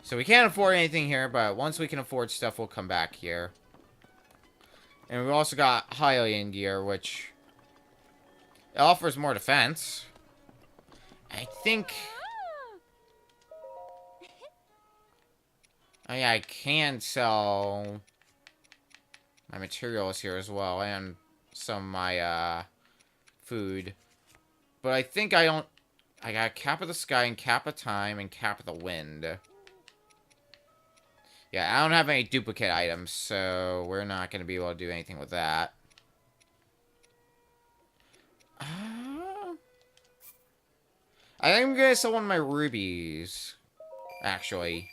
So we can't afford anything here, but once we can afford stuff, we'll come back here. And we've also got Hylian gear, which it offers more defense. I think... Oh yeah, I can sell my materials here as well, and some of my, food. But I think I don't... I got Cap of the Sky, and Cap of Time, and Cap of the Wind. Yeah, I don't have any duplicate items, so we're not going to be able to do anything with that. I think I'm going to sell one of my rubies, actually.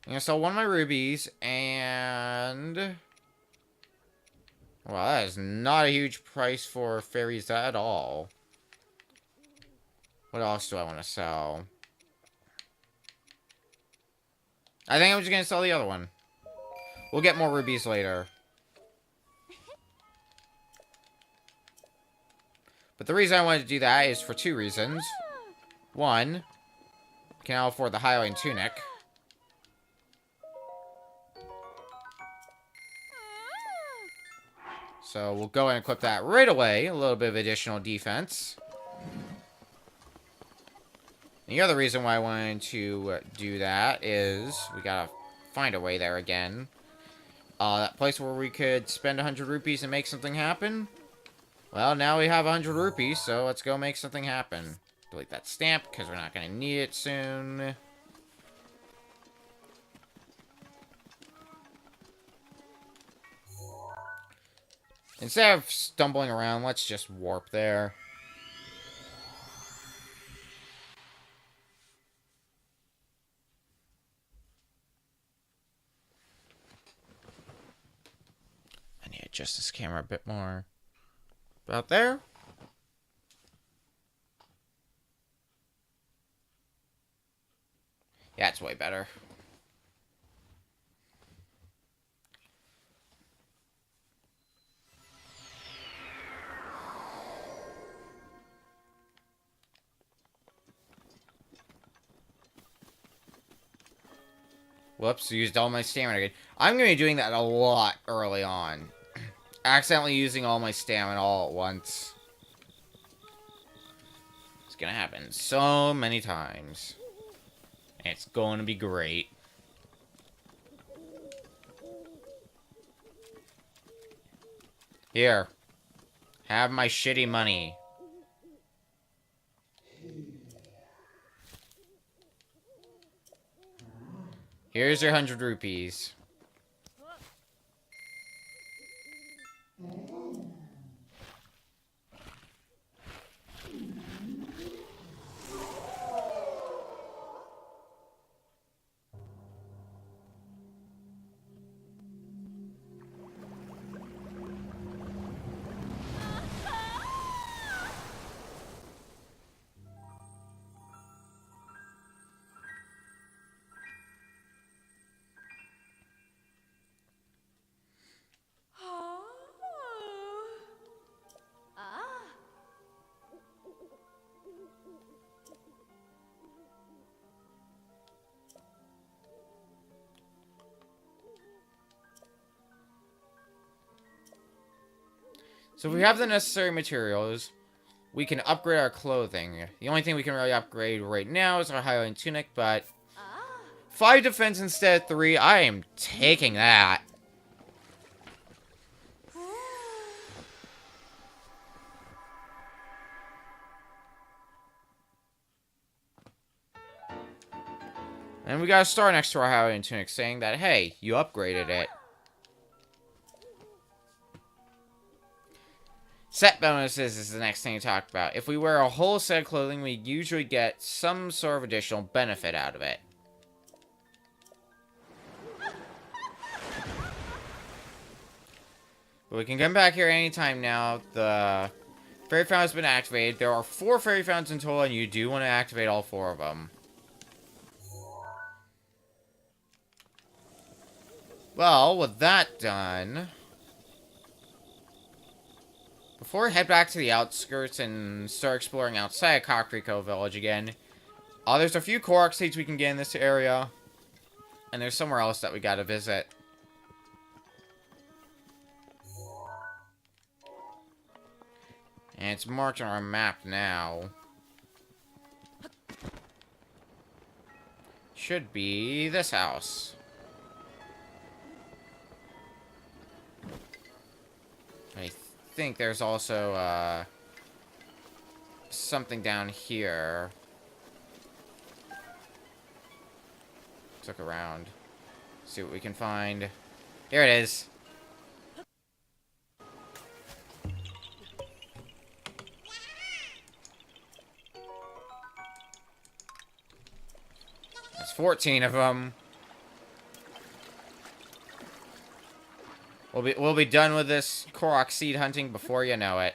I'm going to sell one of my rubies, and... Well, that is not a huge price for fairies at all. What else do I want to sell? I think I'm just going to sell the other one. We'll get more rubies later. But the reason I wanted to do that is for two reasons. One, can I afford the Highland Tunic? So we'll go and equip that right away. A little bit of additional defense. The other reason why I wanted to do that is we gotta find a way there again. That place where we could spend 100 rupees and make something happen. Well, now we have 100 rupees, so let's go make something happen. Delete that stamp, because we're not going to need it soon. Instead of stumbling around, let's just warp there. I need to adjust this camera a bit more. About there. Yeah, it's way better. Whoops, used all my stamina again. I'm going to be doing that a lot early on. Accidentally using all my stamina all at once. It's going to happen so many times. And it's going to be great. Here. Have my shitty money. Here's your 100 rupees. So if we have the necessary materials, we can upgrade our clothing. The only thing we can really upgrade right now is our Highland tunic, but 5 defense instead of 3. I am taking that. And we got a star next to our Highland tunic saying that, hey, you upgraded it. Set bonuses is the next thing to talk about. If we wear a whole set of clothing, we usually get some sort of additional benefit out of it. But we can come back here anytime now. The fairy fountain has been activated. There are 4 fairy fountains in total, and you do want to activate all 4 of them. Well, with that done, before we head back to the outskirts and start exploring outside of Kakariko Village again, there's a few Korok seeds we can get in this area, and there's somewhere else that we gotta visit. And it's marked on our map now. Should be this house. I think there's also, something down here. Let's look around. See what we can find. Here it is. That's 14 of them. We'll be done with this Korok seed hunting before you know it.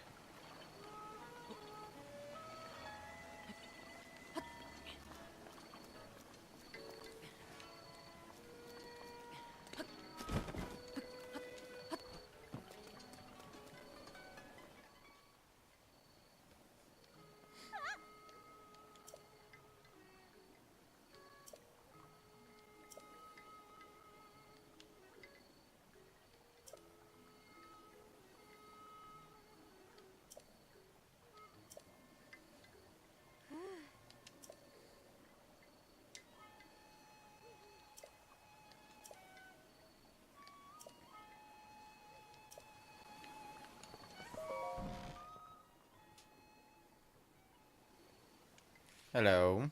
Hello.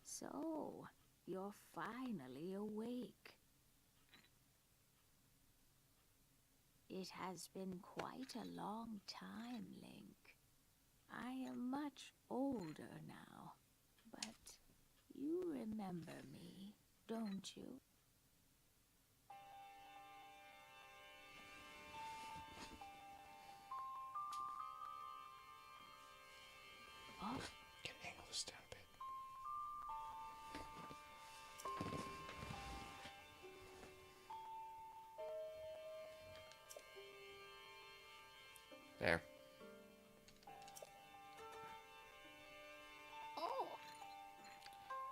So, you're finally awake. It has been quite a long time, Link. I am much older now, but you remember me, don't you? Oh. Can angle this down a bit. There.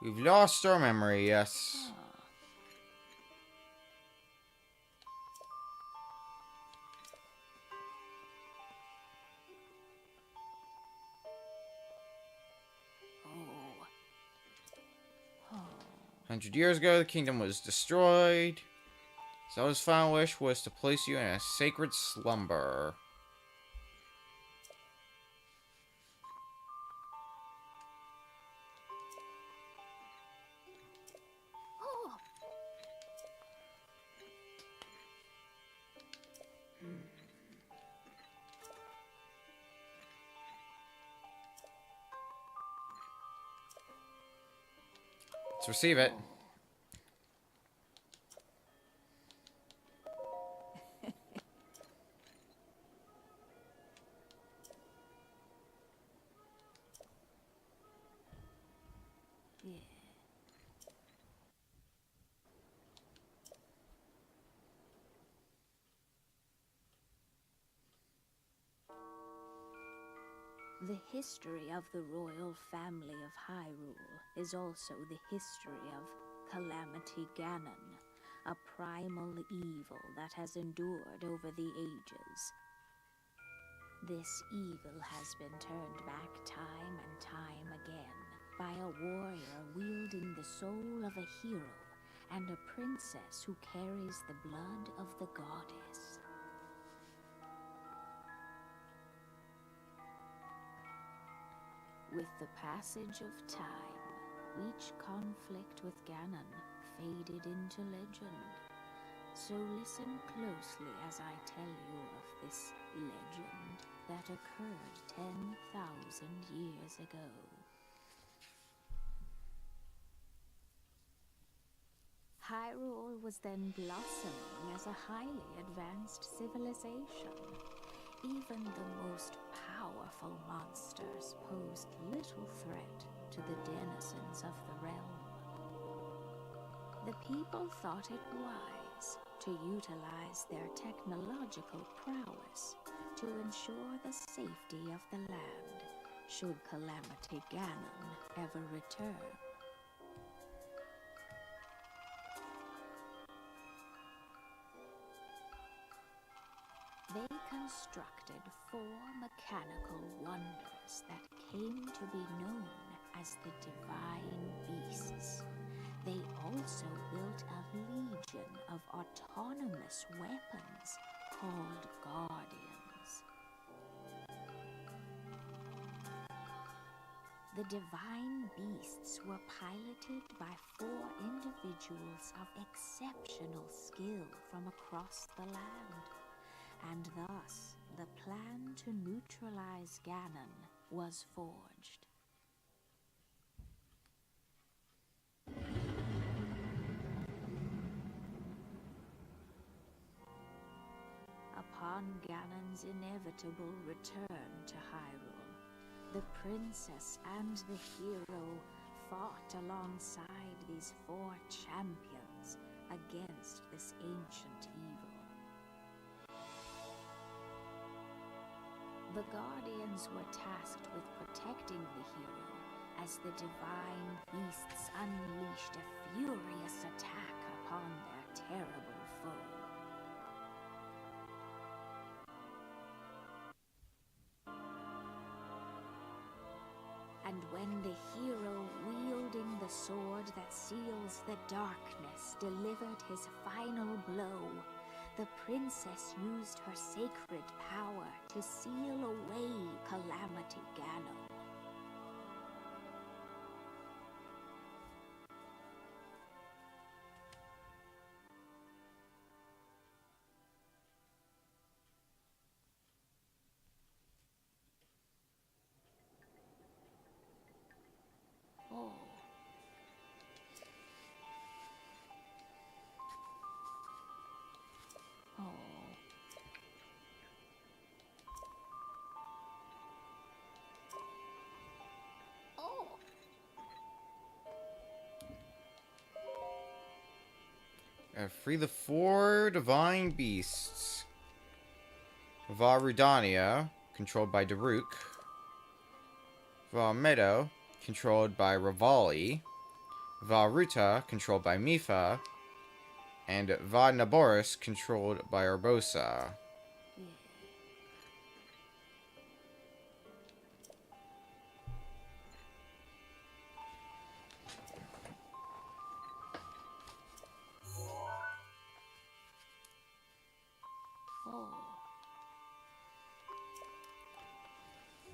We've lost our memory, yes. Oh. Oh. 100 years ago, the kingdom was destroyed. Zelda's final wish was to place you in a sacred slumber. Oh. Let's receive it. Yeah. The history of the royal family of Hyrule is also the history of Calamity Ganon, a primal evil that has endured over the ages. This evil has been turned back time and time again by a warrior wielding the soul of a hero and a princess who carries the blood of the goddess. With the passage of time, each conflict with Ganon faded into legend. So listen closely as I tell you of this legend that occurred 10,000 years ago. Hyrule was then blossoming as a highly advanced civilization. Even the most powerful monsters posed little threat to the denizens of the realm. The people thought it wise to utilize their technological prowess to ensure the safety of the land should Calamity Ganon ever return. They constructed 4 mechanical wonders that came to be known as the Divine Beasts. They also built a legion of autonomous weapons called Guardians. The Divine Beasts were piloted by 4 individuals of exceptional skill from across the land. And thus, the plan to neutralize Ganon was forged. Upon Ganon's inevitable return to Hyrule, the princess and the hero fought alongside these 4 champions against this ancient evil. The Guardians were tasked with protecting the hero as the Divine Beasts unleashed a furious attack upon their terrible foe. And when the hero wielding the sword that seals the darkness delivered his final blow, the princess used her sacred power to seal away Calamity Ganon. Oh. Oh. Free the 4 divine beasts. Vah Rudania, controlled by Daruk. Vah Meadow, controlled by Revali. Vah Ruta, controlled by Mifa. And Vah Naboris, controlled by Urbosa.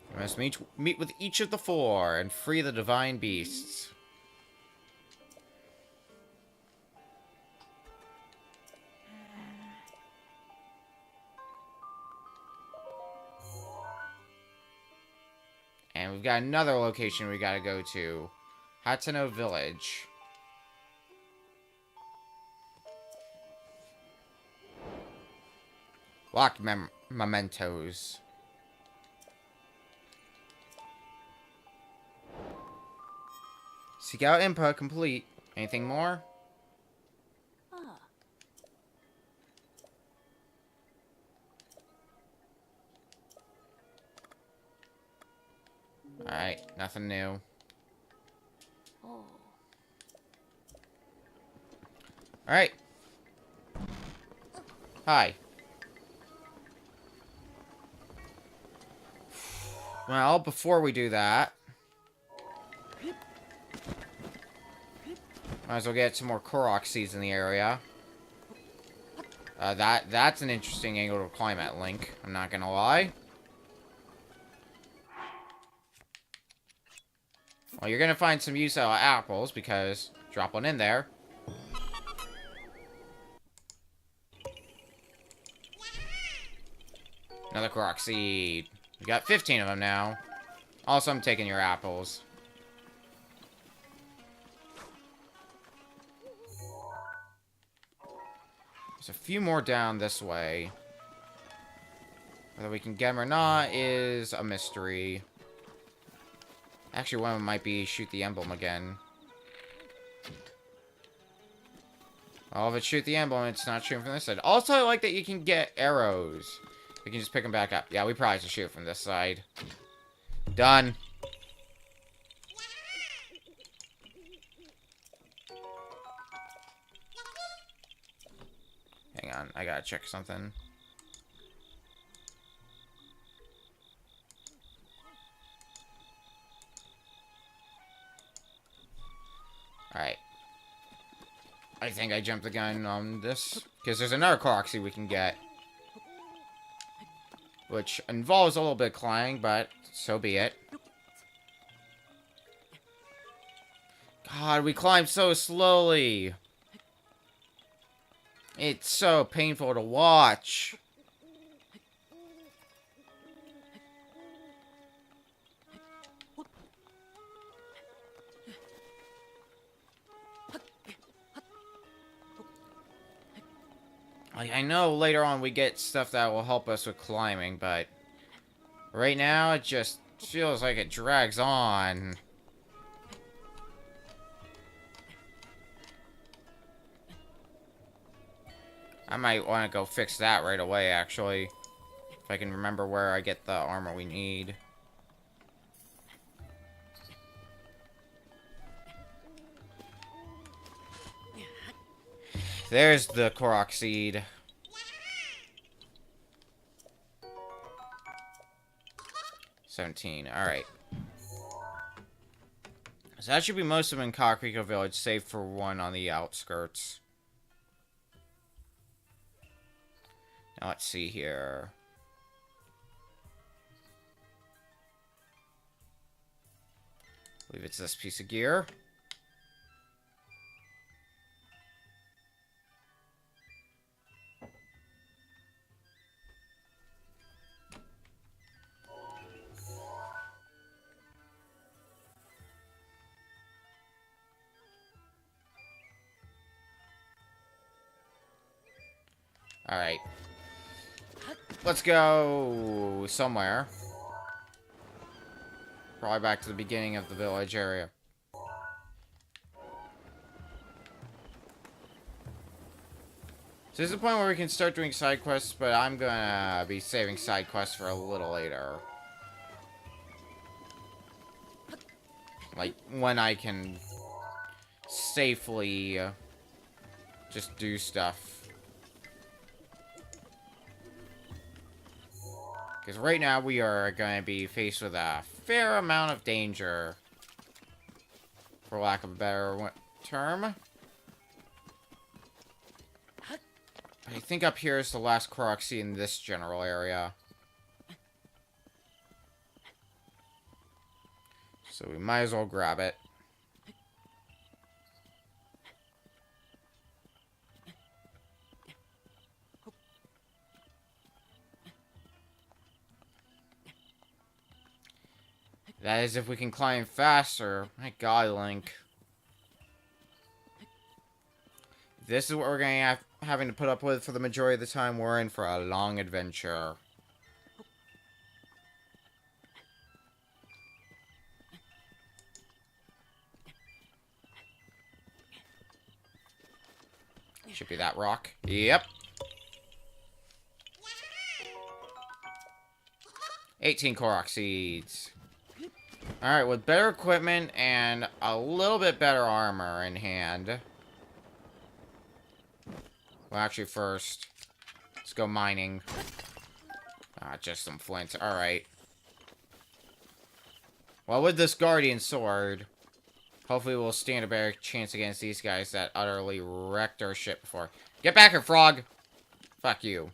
You must meet with each of the 4 and free the divine beasts. And we've got another location we gotta go to. Hateno Village. Locked mementos. Seek out input complete. Anything more? Alright, nothing new. Alright. Well, before we do that, might as well get some more Korok seeds in the area. That's an interesting angle to climb at, Link. I'm not gonna lie. Well, you're gonna find some use out of apples, because drop one in there. Another Korok seed. We got 15 of them now. Also, I'm taking your apples. There's a few more down this way. Whether we can get them or not is a mystery. Actually, one of them might be shoot the emblem again. Oh, if it's shoot the emblem, it's not shooting from this side. Also, I like that you can get arrows. You can just pick them back up. Yeah, we probably should shoot from this side. Done. Hang on, I gotta check something. Alright. I think I jumped the gun on this. Because there's another Korok we can get. Which involves a little bit of climbing, but so be it. God, we climb so slowly. It's so painful to watch. Like, I know later on we get stuff that will help us with climbing, but right now it just feels like it drags on. I might want to go fix that right away, actually. If I can remember where I get the armor we need. There's the Korok seed. $17. Alright. So that should be most of them in Kakariko Village, save for one on the outskirts. Now let's see here. I believe it's this piece of gear. Alright. Let's go somewhere. Probably back to the beginning of the village area. So this is the point where we can start doing side quests, but I'm gonna be saving side quests for a little later. Like, when I can safely just do stuff. Because right now we are going to be faced with a fair amount of danger. For lack of a better term. But I think up here is the last Korok in this general area. So we might as well grab it. That is if we can climb faster. My god, Link. This is what we're going to having to put up with for the majority of the time. We're in for a long adventure. Should be that rock. Yep. 18 Korok seeds. Alright, with better equipment and a little bit better armor in hand. Well, actually, first, let's go mining. Ah, just some flints. Alright. Well, with this Guardian Sword, hopefully we'll stand a better chance against these guys that utterly wrecked our ship before. Get back here, frog! Fuck you.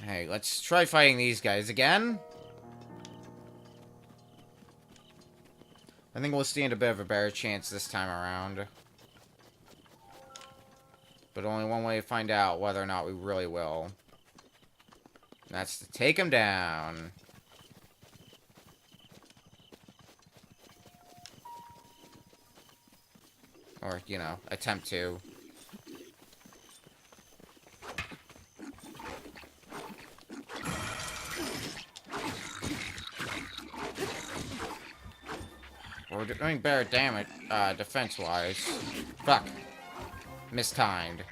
Hey, let's try fighting these guys again. I think we'll stand a bit of a better chance this time around. But only one way to find out whether or not we really will. And that's to take them down. Or, you know, attempt to. We're doing better damage, defense-wise. Fuck. Mistimed.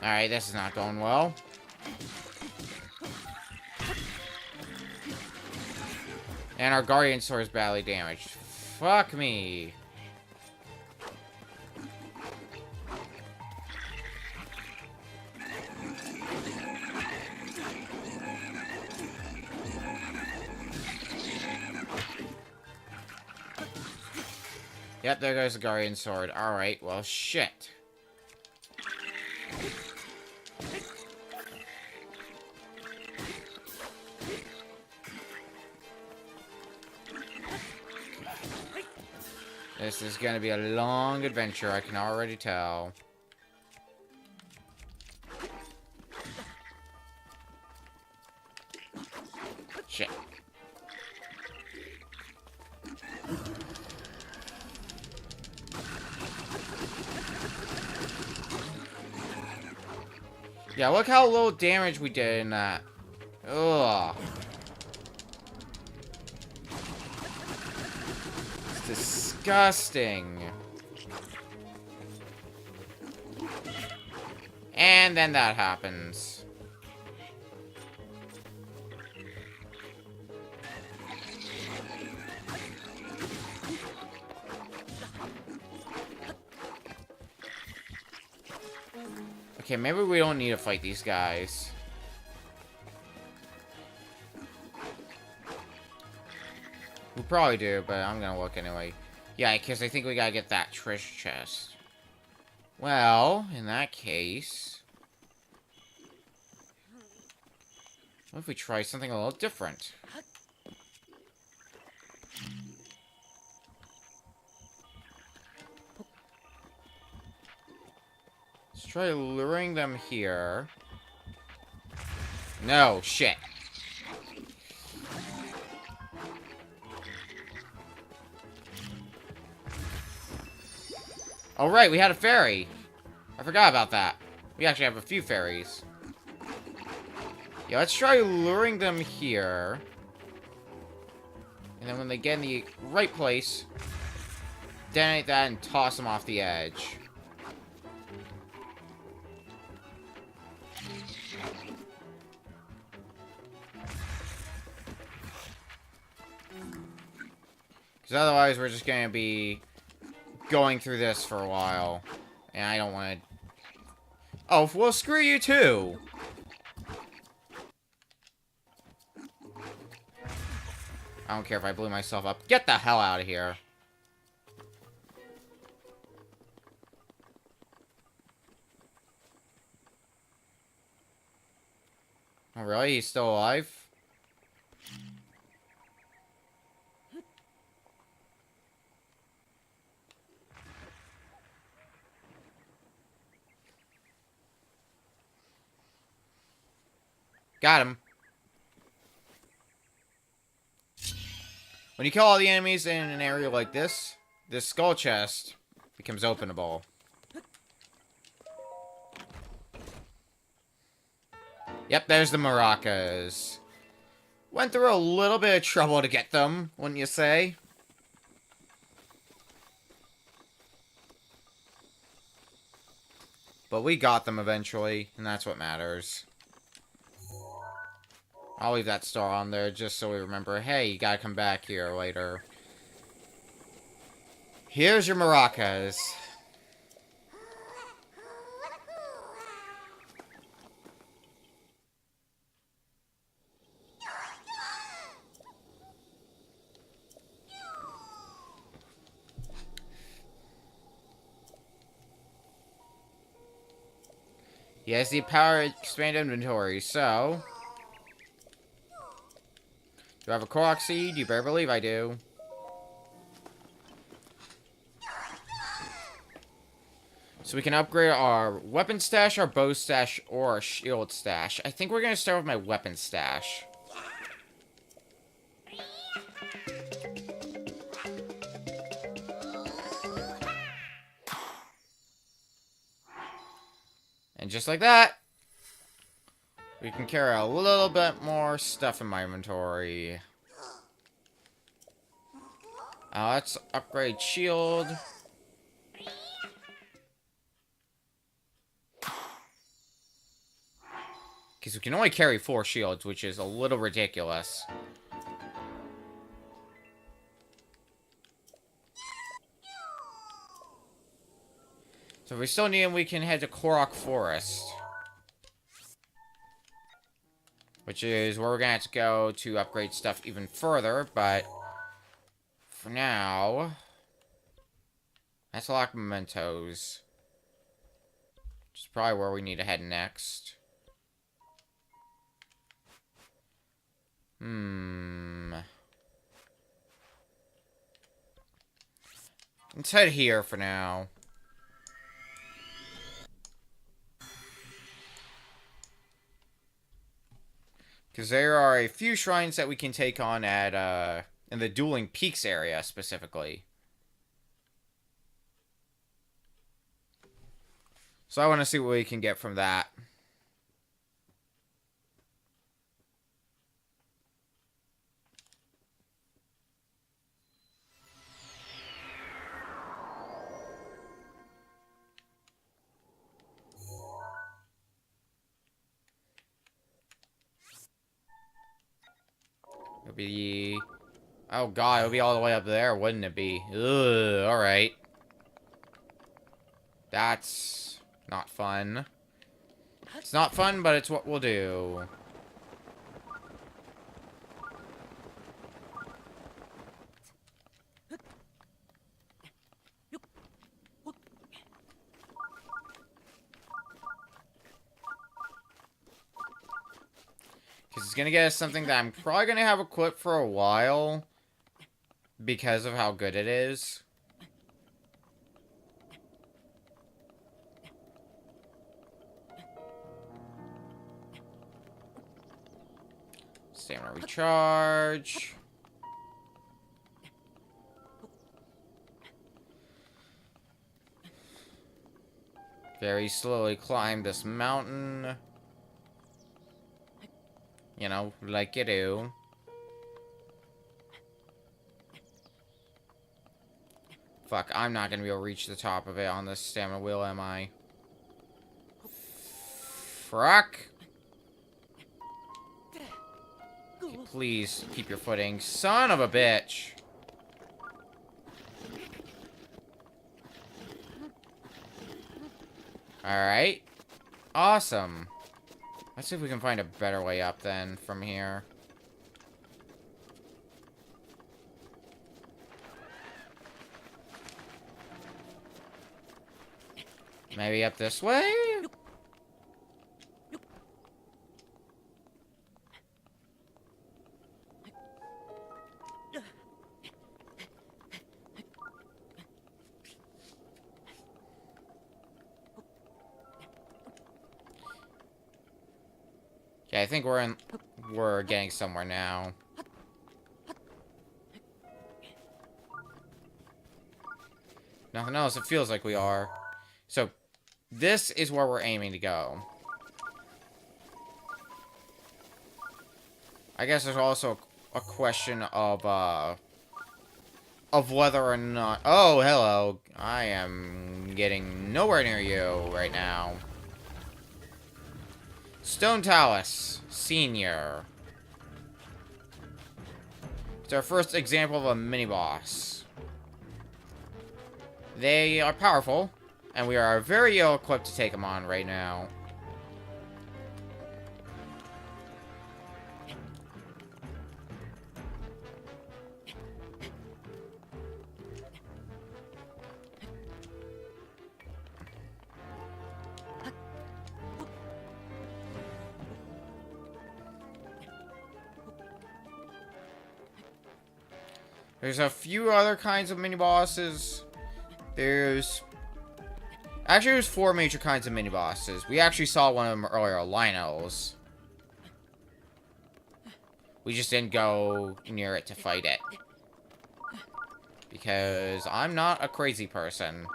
Alright, this is not going well. And our Guardian Sword is badly damaged. Fuck me. Yep, there goes the Guardian Sword. Alright, well, shit. This is gonna be a long adventure, I can already tell. Shit. Yeah, look how little damage we did in that. Ugh. It's disgusting. And then that happens. Okay, maybe we don't need to fight these guys. We probably do, but I'm gonna look anyway. Yeah, because I think we gotta get that treasure chest. Well, in that case... what if we try something a little different? Let's try luring them here. No, shit. Oh, right, we had a fairy. I forgot about that. We actually have a few fairies. Yeah, let's try luring them here. And then when they get in the right place, detonate that and toss them off the edge. Because otherwise we're just going to be going through this for a while. And I don't want to... oh, well, screw you too! I don't care if I blew myself up. Get the hell out of here. Oh, really? He's still alive? Got him. When you kill all the enemies in an area like this, this skull chest becomes openable. Yep, there's the maracas. Went through a little bit of trouble to get them, wouldn't you say? But we got them eventually, and that's what matters. I'll leave that star on there just so we remember, hey, you gotta come back here later. Here's your maracas. He has the power to expand inventory, so... Do I have a Korok seed? You better believe I do. So we can upgrade our weapon stash, our bow stash, or our shield stash. I think we're going to start with my weapon stash. And just like that, we can carry a little bit more stuff in my inventory. Let's upgrade shield. Because we can only carry 4 shields, which is a little ridiculous. So if we still need them, we can head to Korok Forest. Which is where we're going to have to go to upgrade stuff even further, but... For now... Let's lock mementos. Which is probably where we need to head next. Let's head here for now. Because there are a few shrines that we can take on at, in the Dueling Peaks area, specifically. So I want to see what we can get from that. It'll be... Oh god, it'll be all the way up there, wouldn't it be? Ugh, alright. That's not fun. It's not fun, but it's what we'll do. Because it's going to get us something that I'm probably going to have equipped for a while. Because of how good it is. Stamina recharge. Very slowly climb this mountain. You know, like you do. Fuck, I'm not gonna be able to reach the top of it on this stamina wheel, am I? Fuck! Okay, please, keep your footing. Son of a bitch! Alright. Awesome. Let's see if we can find a better way up then from here. Maybe up this way? Okay, I think we're getting somewhere now. Nothing else, it feels like we are. So, this is where we're aiming to go. I guess there's also a question of, of whether or not... Oh, hello. I am getting nowhere near you right now. Stone Talus, Senior. It's our first example of a mini-boss. They are powerful, and we are very ill-equipped to take them on right now. There's a few other kinds of mini-bosses. Actually, there's 4 major kinds of mini-bosses. We actually saw one of them earlier, Lynels. We just didn't go near it to fight it. Because I'm not a crazy person.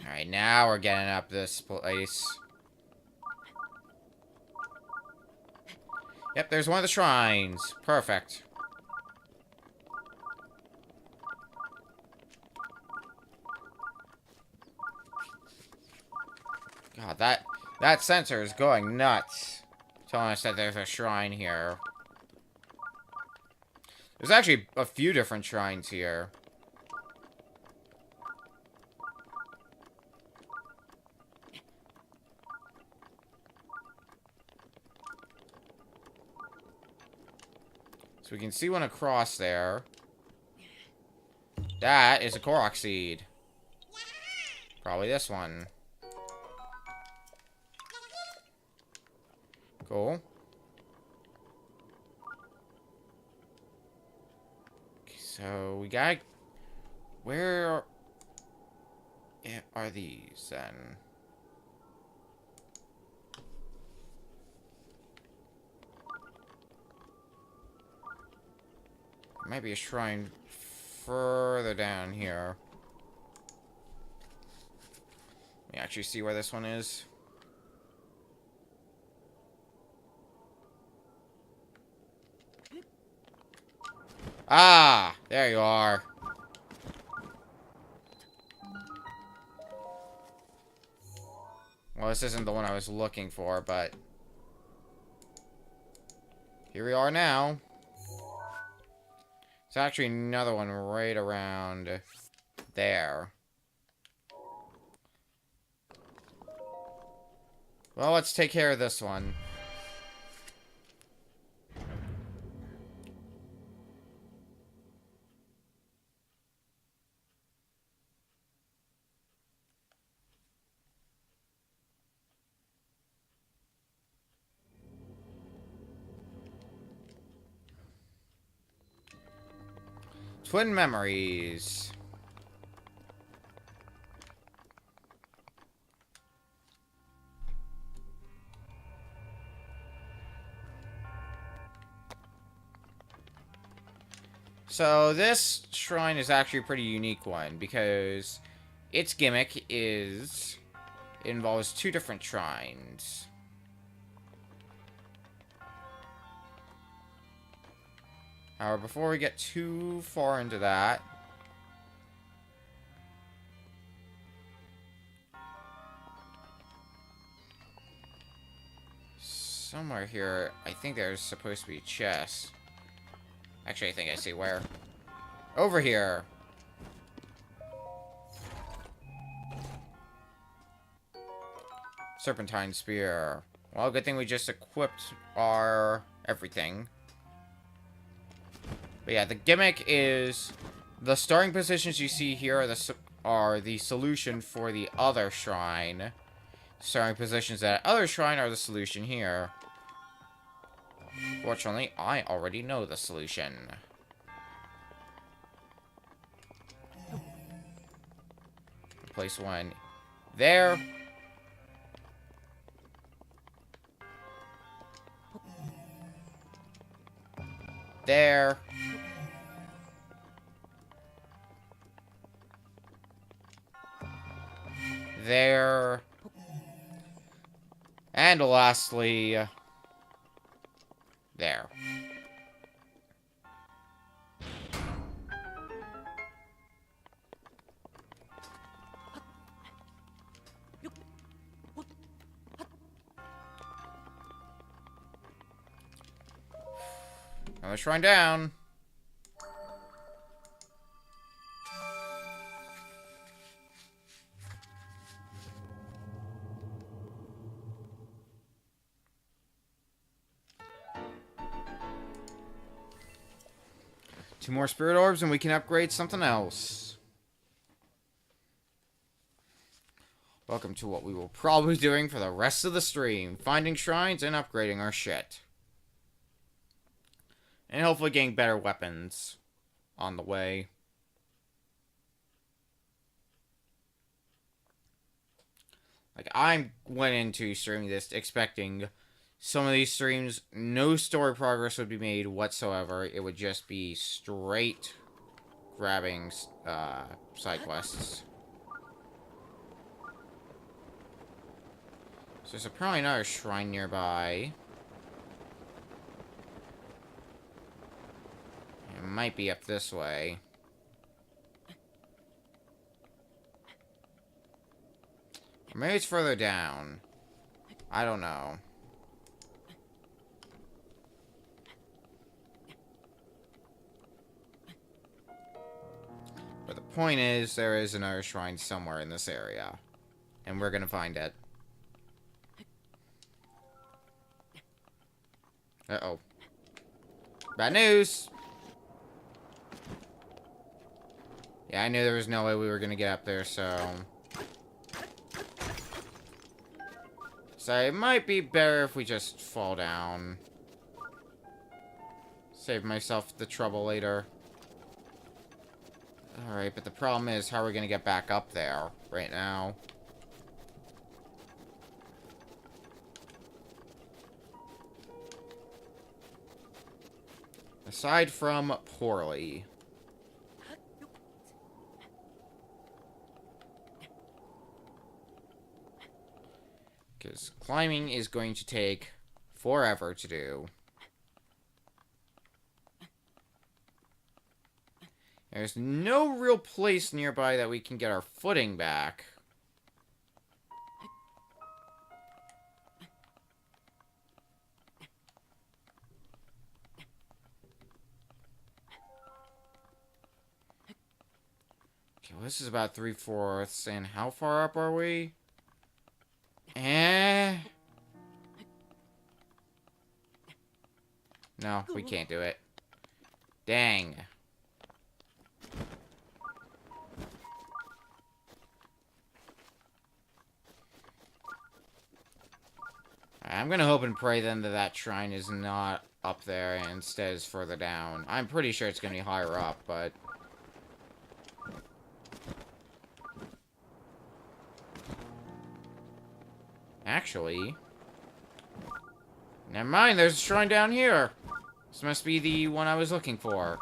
Alright, now we're getting up this place. Yep, there's one of the shrines. Perfect. God, that sensor is going nuts. Telling us that there's a shrine here. There's actually a few different shrines here. So we can see one across there. That is a Korok seed. Probably this one. Cool. Okay, so we got... Where are these, then? Might be a shrine further down here. Let me actually see where this one is. Ah! There you are. Well, this isn't the one I was looking for, but... Here we are now. There's actually another one right around there. Well, let's take care of this one. Twin Memories. So this shrine is actually a pretty unique one because its gimmick is it involves 2 different shrines. However, before we get too far into that, somewhere here, I think there's supposed to be a chest. Actually, I think I see where. Over here! Serpentine Spear. Well, good thing we just equipped our everything. But yeah, the gimmick is the starting positions you see here are the solution for the other shrine. Starting positions at other shrine are the solution here. Fortunately, I already know the solution. Place one there. There. There. And lastly, there. Another shrine down. Two more spirit orbs and we can upgrade something else. Welcome to what we will probably be doing for the rest of the stream. Finding shrines and upgrading our shit. And hopefully getting better weapons on the way. Like, I went into streaming this expecting some of these streams, no story progress would be made whatsoever. It would just be straight grabbing side quests. So there's probably another shrine nearby. It might be up this way. Or maybe it's further down. I don't know. But the point is, there is another shrine somewhere in this area. And we're gonna find it. Uh-oh. Bad news! Yeah, I knew there was no way we were gonna get up there, so... So it might be better if we just fall down. Save myself the trouble later. Alright, but the problem is, how are we gonna get back up there right now? Aside from poorly. Because climbing is going to take forever to do. There's no real place nearby that we can get our footing back. Okay, well, this is about 3/4, and how far up are we? No, we can't do it. Dang. I'm gonna hope and pray then that that shrine is not up there and instead is further down. I'm pretty sure it's gonna be higher up, but... Actually... Never mind, there's a shrine down here! This must be the one I was looking for.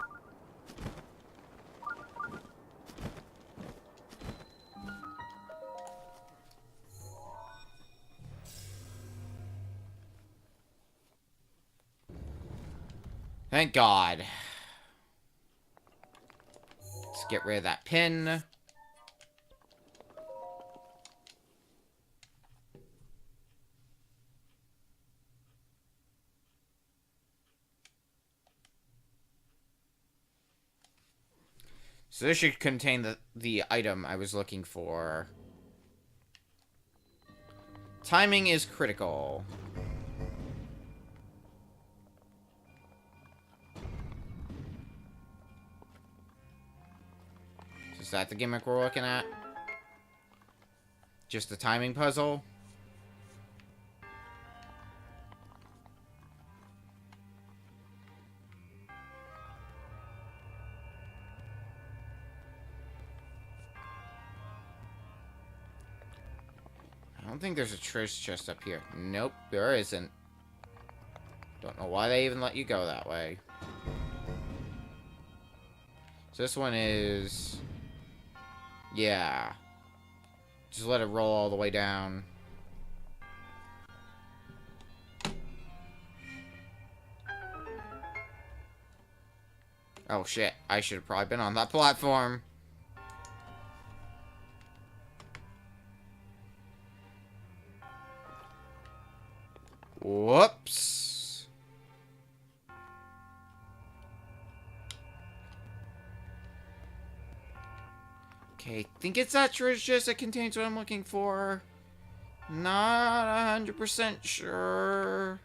Thank God. Let's get rid of that pin. So this should contain the item I was looking for. Timing is critical. Is that the gimmick we're looking at? Just the timing puzzle? I don't think there's a treasure chest up here. Nope, there isn't. Don't know why they even let you go that way. So this one is... Yeah. Just let it roll all the way down. Oh shit, I should have probably been on that platform. Whoops. Okay, I think it's that treasure chest that contains what I'm looking for. Not 100% sure.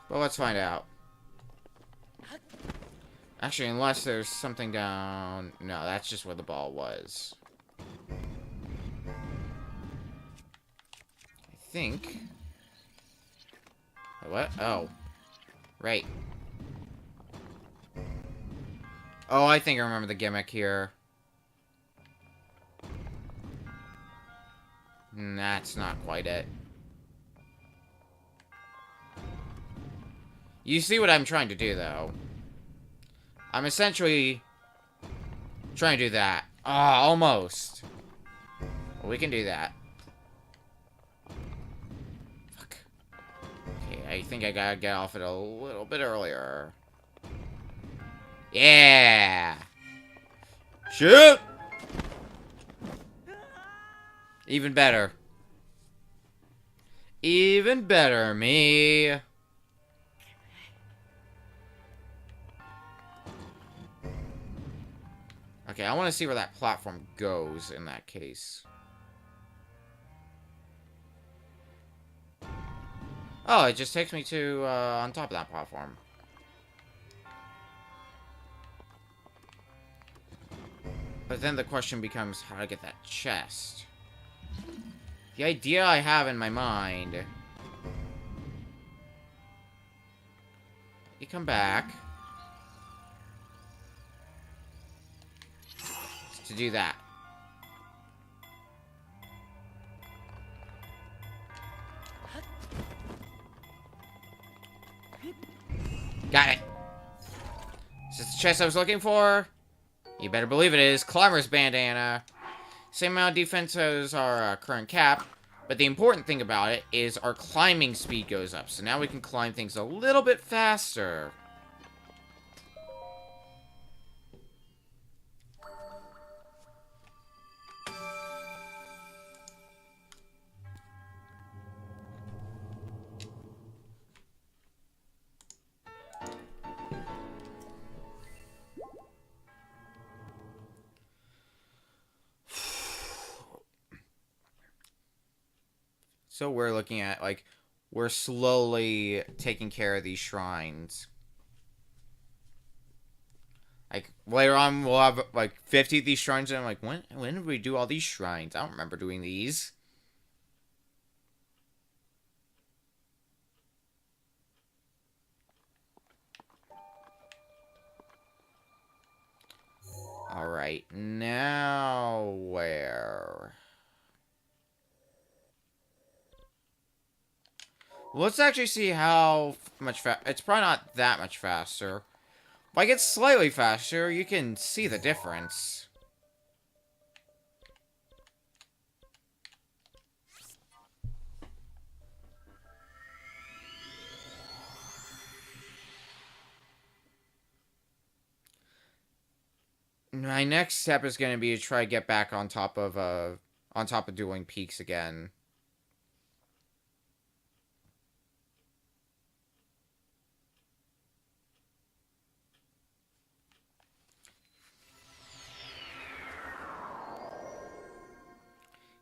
But let's find out. Actually, unless there's something down... No, that's just where the ball was. I think... What? Oh. Right. Oh, I think I remember the gimmick here. That's not quite it. You see what I'm trying to do, though. I'm essentially trying to do that. Ah, almost. Well, we can do that. Fuck. Okay, I think I gotta get off it a little bit earlier. Yeah! Shoot! Even better. Even better, me. Okay, I want to see where that platform goes in that case. Oh, it just takes me to, on top of that platform. But then the question becomes how to get that chest. The idea I have in my mind... You come back... to do that. Got it. Is this the chest I was looking for? You better believe it is. Climber's bandana. Same amount of defense as our current cap. But the important thing about it is our climbing speed goes up. So now we can climb things a little bit faster. So we're looking at, like, we're slowly taking care of these shrines. Like, later on, we'll have, like, 50 of these shrines, and I'm like, when did we do all these shrines? I don't remember doing these. Alright, now where? Let's actually see how much it's probably not that much faster. If I get slightly faster, you can see the difference. My next step is going to be to try to get back on top of Dueling Peaks again.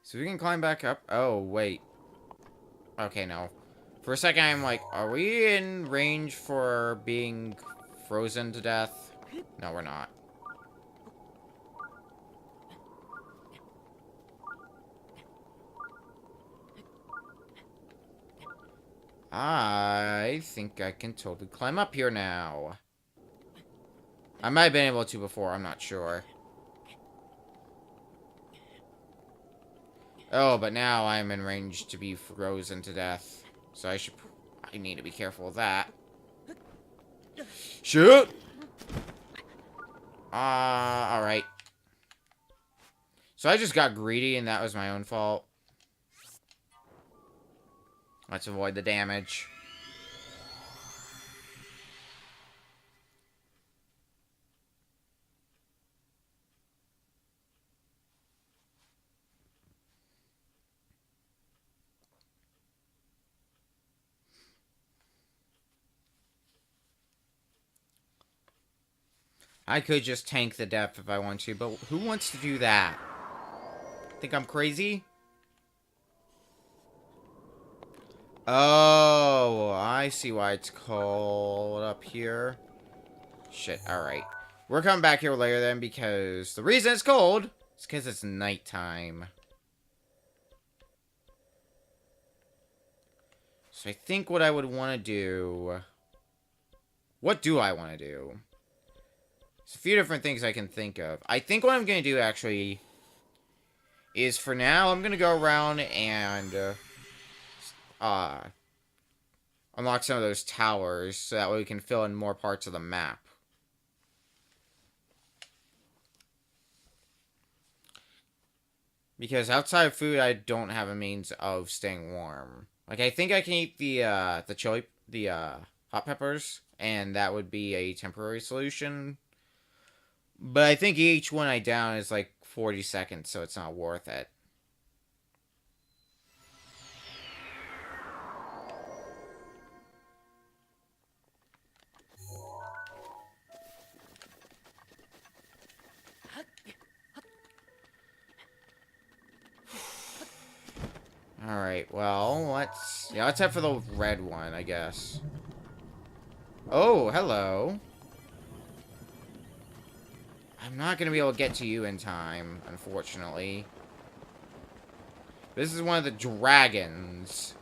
So we can climb back up. Oh, wait. Okay, no. For a second, I'm like, are we in range for being frozen to death? No, we're not. I think I can totally climb up here now. I might have been able to before, I'm not sure. Oh, but now I'm in range to be frozen to death. So I need to be careful of that. Shoot! Alright. So I just got greedy and that was my own fault. Let's avoid the damage. I could just tank the death if I want to, but who wants to do that? Think I'm crazy? Oh, I see why it's cold up here. Shit, alright. We're coming back here later then, because the reason it's cold is because it's nighttime. So I think what I would want to do... What do I want to do? There's a few different things I can think of. I think what I'm going to do, actually, is for now, I'm going to go around and... unlock some of those towers, so that way we can fill in more parts of the map. Because outside of food, I don't have a means of staying warm. Like, I think I can eat the hot peppers, and that would be a temporary solution. But I think each one I down is like 40 seconds, so it's not worth it. Alright, well, let's head for the red one, I guess. Oh, hello. I'm not gonna be able to get to you in time, unfortunately. This is one of the dragons.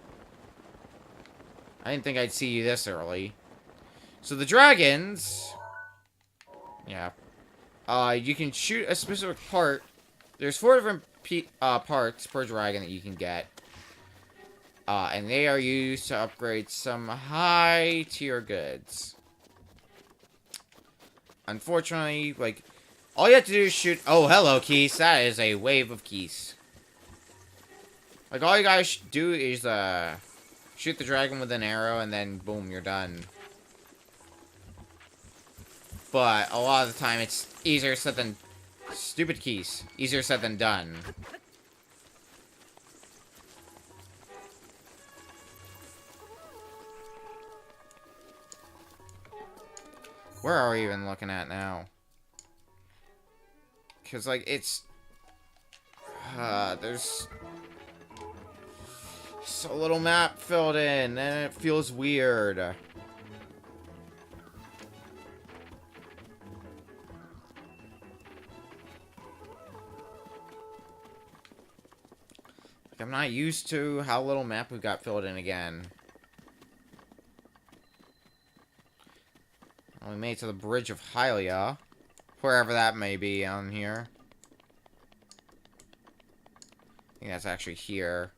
I didn't think I'd see you this early. So the dragons... Yeah. You can shoot a specific part. There's 4 different parts per dragon that you can get. And they are used to upgrade some high-tier goods. Unfortunately, like, all you have to do is shoot... Oh, hello, Keys. That is a wave of Keys. Like, all you guys do is, shoot the dragon with an arrow, and then, boom, you're done. But, a lot of the time, it's easier said than... Stupid Keys. Easier said than done. Where are we even looking at now? Because, like, it's... there's... so little map filled in, and it feels weird. Like, I'm not used to how little map we got filled in again. We made it to the Bridge of Hylia. Wherever that may be on here. I think that's actually here.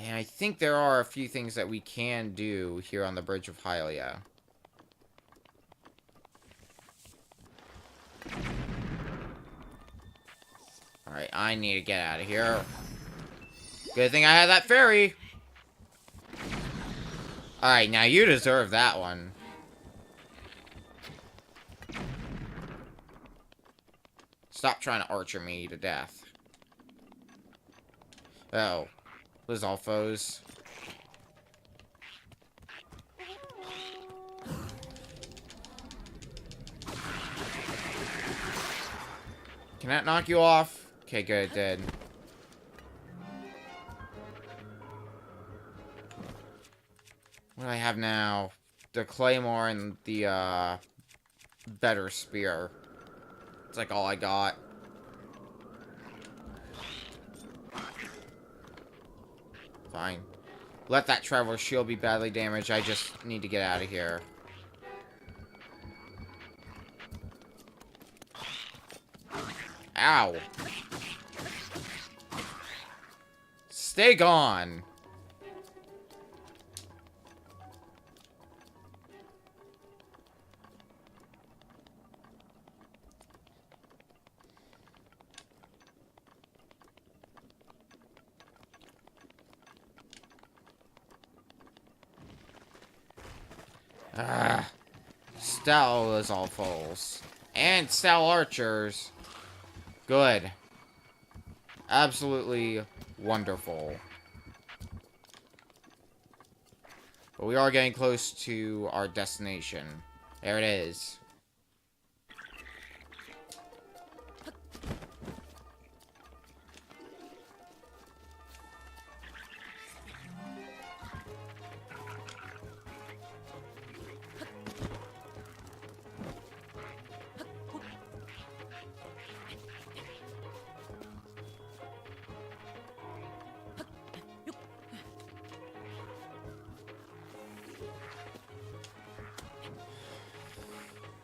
And I think there are a few things that we can do here on the Bridge of Hylia. Alright, I need to get out of here. Good thing I had that fairy. Alright, now you deserve that one. Stop trying to archer me to death. Oh. Lizalfos. Can that knock you off? Okay, good, it did. What do I have now? The claymore and the, better spear. It's like all I got. Fine. Let that traveler shield be badly damaged. I just need to get out of here. Ow. Stay gone. Ah, Stal is all false. And Stal archers. Good. Absolutely wonderful. But we are getting close to our destination. There it is.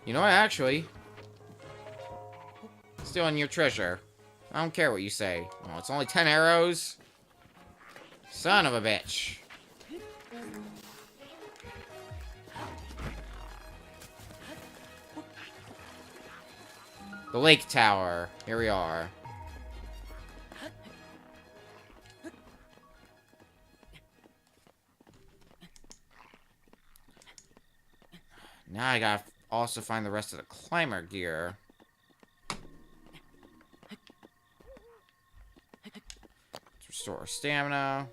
You know what, actually? Stealing your treasure. I don't care what you say. Oh, it's only 10 arrows? Son of a bitch. The lake tower. Here we are. Now I gotta also find the rest of the climber gear. Let's restore our stamina.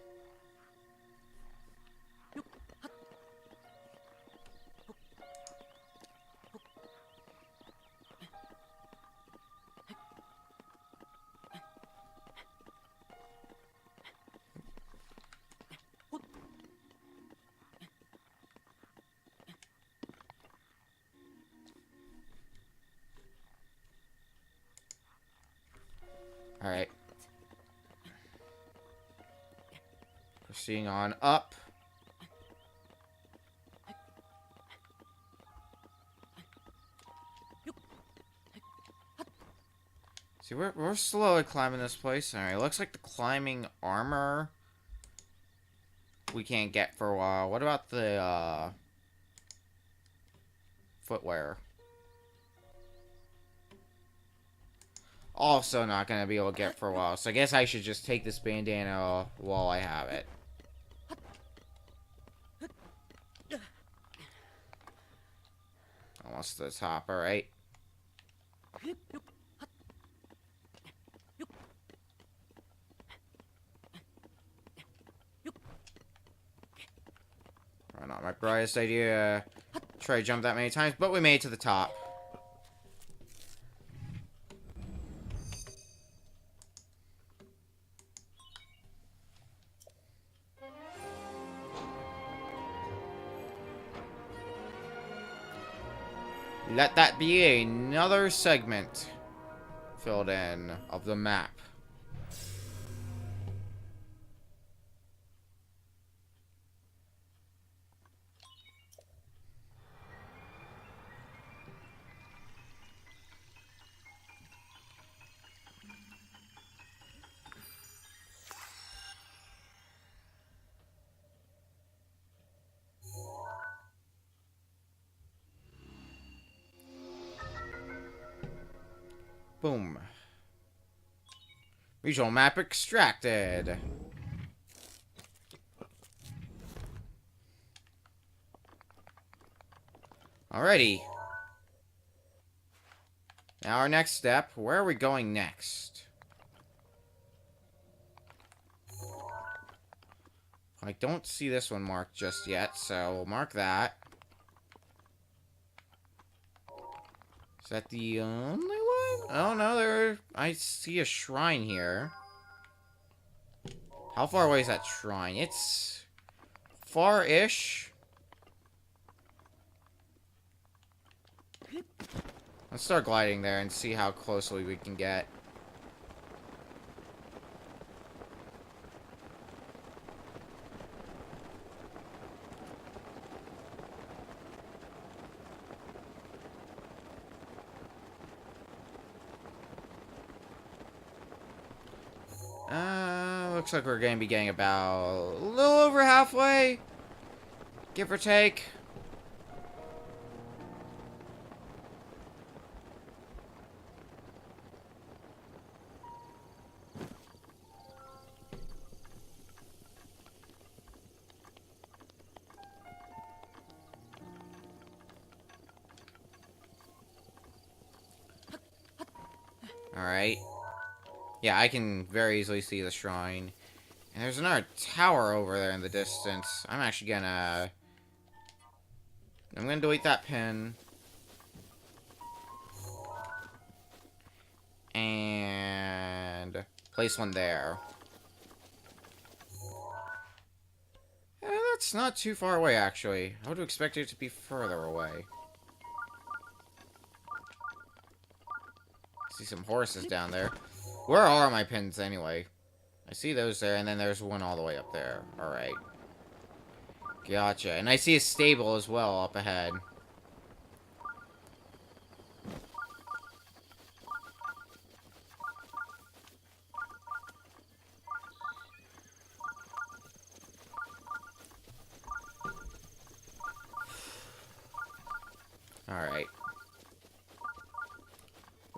Alright. Proceeding on up. See, we're slowly climbing this place. Alright, looks like the climbing armor we can't get for a while. What about the, footwear? Also not gonna be able to get for a while. So I guess I should just take this bandana while I have it. Almost to the top, alright. Not my brightest idea. Try to jump that many times, but we made it to the top. Let that be another segment filled in of the map. Boom. Regional map extracted. Alrighty. Now our next step, where are we going next? I don't see this one marked just yet, so we'll mark that. Is that the only one? Oh no, I see a shrine here. How far away is that shrine? It's far-ish. Let's start gliding there and see how closely we can get. Looks like we're going to be getting about a little over halfway, give or take. Alright. Yeah, I can very easily see the shrine. And there's another tower over there in the distance. I'm gonna delete that pin. And place one there. Yeah, that's not too far away, actually. I would have expected it to be further away. See some horses down there. Where are my pins, anyway? I see those there, and then there's one all the way up there. Alright. Gotcha. And I see a stable as well up ahead.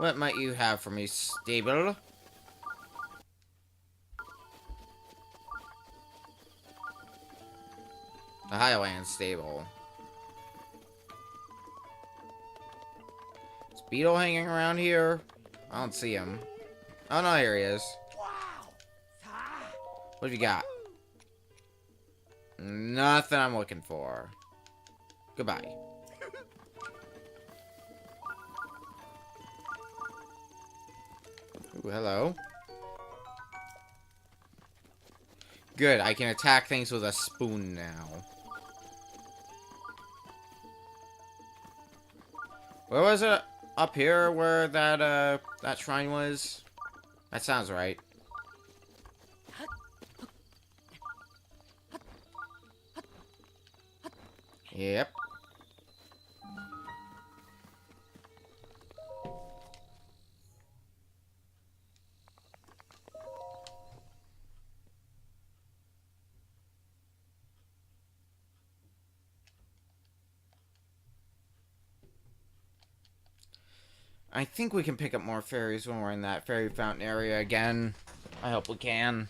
What might you have for me, stable? The Highland stable. Is Beetle hanging around here? I don't see him. Oh no, here he is. What have you got? Nothing I'm looking for. Goodbye. Ooh, hello. Good, I can attack things with a spoon now. Where was it? Up here where that shrine was? That sounds right. Yep. I think we can pick up more fairies when we're in that fairy fountain area again. I hope we can.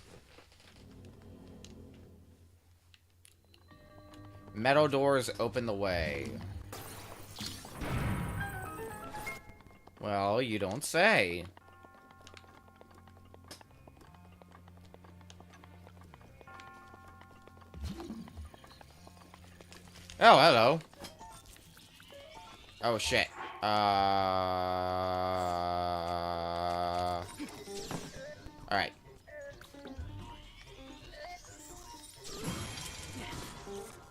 Metal doors open the way. Well, you don't say. Oh, hello. Oh, shit. Alright.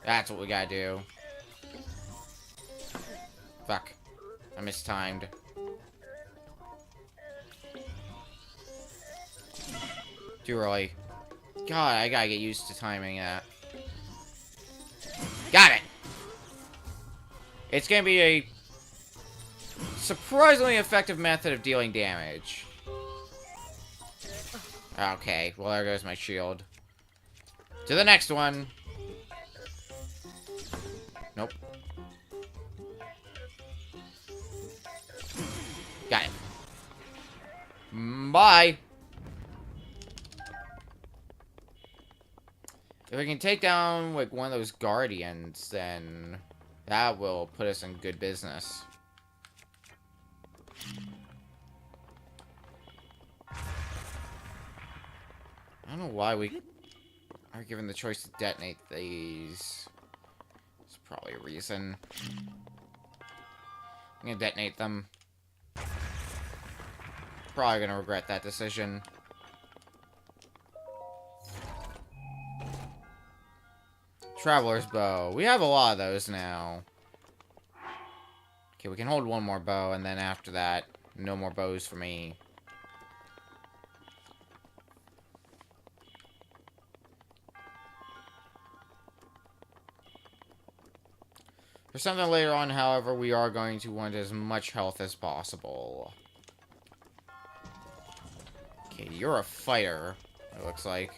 That's what we gotta do. Fuck. I mistimed. Too early. God, I gotta get used to timing that. Got it! It's gonna be a surprisingly effective method of dealing damage. Okay, well there goes my shield. To the next one. Nope. Got it. Bye! If we can take down, like, one of those guardians, then that will put us in good business. I don't know why we are given the choice to detonate these. There's probably a reason. I'm gonna detonate them. Probably gonna regret that decision. Traveler's bow. We have a lot of those now. Okay, we can hold one more bow, and then after that, no more bows for me. For something later on, however, we are going to want as much health as possible. Okay, you're a fighter, it looks like.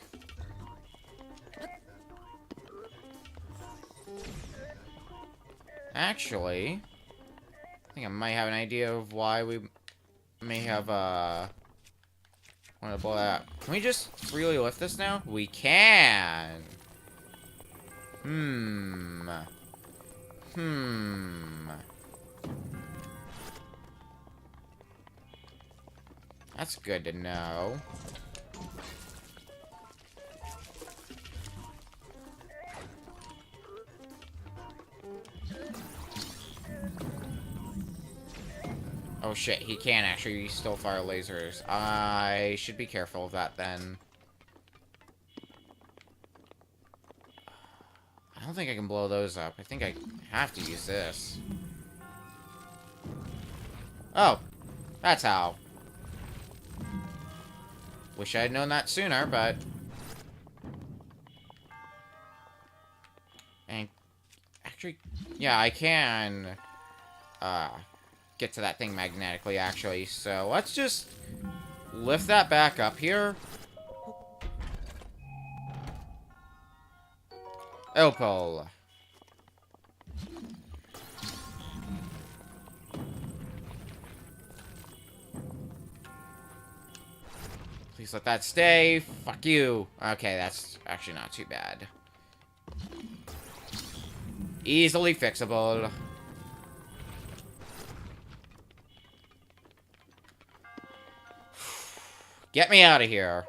Actually, I think I might have an idea of why we may have, want to blow that up. Can we just freely lift this now? We can! That's good to know. Oh shit, he can actually still fire lasers. I should be careful of that then. I don't think I can blow those up. I think I have to use this. Oh, that's how. Wish I had known that sooner, but... And actually, yeah, I can get to that thing magnetically, actually. So let's just lift that back up here. Opal. Please let that stay. Fuck you. Okay, that's actually not too bad. Easily fixable. Get me out of here.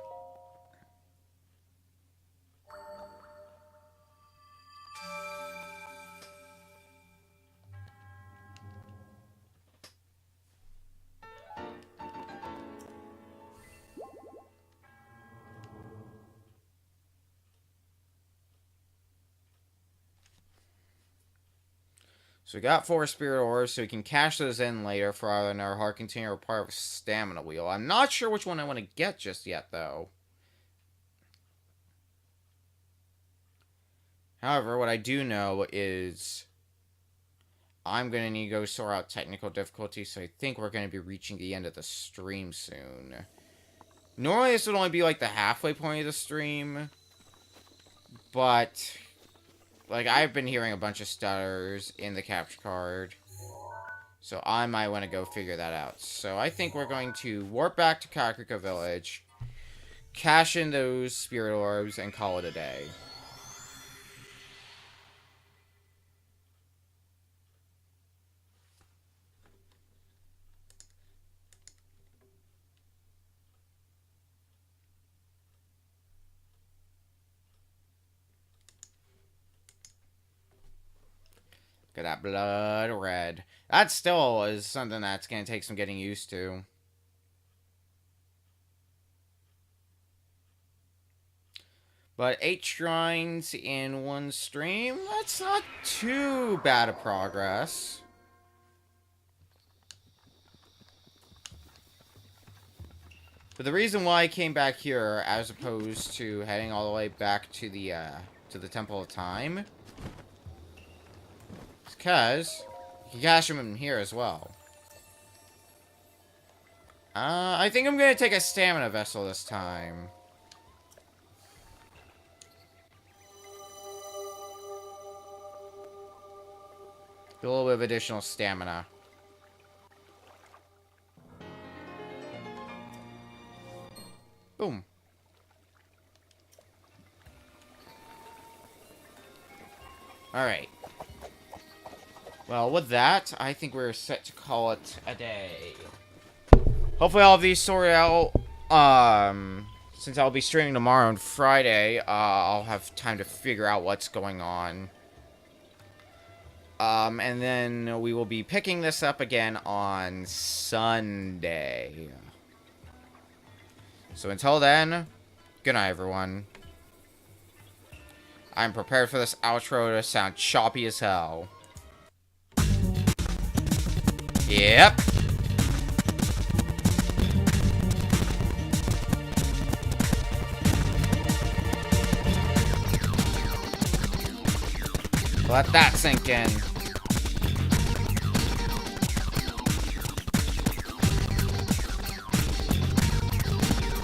So we got 4 spirit orbs, so we can cash those in later for either another heart container or part of a stamina wheel. I'm not sure which one I want to get just yet, though. However, what I do know is I'm going to need to go sort out technical difficulty, so I think we're going to be reaching the end of the stream soon. Normally, this would only be like the halfway point of the stream, but like, I've been hearing a bunch of stutters in the capture card, so I might want to go figure that out. So I think we're going to warp back to Kakariko Village, cash in those spirit orbs, and call it a day. Look at that blood red. That still is something that's going to take some getting used to. But 8 shrines in one stream, that's not too bad a progress. But the reason why I came back here, as opposed to heading all the way back to the Temple of Time, because you can cash them in here as well. I think I'm going to take a stamina vessel this time. Get a little bit of additional stamina. Boom. Alright. Well, with that, I think we're set to call it a day. Hopefully all of these sorted out. Since I'll be streaming tomorrow and Friday, I'll have time to figure out what's going on. And then we will be picking this up again on Sunday. So until then, good night, everyone. I'm prepared for this outro to sound choppy as hell. Yep. Let that sink in.